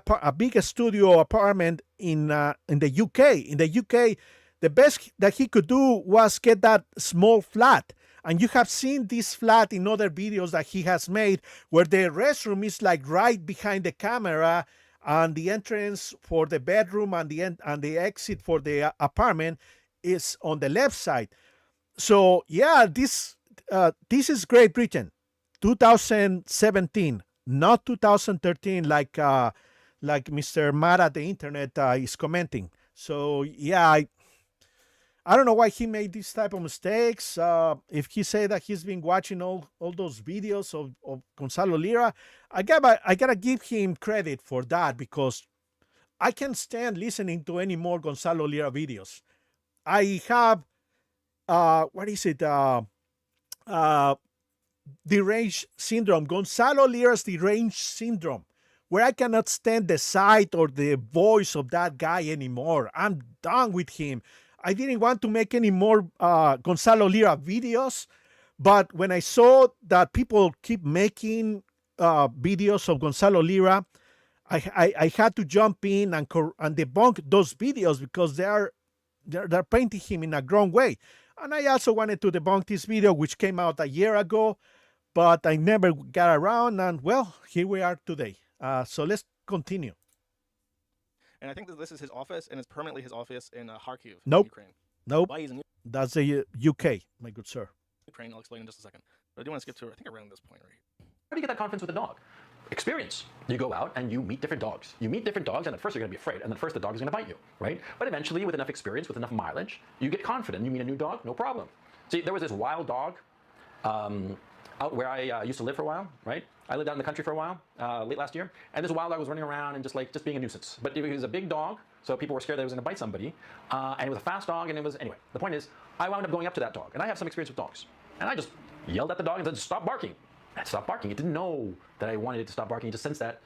studio apartment in the UK. In the UK, the best that he could do was get that small flat. And you have seen this flat in other videos that he has made where the restroom is like right behind the camera and the entrance for the bedroom and the exit for the apartment is on the left side. So yeah, this is Great Britain, 2017, not 2013 like Mr. Mara the internet is commenting. So yeah, I don't know why he made this type of mistakes. If he said that he's been watching all those videos of Gonzalo Lira, I gotta give him credit for that because I can't stand listening to any more Gonzalo Lira videos. I have deranged syndrome, Gonzalo Lira's deranged syndrome, where I cannot stand the sight or the voice of that guy anymore. I'm done with him. I didn't want to make any more Gonzalo Lira videos, but when I saw that people keep making videos of Gonzalo Lira, I had to jump in and debunk those videos because they're painting him in a wrong way. And I also wanted to debunk this video, which came out a year ago, but I never got around. And well, here we are today. So let's continue. And I think that this is his office, and it's permanently his office in Kharkiv, Nope. Ukraine. Nope. Why he's in That's the UK, my good sir. Ukraine, I'll explain in just a second. But I do want to skip to, I think around this point right here. How do you get that confidence with a dog? experience. You go out and you meet different dogs. You meet different dogs, and at first you're going to be afraid, and at first the dog is going to bite you, right? But eventually, with enough experience, with enough mileage, you get confident. You meet a new dog, no problem. See, there was this wild dog out where I used to live for a while, right? I lived out in the country for a while, late last year, and this wild dog was running around and just being a nuisance. But he was a big dog, so people were scared that he was going to bite somebody, and it was a fast dog, and it was anyway. The point is, I wound up going up to that dog, and I have some experience with dogs, and I just yelled at the dog and said, "Stop barking!" And it stopped barking. It didn't know that I wanted it to stop barking. It just sensed that.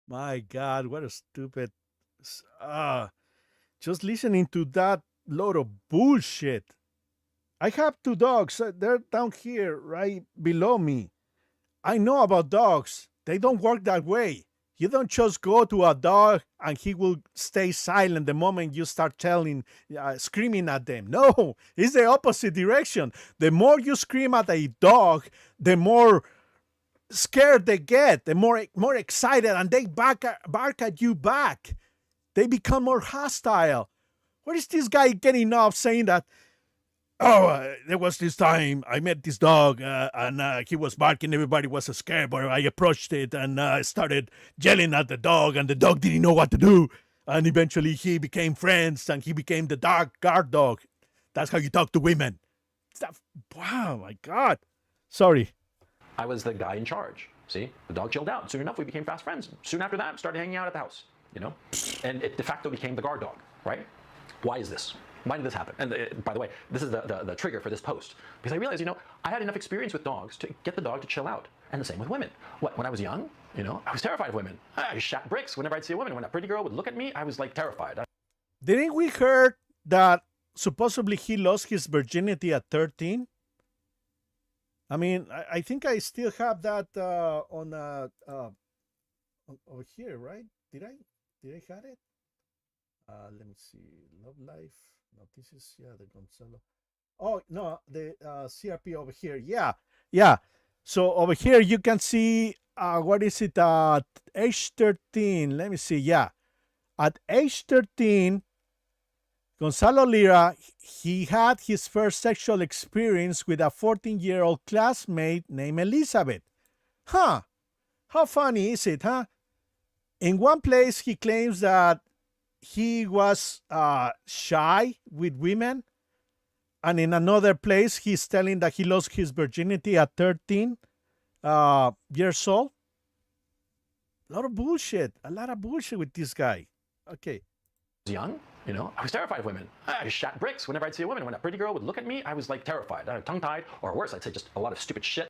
My God, what a stupid. Just listening to that load of bullshit. I have two dogs. They're down here, right below me. I know about dogs. They don't work that way. You don't just go to a dog and he will stay silent the moment you start screaming at them. No, it's the opposite direction. The more you scream at a dog, the more scared they get, the more excited, and they bark at you back. They become more hostile. Where is this guy getting off saying that? Oh, there was this time I met this dog and he was barking. Everybody was scared, but I approached it and started yelling at the dog, and the dog didn't know what to do. And eventually he became friends and he became the dog guard dog. That's how you talk to women. Wow, my God. Sorry. I was the guy in charge. See, the dog chilled out. Soon enough, we became fast friends. Soon after that, started hanging out at the house, and it de facto became the guard dog, right? Why is this? Why did this happen? And by the way, this is the trigger for this post. Because I realized, I had enough experience with dogs to get the dog to chill out. And the same with women. When I was young, I was terrified of women. I shot bricks whenever I'd see a woman. When a pretty girl would look at me, I was like terrified. Didn't we heard that supposedly he lost his virginity at 13? I mean, I think I still have that on over here, right? Did I have it? Let me see. Love Life. No, this is the Gonzalo. Oh no, the CRP over here. Yeah. So over here you can see what is it? Age 13. Let me see. Yeah, at age 13, Gonzalo Lira, he had his first sexual experience with a 14-year-old classmate named Elizabeth. Huh? How funny is it, huh? In one place, he claims that he was shy with women, and in another place, he's telling that he lost his virginity at 13 years old. A lot of bullshit with this guy. Okay. Young, I was terrified of women. I shot bricks whenever I'd see a woman. When a pretty girl would look at me, I was like terrified. Tongue-tied, or worse, I'd say just a lot of stupid shit.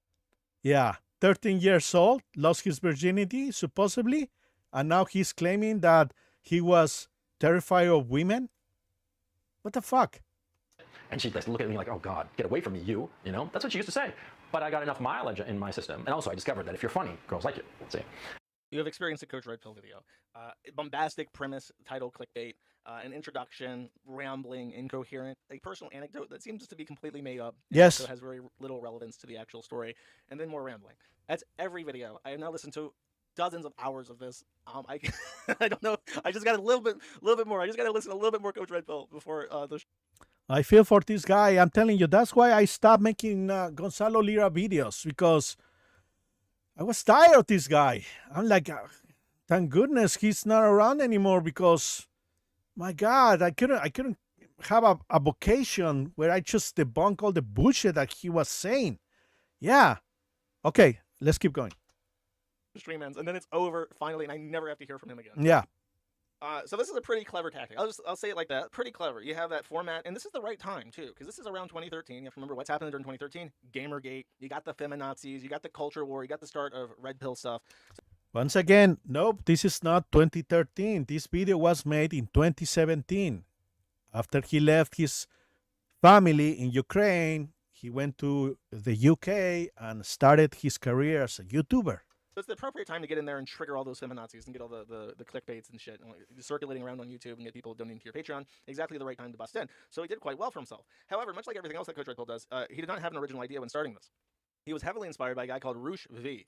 Yeah, 13 years old, lost his virginity, supposedly, and now he's claiming that he was terrified of women? What the fuck? And she'd look at me like, oh God, get away from me, you. That's what she used to say. But I got enough mileage in my system. And also I discovered that if you're funny, girls like you. See? You have experienced a Coach Red Pill video. Bombastic premise, title clickbait, an introduction, rambling, incoherent, a personal anecdote that seems to be completely made up. Yes. So it has very little relevance to the actual story. And then more rambling. That's every video. I have now listened to dozens of hours of this. I don't know. I just got a little bit more. I just got to listen a little bit more Coach Red Pill before the. I feel for this guy. I'm telling you, that's why I stopped making Gonzalo Lira videos, because I was tired of this guy. I'm like, thank goodness he's not around anymore, because my God, I couldn't have a vocation where I just debunk all the bullshit that he was saying. Yeah. Okay, let's keep going. Stream ends, and then it's over finally, and I never have to hear from him again. Yeah. So this is a pretty clever tactic. I'll say it like that. Pretty clever. You have that format, and this is the right time too, because this is around 2013. You have to remember what's happening during 2013. Gamergate. You got the feminazis. You got the culture war. You got the start of Red Pill stuff. Once again, nope, this is not 2013. This video was made in 2017. After he left his family in Ukraine, he went to the UK and started his career as a YouTuber. So it's the appropriate time to get in there and trigger all those feminazis and get all the clickbaits and shit circulating around on YouTube and get people donating to your Patreon. Exactly the right time to bust in. So he did quite well for himself. However, much like everything else that Coach Red Pill does, he did not have an original idea when starting this. He was heavily inspired by a guy called Roosh V.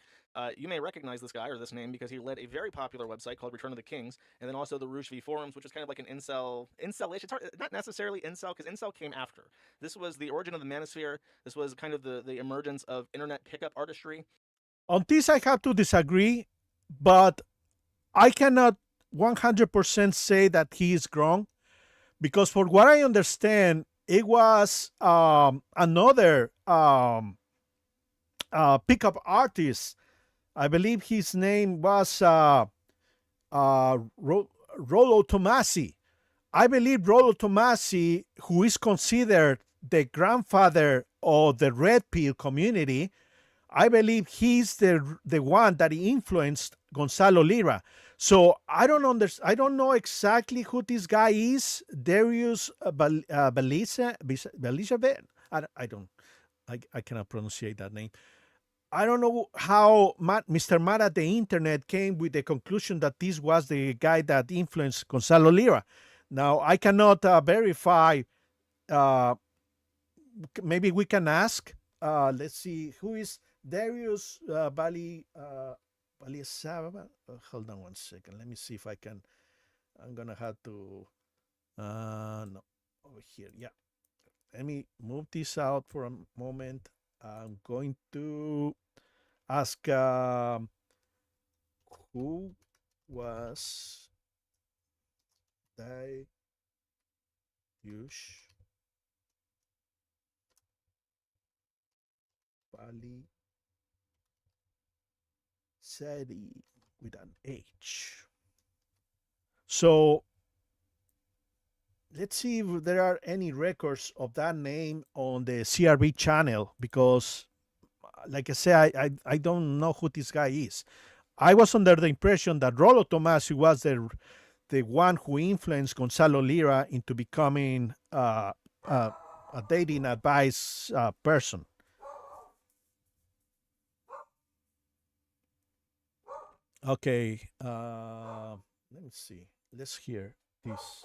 You may recognize this guy or this name because he led a very popular website called Return of the Kings, and then also the Roosh V forums, which is kind of like an incel-ish. It's hard, not necessarily incel, because incel came after. This was the origin of the manosphere. This was kind of the emergence of internet pickup artistry. On this, I have to disagree, but I cannot 100% say that he is wrong because, for what I understand, it was another pickup artist. I believe his name was Rollo Tomasi. I believe Rollo Tomasi, who is considered the grandfather of the red pill community, I believe he's the one that influenced Gonzalo Lira. So I don't know exactly who this guy is. Darius Belisha. I don't. I cannot pronunciate that name. I don't know how Mr. Mara the internet came with the conclusion that this was the guy that influenced Gonzalo Lira. Now I cannot verify. Uh, Maybe we can ask. Let's see who is Darius Bali. Hold on one second. Let me see if I can. I'm gonna have to. No, over here. Yeah. Let me move this out for a moment. I'm going to ask who was Darius Bali Sadi with an H. So let's see if there are any records of that name on the CRB channel because, like I said, I don't know who this guy is. I was under the impression that Rollo Tomasi was the one who influenced Gonzalo Lira into becoming a dating advice person. Okay, let me see. Let's hear this.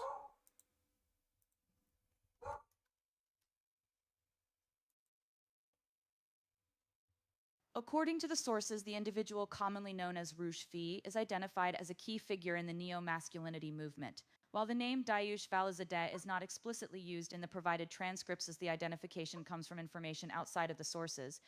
According to the sources, the individual commonly known as Rouge Fee is identified as a key figure in the neo-masculinity movement. While the name Dayush Valazadeh is not explicitly used in the provided transcripts as the identification comes from information outside of the sources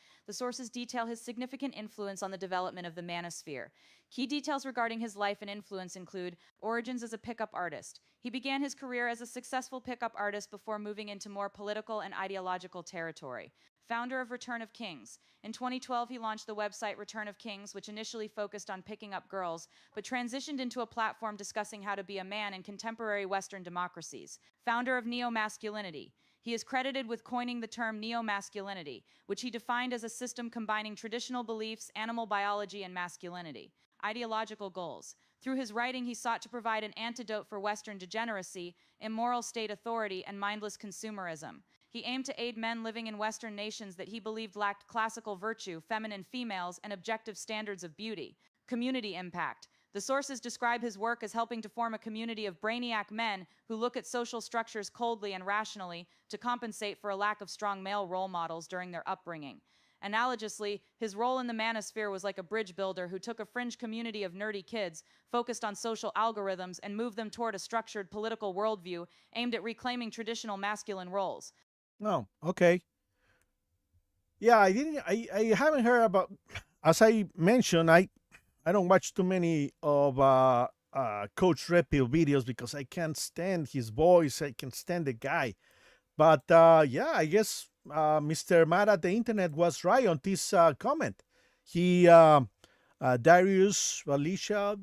detail his significant influence on the development of the manosphere. Key details regarding his life and influence include origins as a pickup artist. He began his career as a successful pickup artist before moving into more political and ideological territory. Founder of Return of Kings. In 2012, he launched the website Return of Kings, which initially focused on picking up girls, but transitioned into a platform discussing how to be a man in contemporary Western democracies. Founder of Neo-Masculinity. He is credited with coining the term neo-masculinity, which he defined as a system combining traditional beliefs, animal biology, and masculinity. Ideological goals. Through his writing, he sought to provide an antidote for Western degeneracy, immoral state authority, and mindless consumerism. He aimed to aid men living in Western nations that he believed lacked classical virtue, feminine females, and objective standards of beauty. Community impact. The sources describe his work as helping to form a community of brainiac men who look at social structures coldly and rationally to compensate for a lack of strong male role models during their upbringing. Analogously, his role in the manosphere was like a bridge builder who took a fringe community of nerdy kids, focused on social algorithms, and moved them toward a structured political worldview aimed at reclaiming traditional masculine roles. No, okay. Yeah, I didn't. I haven't heard about. As I mentioned, I don't watch too many of Coach Repil videos because I can't stand his voice. I can stand the guy. But yeah, I guess Mr. Mad at the internet was right on this comment. He Darius Valishdao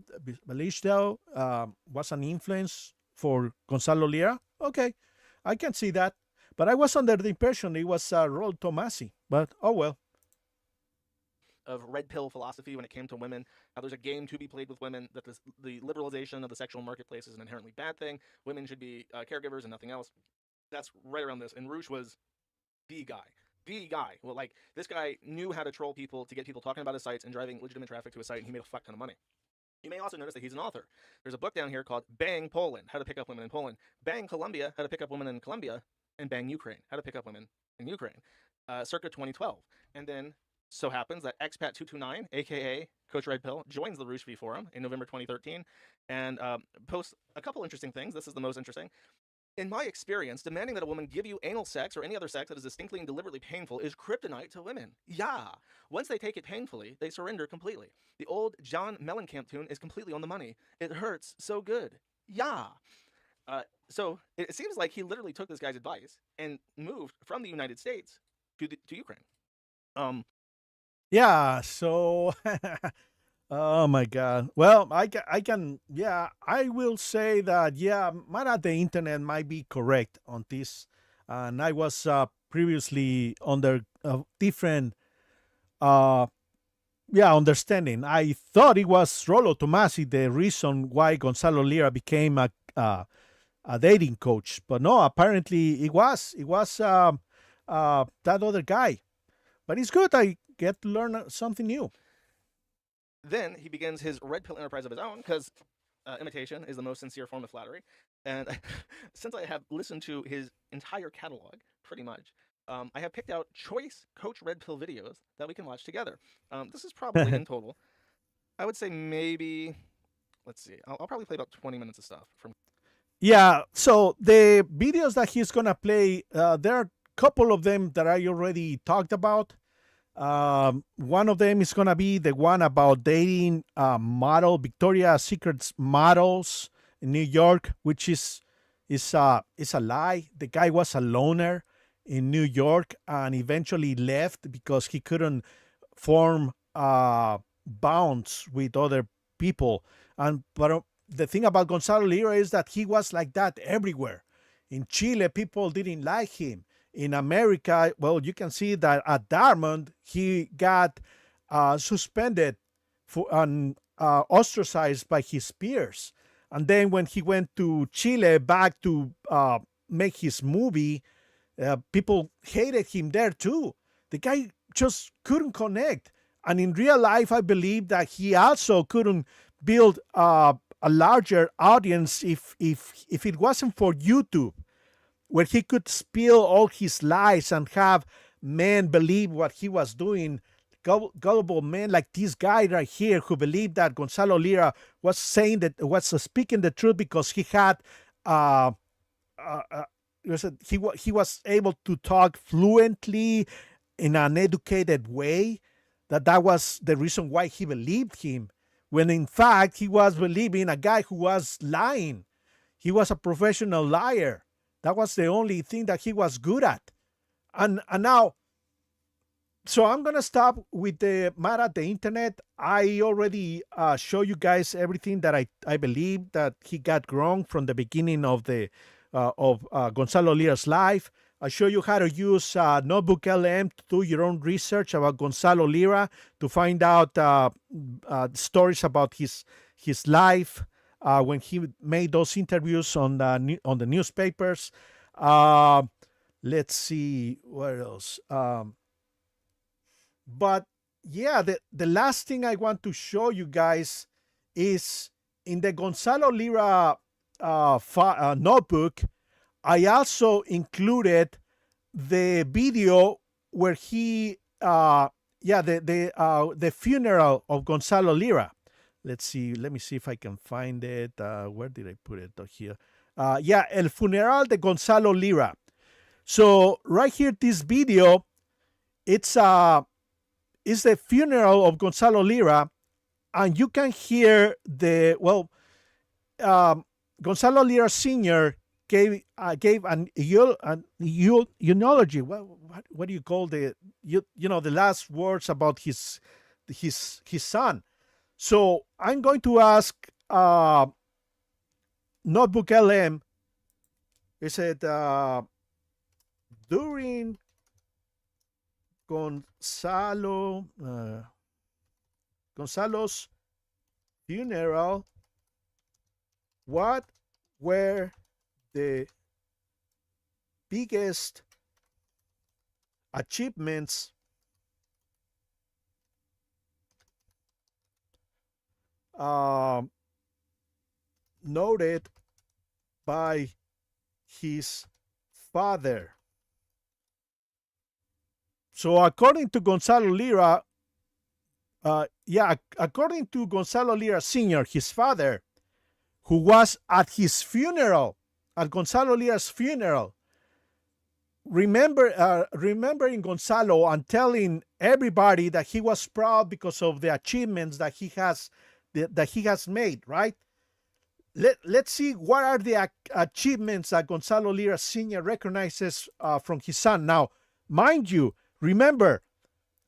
was an influence for Gonzalo Lira. Okay, I can see that. But I was under the impression it was Rol Tomasi. But oh well. Of red pill philosophy when it came to women, how there's a game to be played with women, that the liberalization of the sexual marketplace is an inherently bad thing. Women should be caregivers and nothing else. That's right around this. And Roosh was the guy. The guy. Well, like, this guy knew how to troll people to get people talking about his sites and driving legitimate traffic to his site, and he made a fuck ton of money. You may also notice that he's an author. There's a book down here called Bang Poland, How to Pick Up Women in Poland. Bang Colombia, How to Pick Up Women in Colombia. And Bang Ukraine, How to Pick Up Women in Ukraine, circa 2012. And then so happens that Expat229, aka Coach Red Pill, joins the Rooshby Forum in November 2013 and posts a couple interesting things. This is the most interesting. In my experience, demanding that a woman give you anal sex or any other sex that is distinctly and deliberately painful is kryptonite to women. Yeah. Once they take it painfully, they surrender completely. The old John Mellencamp tune is completely on the money. It hurts so good. Yeah. So it seems like he literally took this guy's advice and moved from the United States to Ukraine. Yeah, so oh my God. Well, I can, yeah, I will say that, yeah, might the internet might be correct on this. And I was previously under different, uh, yeah, understanding. I thought it was Rolo Tomasi the reason why Gonzalo Lira became a dating coach, but no, apparently it was that other guy. But it's good. I get to learn something new. Then he begins his red pill enterprise of his own because imitation is the most sincere form of flattery. And since I have listened to his entire catalog, pretty much, I have picked out choice Coach Red Pill videos that we can watch together. This is probably in total, I would say maybe, let's see, I'll probably play about 20 minutes of stuff from. Yeah, so the videos that he's gonna play, there are a couple of them that I already talked about. One of them is gonna be the one about dating model Victoria's Secret's models in New York, which is a lie. The guy was a loner in New York and eventually left because he couldn't form bonds with other people. And but the thing about Gonzalo Lira is that he was like that everywhere. In Chile, people didn't like him. In America, well, you can see that at Dartmouth, he got suspended and ostracized by his peers. And then when he went to Chile back to make his movie, people hated him there too. The guy just couldn't connect. And in real life, I believe that he also couldn't build a larger audience if it wasn't for YouTube, where he could spill all his lies and have men believe what he was doing. Gullible men like this guy right here who believed that Gonzalo Lira was saying that was speaking the truth because he had he was able to talk fluently in an educated way. That was the reason why he believed him, when in fact he was believing a guy who was lying. He was a professional liar. That was the only thing that he was good at. And now, so I'm going to stop with the matter at the internet. I already show you guys everything that I believe that he got wrong from the beginning of the Gonzalo Lira's life. I show you how to use Notebook LM to do your own research about Gonzalo Lira, to find out stories about his life, when he made those interviews on the newspapers. Let's see what else. But yeah, the last thing I want to show you guys is in the Gonzalo Lira notebook. I also included the video where he the funeral of Gonzalo Lira. Let's see. Let me see if I can find it. Where did I put it? Here. El funeral de Gonzalo Lira. So right here, this video, it's the funeral of Gonzalo Lira, and you can hear Gonzalo Lira Sr. gave an eulogy. What do you call the last words about his son? So I'm going to ask Notebook LM. It said during Gonzalo's funeral, what were the biggest achievements noted by his father? So according to Gonzalo Lira, according to Gonzalo Lira Sr., his father, who was at his funeral at Gonzalo Lira's funeral, remembering Gonzalo and telling everybody that he was proud because of the achievements that he has made, right? Let's see what are the achievements that Gonzalo Lira Sr. recognizes from his son. Now, mind you, remember,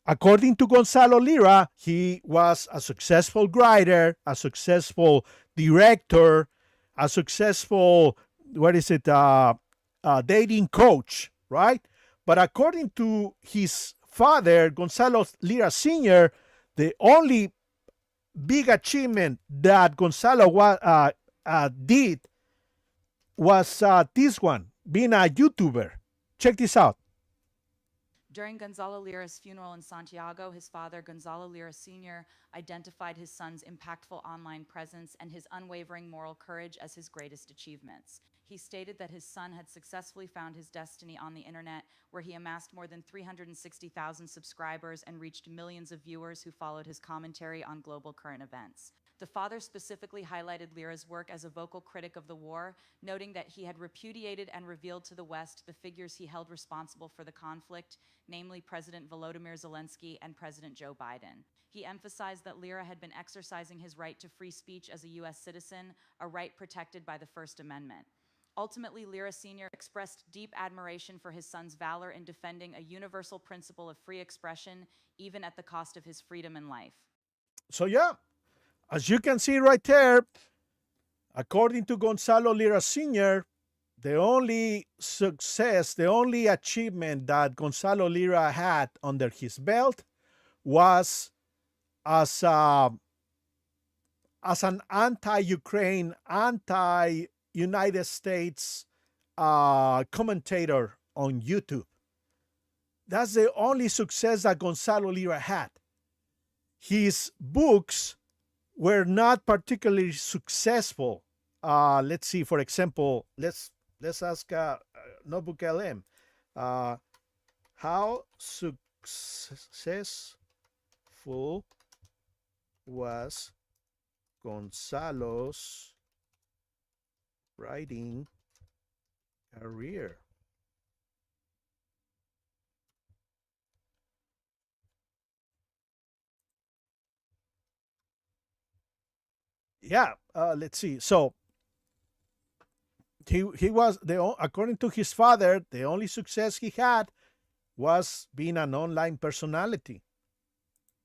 according to Gonzalo Lira, he was a successful writer, a successful director, a successful, dating coach, right? But according to his father, Gonzalo Lira Sr., the only big achievement that Gonzalo did was this one, being a YouTuber. Check this out. During Gonzalo Lira's funeral in Santiago, his father, Gonzalo Lira Sr., identified his son's impactful online presence and his unwavering moral courage as his greatest achievements. He stated that his son had successfully found his destiny on the internet, where he amassed more than 360,000 subscribers and reached millions of viewers who followed his commentary on global current events. The father specifically highlighted Lira's work as a vocal critic of the war, noting that he had repudiated and revealed to the West the figures he held responsible for the conflict, namely President Volodymyr Zelensky and President Joe Biden. He emphasized that Lira had been exercising his right to free speech as a U.S. citizen, a right protected by the First Amendment. Ultimately, Lira Sr. expressed deep admiration for his son's valor in defending a universal principle of free expression, even at the cost of his freedom and life. So, yeah, as you can see right there, according to Gonzalo Lira Sr., the only success, the only achievement that Gonzalo Lira had under his belt was as an anti-Ukraine, anti-United States commentator on YouTube. That's the only success that Gonzalo Lira had. His books were not particularly successful. Let's see, for example, let's ask Notebook LM. How successful was Gonzalo's writing career? Yeah, let's see. So he was according to his father, the only success he had was being an online personality,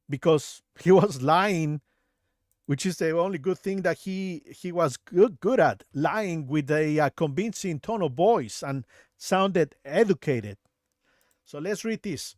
because he was lying, which is the only good thing that he was good at, lying with a convincing tone of voice and sounded educated. So let's read this.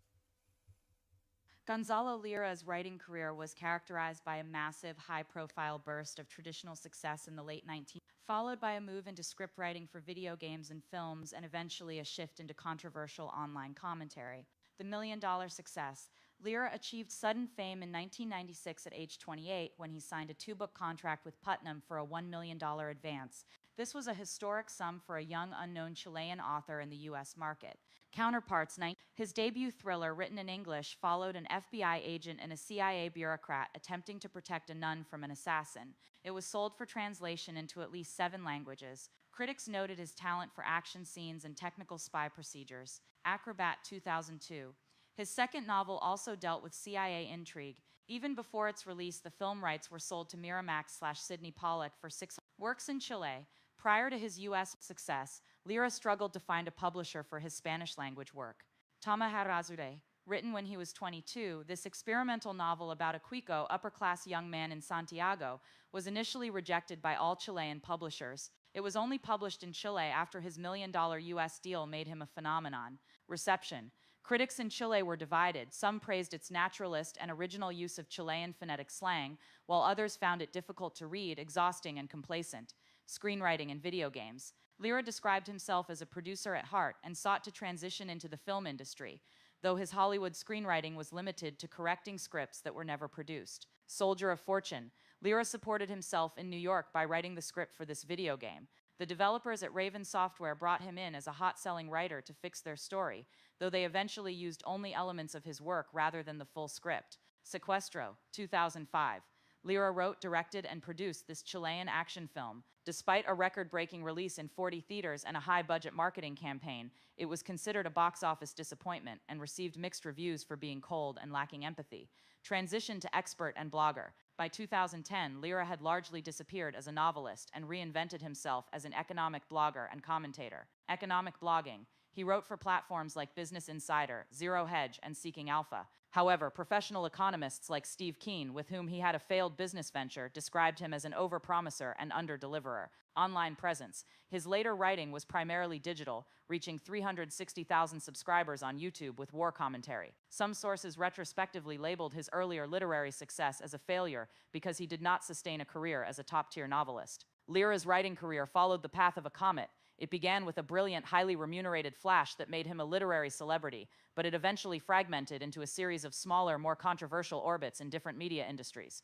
Gonzalo Lira's writing career was characterized by a massive, high-profile burst of traditional success in the late 19th, followed by a move into script writing for video games and films, and eventually a shift into controversial online commentary. The million-dollar success. Lira achieved sudden fame in 1996 at age 28 when he signed a 2-book contract with Putnam for a $1 million advance. This was a historic sum for a young, unknown Chilean author in the U.S. market. Counterparts. His debut thriller, written in English, followed an FBI agent and a CIA bureaucrat attempting to protect a nun from an assassin. It was sold for translation into at least 7 languages. Critics noted his talent for action scenes and technical spy procedures. Acrobat 2002. His second novel also dealt with CIA intrigue. Even before its release, the film rights were sold to Miramax/Sidney Pollack for $6. Works in Chile. Prior to his U.S. success, Lira struggled to find a publisher for his Spanish-language work. Tama Harazure. Written when he was 22, this experimental novel about a Cuico, upper-class young man in Santiago, was initially rejected by all Chilean publishers. It was only published in Chile after his $1 million U.S. deal made him a phenomenon. Reception. Critics in Chile were divided. Some praised its naturalist and original use of Chilean phonetic slang, while others found it difficult to read, exhausting, and complacent. Screenwriting and video games. Lira described himself as a producer at heart and sought to transition into the film industry, though his Hollywood screenwriting was limited to correcting scripts that were never produced. Soldier of Fortune. Lira supported himself in New York by writing the script for this video game. The developers at Raven Software brought him in as a hot-selling writer to fix their story, though they eventually used only elements of his work rather than the full script. Sequestro, 2005. Lira wrote, directed, and produced this Chilean action film. Despite a record-breaking release in 40 theaters and a high-budget marketing campaign, it was considered a box office disappointment and received mixed reviews for being cold and lacking empathy. Transition to expert and blogger. By 2010, Lira had largely disappeared as a novelist and reinvented himself as an economic blogger and commentator. Economic blogging. He wrote for platforms like Business Insider, Zero Hedge, and Seeking Alpha. However, professional economists like Steve Keen, with whom he had a failed business venture, described him as an overpromiser and under-deliverer. Online presence. His later writing was primarily digital, reaching 360,000 subscribers on YouTube with war commentary. Some sources retrospectively labeled his earlier literary success as a failure because he did not sustain a career as a top-tier novelist. Lira's writing career followed the path of a comet. It began with a brilliant, highly remunerated flash that made him a literary celebrity, but it eventually fragmented into a series of smaller, more controversial orbits in different media industries.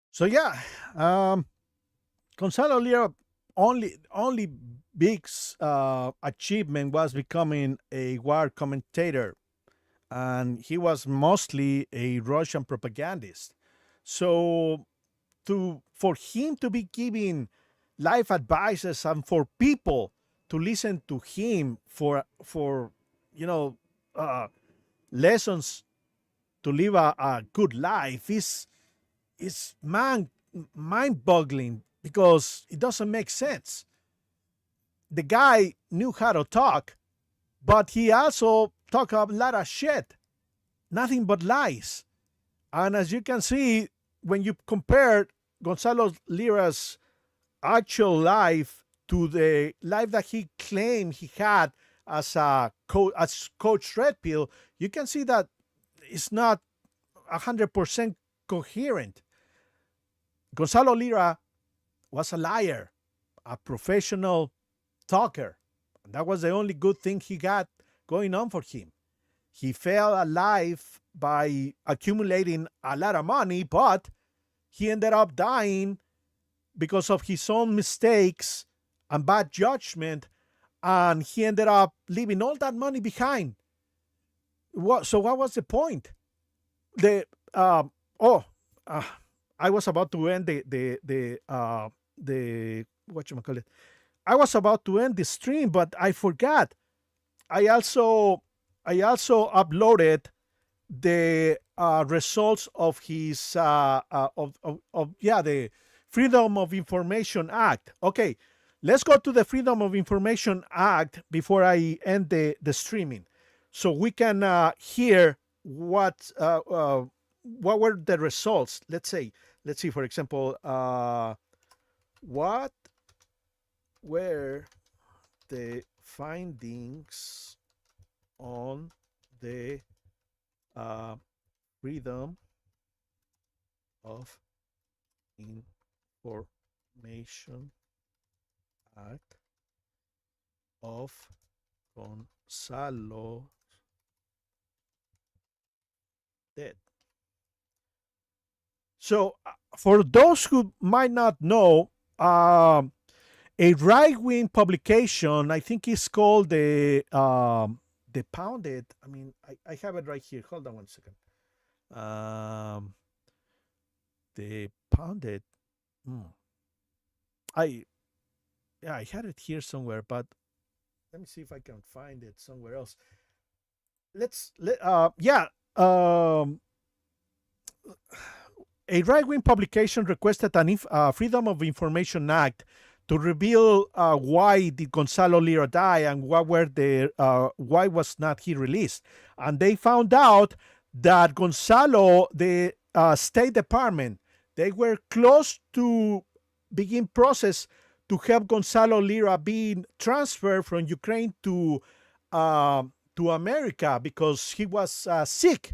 So yeah, Gonzalo Lira only big achievement was becoming a war commentator, and he was mostly a Russian propagandist. So for him to be giving life advices and for people to listen to him for lessons to live a good life is mind-boggling because it doesn't make sense. The guy knew how to talk, but he also talked a lot of shit, nothing but lies. And as you can see, when you compare Gonzalo Lira's actual life to the life that he claimed he had as Coach Redpill, you can see that it's not 100% coherent. Gonzalo Lira was a liar, a professional talker. That was the only good thing he got going on for him. He fell alive by accumulating a lot of money, but he ended up dying because of his own mistakes and bad judgment, and he ended up leaving all that money behind. So what was the point? I was about to end the whatchamacallit. I was about to end the stream, but I forgot. I also uploaded the results of his the Freedom of Information Act. Okay, let's go to the Freedom of Information Act before I end the streaming, so we can hear what were the results. Let's see, for example, what were the findings on the Freedom of Information Act of Gonzalo dead. So, for those who might not know, a right-wing publication, I think it's called the Pounded. I mean, I have it right here. Hold on one second. The Pounded. I had it here somewhere, but let me see if I can find it somewhere else. A right-wing publication requested a Freedom of Information Act to reveal why did Gonzalo Lira die and why was not he released. And they found out that Gonzalo, the State Department, they were close to begin process to help Gonzalo Lira being transferred from Ukraine to America because he was sick.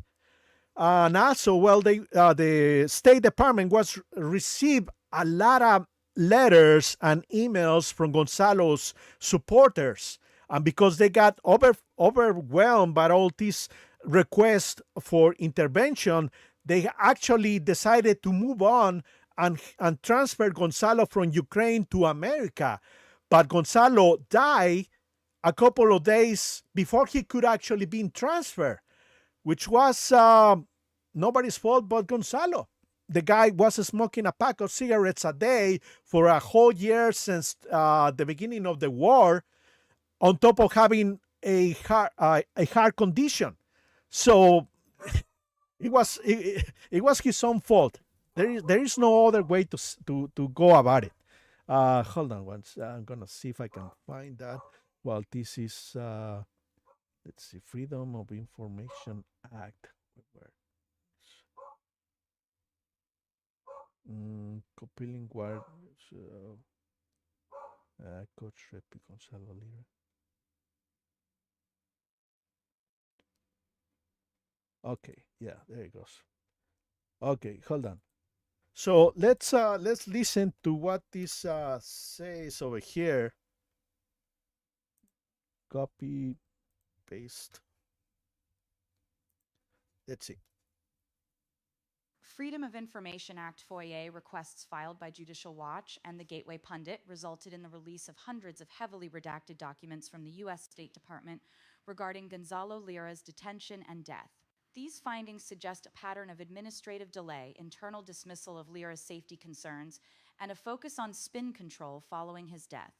And also, the State Department received a lot of letters and emails from Gonzalo's supporters. And because they got overwhelmed by all these requests for intervention, they actually decided to move on and transfer Gonzalo from Ukraine to America. But Gonzalo died a couple of days before he could actually be transferred, which was nobody's fault but Gonzalo. the guy was smoking a pack of cigarettes a day for a whole year since the beginning of the war, on top of having a heart condition. So it was his own fault. There is no other way to go about it. Hold on once. I'm gonna see if I can find that. Well, this is let's see, Freedom of Information Act. Where? Compelling guard. Coach Repi Gonzalo Lira. Okay, yeah, there it goes. Okay, hold on. So let's listen to what this says over here. Copy, paste. Let's see. Freedom of Information Act FOIA requests filed by Judicial Watch and the Gateway Pundit resulted in the release of hundreds of heavily redacted documents from the U.S. State Department regarding Gonzalo Lira's detention and death. These findings suggest a pattern of administrative delay, internal dismissal of Lira's safety concerns, and a focus on spin control following his death.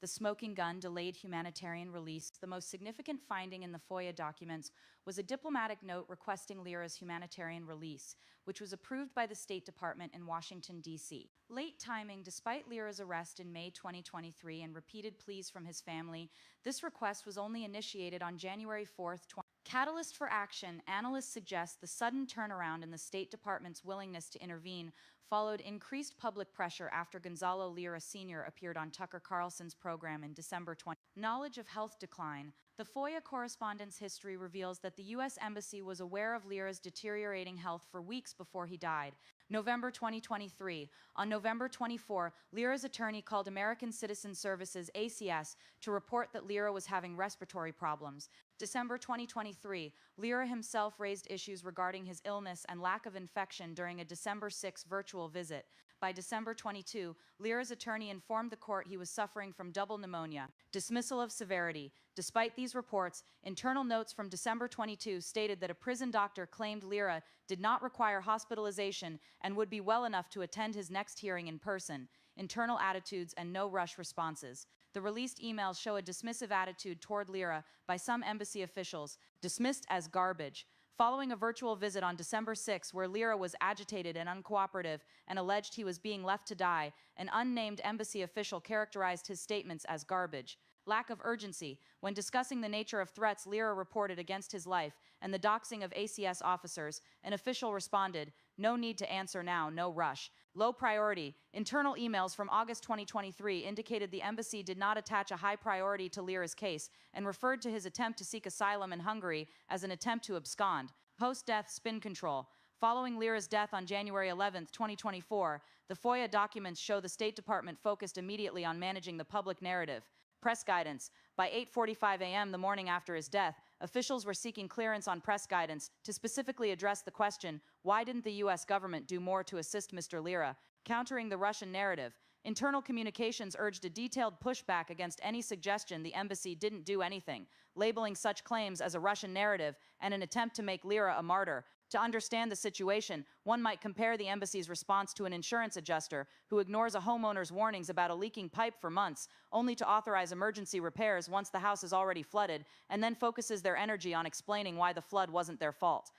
The smoking gun delayed humanitarian release. The most significant finding in the FOIA documents was a diplomatic note requesting Lira's humanitarian release, which was approved by the State Department in Washington, D.C. Late timing, despite Lira's arrest in May 2023 and repeated pleas from his family, this request was only initiated on January 4th, Catalyst for action, analysts suggest the sudden turnaround in the State Department's willingness to intervene followed increased public pressure after Gonzalo Lira Sr. appeared on Tucker Carlson's program in December 20. Knowledge of health decline. The FOIA correspondence history reveals that the U.S. Embassy was aware of Lira's deteriorating health for weeks before he died. November 2023. On November 24, Lira's attorney called American Citizen Services, ACS, to report that Lira was having respiratory problems. December 2023, Lira himself raised issues regarding his illness and lack of infection during a December 6 virtual visit. By December 22, Lira's attorney informed the court he was suffering from double pneumonia. Dismissal of severity. Despite these reports, internal notes from December 22 stated that a prison doctor claimed Lira did not require hospitalization and would be well enough to attend his next hearing in person. Internal attitudes and no rush responses. The released emails show a dismissive attitude toward Lira by some embassy officials, dismissed as garbage. Following a virtual visit on December 6, where Lira was agitated and uncooperative and alleged he was being left to die, an unnamed embassy official characterized his statements as garbage. Lack of urgency. When discussing the nature of threats Lira reported against his life and the doxing of ACS officers, an official responded, "No need to answer now, no rush." Low priority. Internal emails from August 2023 indicated the embassy did not attach a high priority to Lira's case and referred to his attempt to seek asylum in Hungary as an attempt to abscond. Post-death spin control. Following Lira's death on January 11, 2024, the FOIA documents show the State Department focused immediately on managing the public narrative. Press guidance. By 8:45 a.m. the morning after his death, officials were seeking clearance on press guidance to specifically address the question, why didn't the U.S. government do more to assist Mr. Lira? Countering the Russian narrative. Internal communications urged a detailed pushback against any suggestion the embassy didn't do anything, labeling such claims as a Russian narrative and an attempt to make Lira a martyr. To understand the situation, one might compare the embassy's response to an insurance adjuster who ignores a homeowner's warnings about a leaking pipe for months, only to authorize emergency repairs once the house is already flooded, and then focuses their energy on explaining why the flood wasn't their fault.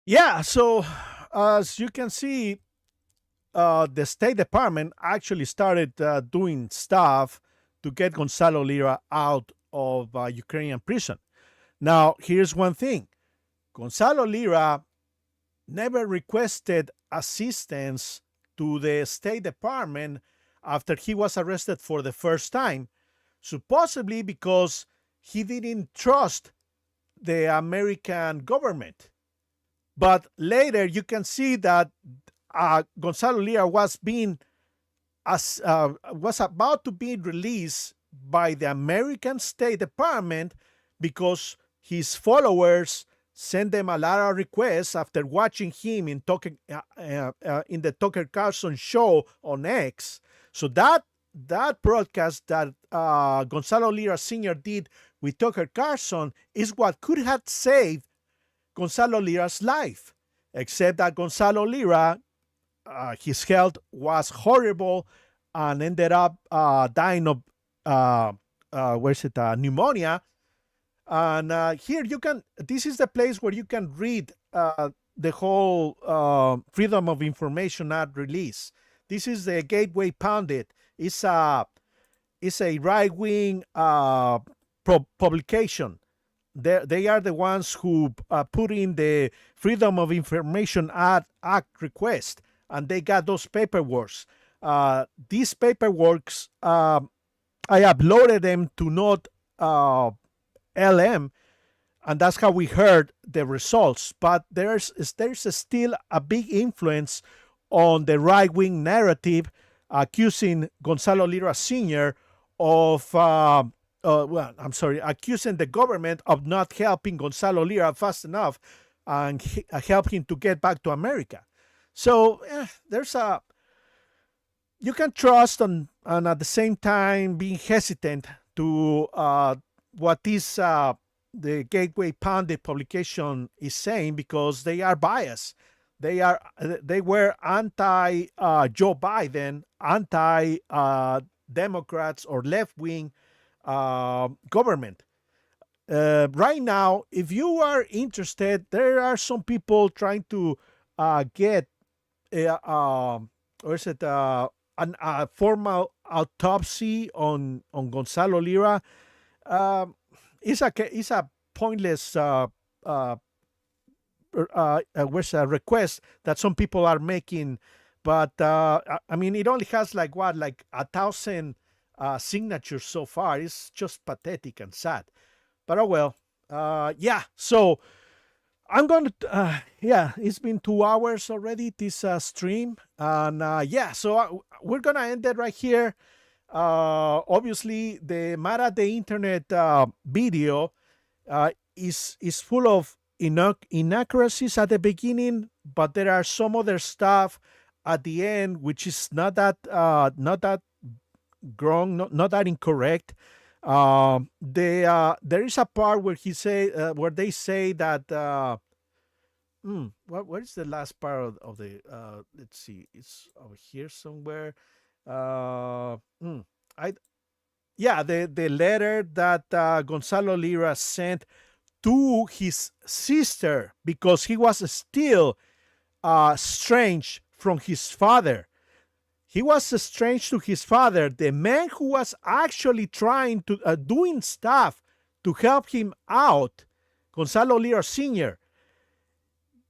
Yeah, so as you can see, the State Department actually started doing stuff to get Gonzalo Lira out of Ukrainian prison. Now, here's one thing. Gonzalo Lira never requested assistance to the State Department after he was arrested for the first time, supposedly because he didn't trust the American government. But later you can see that Gonzalo Lira was about to be released by the American State Department because his followers sent them a lot of requests after watching him in the Tucker Carlson show on X. So that broadcast that Gonzalo Lira Sr. did with Tucker Carlson is what could have saved Gonzalo Lira's life. except that Gonzalo Lira, his health was horrible and ended up dying of pneumonia. And here you can, this is the place where you can read the whole Freedom of Information Act release. This is the Gateway Pundit. It's a right-wing publication. They are the ones who put in the Freedom of Information Act request, and they got those paperworks. These paperworks, I uploaded them to Node LM, and that's how we heard the results. But there's still a big influence on the right-wing narrative, accusing Gonzalo Lira Sr. of, accusing the government of not helping Gonzalo Lira fast enough and help him to get back to America. So you can trust and at the same time being hesitant to what is the Gateway Pundit publication is saying, because they are biased. They were anti Joe Biden, anti Democrats or left wing government. Right now, if you are interested, there are some people trying to get a formal autopsy on Gonzalo Lira. It's a pointless request that some people are making, but I mean, it only has like 1,000 signatures so far. It's just pathetic and sad. But oh well. Yeah. So I'm going to. It's been 2 hours already, this stream, and so we're gonna end it right here. Obviously, the Mad at the Internet video is full of inaccuracies at the beginning, but there are some other stuff at the end which is not that wrong, not that incorrect. There is a part where where they say that what is the last part of the let's see, it's over here somewhere. The letter that Gonzalo Lira sent to his sister, because he was still estranged from his father. He was estranged to his father, the man who was actually trying to doing stuff to help him out, Gonzalo Lira Sr.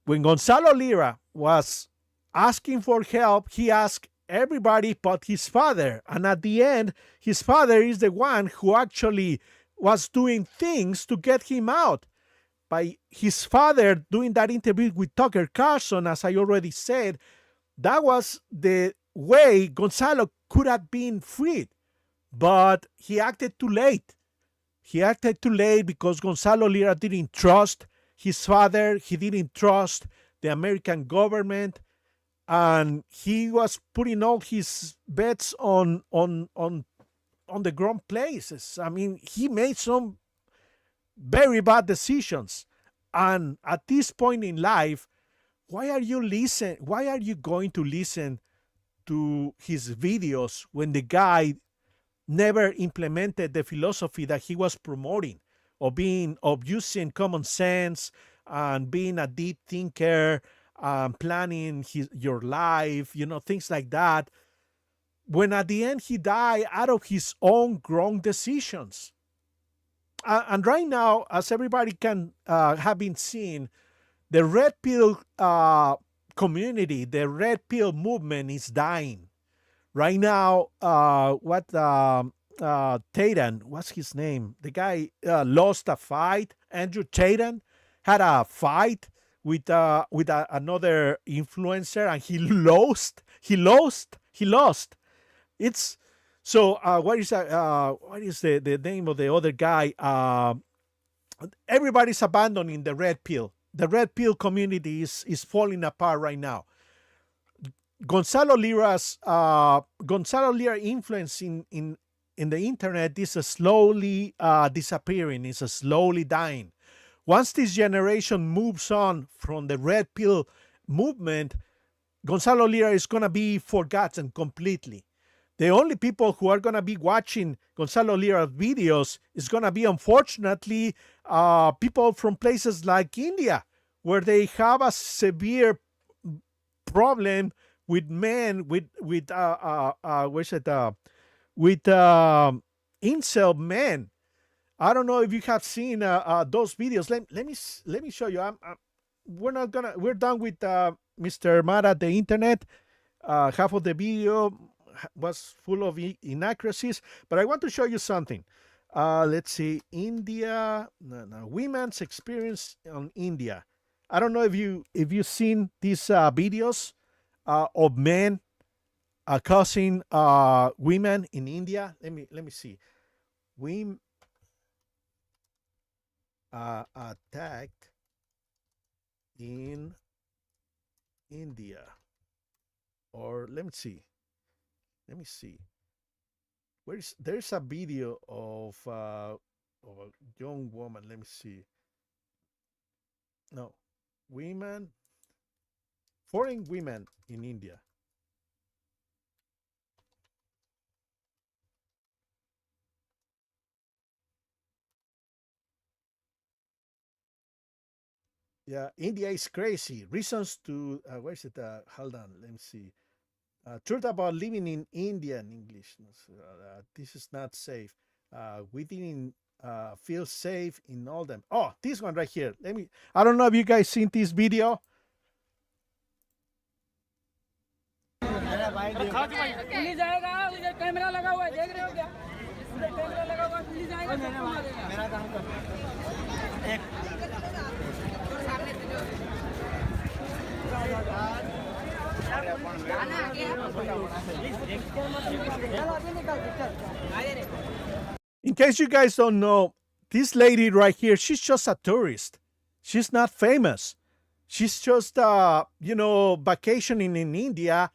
When Gonzalo Lira was asking for help, he asked everybody but his father. And at the end, his father is the one who actually was doing things to get him out. By his father doing that interview with Tucker Carlson, as I already said, that was the way Gonzalo could have been freed. But he acted too late. He acted too late because Gonzalo Lira didn't trust his father. He didn't trust the American government. And he was putting all his bets on the wrong places. I mean, he made some very bad decisions. And at this point in life, why are you going to listen to his videos when the guy never implemented the philosophy that he was promoting of using common sense and being a deep thinker, planning your life, things like that, when at the end he died out of his own wrong decisions. And right now, as everybody can have been seeing, the red pill community, the red pill movement is dying. Right now, Tatum, what's his name? The guy lost a fight. Andrew Tatum had a fight with another influencer, and he lost. It's so. What is the name of the other guy? Everybody's abandoning the red pill. The red pill community is falling apart right now. Gonzalo Lira influence in the internet is slowly disappearing. It's slowly dying. Once this generation moves on from the red pill movement, Gonzalo Lira is going to be forgotten completely. The only people who are going to be watching Gonzalo Lira videos is going to be, unfortunately, people from places like India, where they have a severe problem with men, what's it, with incel men. I don't know if you have seen those videos. Let me show you. We're done with Mr. Mad at the internet. Half of the video was full of inaccuracies, but I want to show you something. Let's see, India, no, women's experience on India. I don't know if you've seen these videos of men causing women in India. Let me see. Women attacked in India, or let me see. There's a video of a young woman. Let me see. No, foreign women in India. Yeah, India is crazy. Reasons to where is it? Hold on, let me see. Truth about living in India in English. This is not safe. We didn't feel safe in all them. Oh, this one right here. I don't know if you guys seen this video. In case you guys don't know, this lady right here, she's just a tourist. She's not famous. She's just, vacationing in India,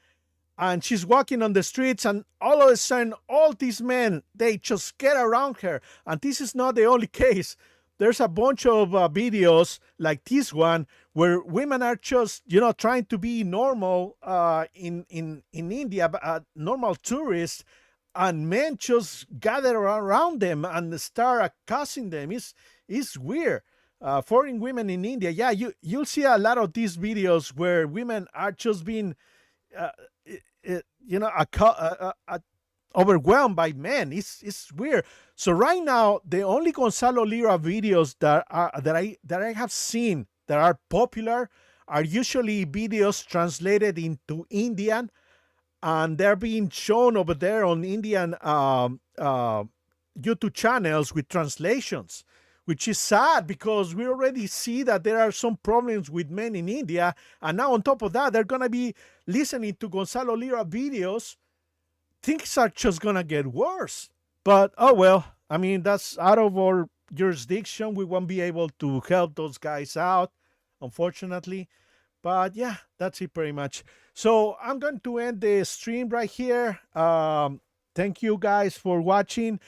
and she's walking on the streets, and all of a sudden, all these men, they just get around her. And this is not the only case. There's a bunch of videos like this one where women are just, trying to be normal in India, normal tourists, and men just gather around them and start accosting them. It's weird. Foreign women in India, yeah, you'll see a lot of these videos where women are just being, overwhelmed by men. It's weird. So right now, the only Gonzalo Lira videos that I have seen that are popular are usually videos translated into Indian, and they're being shown over there on Indian YouTube channels with translations, which is sad because we already see that there are some problems with men in India, and now on top of that, they're gonna be listening to Gonzalo Lira videos. Things are just gonna get worse. But oh well, I mean, that's out of our jurisdiction. We won't be able to help those guys out, unfortunately. But yeah, that's it pretty much. So I'm going to end the stream right here. Thank you guys for watching.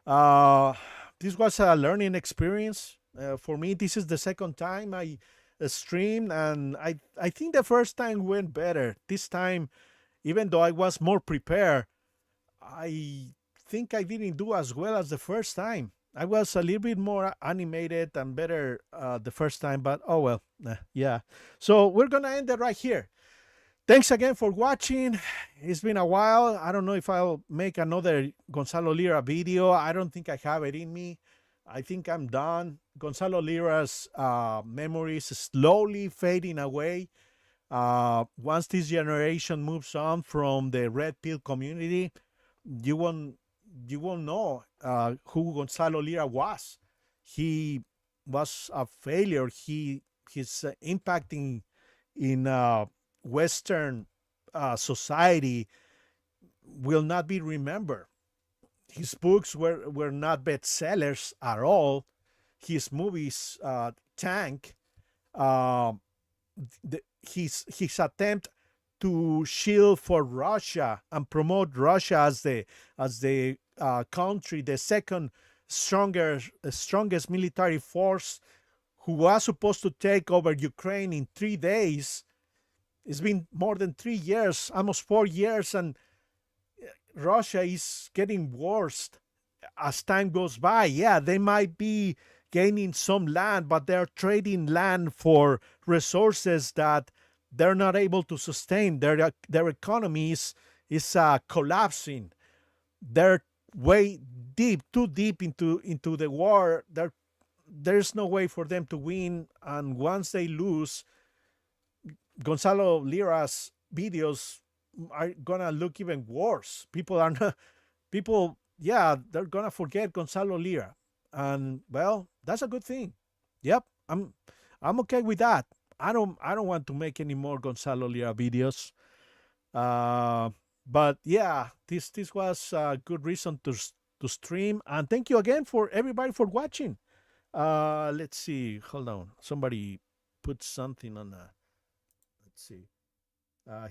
This was a learning experience. For me, this is the second time I streamed, and I think the first time went better. This time, even though I was more prepared, I think I didn't do as well as the first time. I was a little bit more animated and better the first time, but oh well, yeah. So we're gonna end it right here. Thanks again for watching. It's been a while. I don't know if I'll make another Gonzalo Lira video. I don't think I have it in me. I think I'm done. Gonzalo Lira's memory is slowly fading away. Once this generation moves on from the red pill community, you won't know who Gonzalo Lira was. He was a failure. His impact in Western society will not be remembered. His books were not bestsellers at all. His movies tank. His attempt to shield for Russia and promote Russia as the country, the second strongest military force, who was supposed to take over Ukraine in 3 days, It's been more than 3 years, almost 4 years, and Russia is getting worse as time goes by. Yeah, they might be gaining some land, but they're trading land for resources that they're not able to sustain. Their economy is collapsing. They're way deep, too deep into the war. There's no way for them to win, and once they lose, Gonzalo Lira's videos are gonna look even worse. People are not people. Yeah, they're gonna forget Gonzalo Lira, and well, that's a good thing. Yep, I'm okay with that. I don't want to make any more Gonzalo Lira videos. But yeah, this was a good reason to stream, and thank you again for everybody for watching. Let's see. Hold on. Somebody put something on the. Let's see.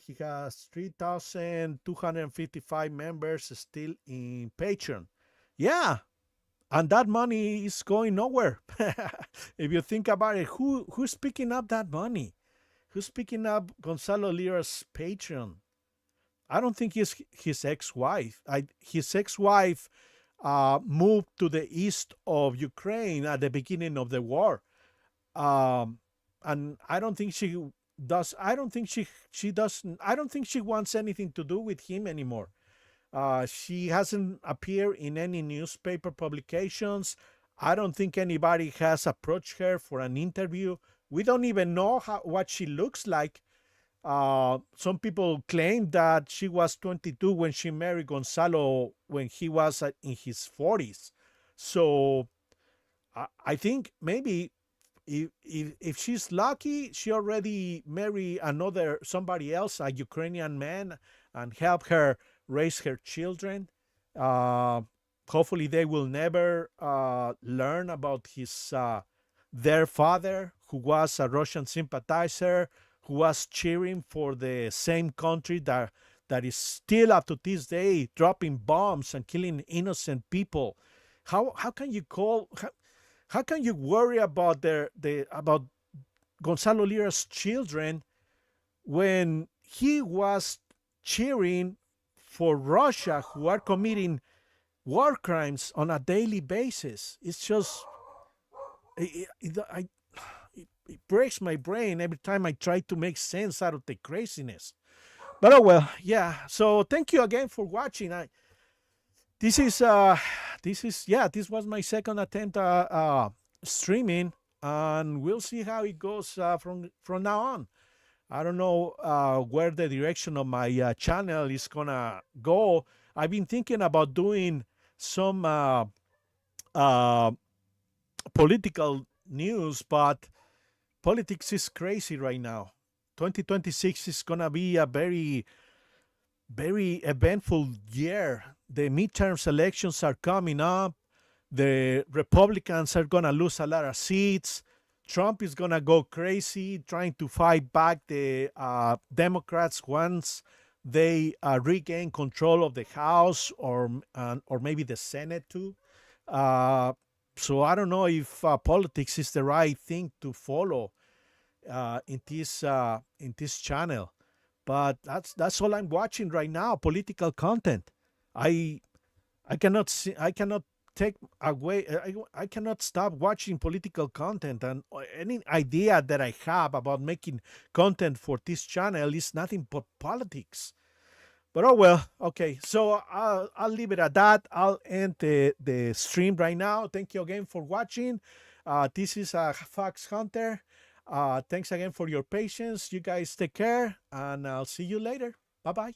He has 3,255 members still in Patreon. Yeah, and that money is going nowhere. If you think about it, who's picking up that money? Who's picking up Gonzalo Lira's Patreon? I don't think it's his ex-wife. His ex-wife moved to the east of Ukraine at the beginning of the war, and I don't think she does. I don't think she doesn't. I don't think she wants anything to do with him anymore. She hasn't appeared in any newspaper publications. I don't think anybody has approached her for an interview. We don't even know what she looks like. Some people claim that she was 22 when she married Gonzalo when he was in his 40s. So I think maybe if she's lucky, she already married somebody else, a Ukrainian man, and help her raise her children. Hopefully, they will never learn about their father, who was a Russian sympathizer, who was cheering for the same country that is still up to this day dropping bombs and killing innocent people. How can you how can you worry about about Gonzalo Lira's children when he was cheering for Russia, who are committing war crimes on a daily basis? It's just it breaks my brain every time I try to make sense out of the craziness. But oh well, yeah. So thank you again for watching. This was my second attempt streaming, and we'll see how it goes from now on. I don't know where the direction of my channel is gonna go. I've been thinking about doing some political news, but politics is crazy right now. 2026 is gonna be a very, very eventful year. The midterms elections are coming up. The Republicans are gonna lose a lot of seats. Trump is gonna go crazy trying to fight back the Democrats once they regain control of the House or maybe the Senate too. So I don't know if politics is the right thing to follow in this channel, but that's all I'm watching right now. Political content. I cannot see. I cannot take away. I cannot stop watching political content, and any idea that I have about making content for this channel is nothing but politics. But oh well, okay. So I'll leave it at that. I'll end the stream right now. Thank you again for watching. This is Fox Hunter. Thanks again for your patience. You guys take care, and I'll see you later. Bye bye.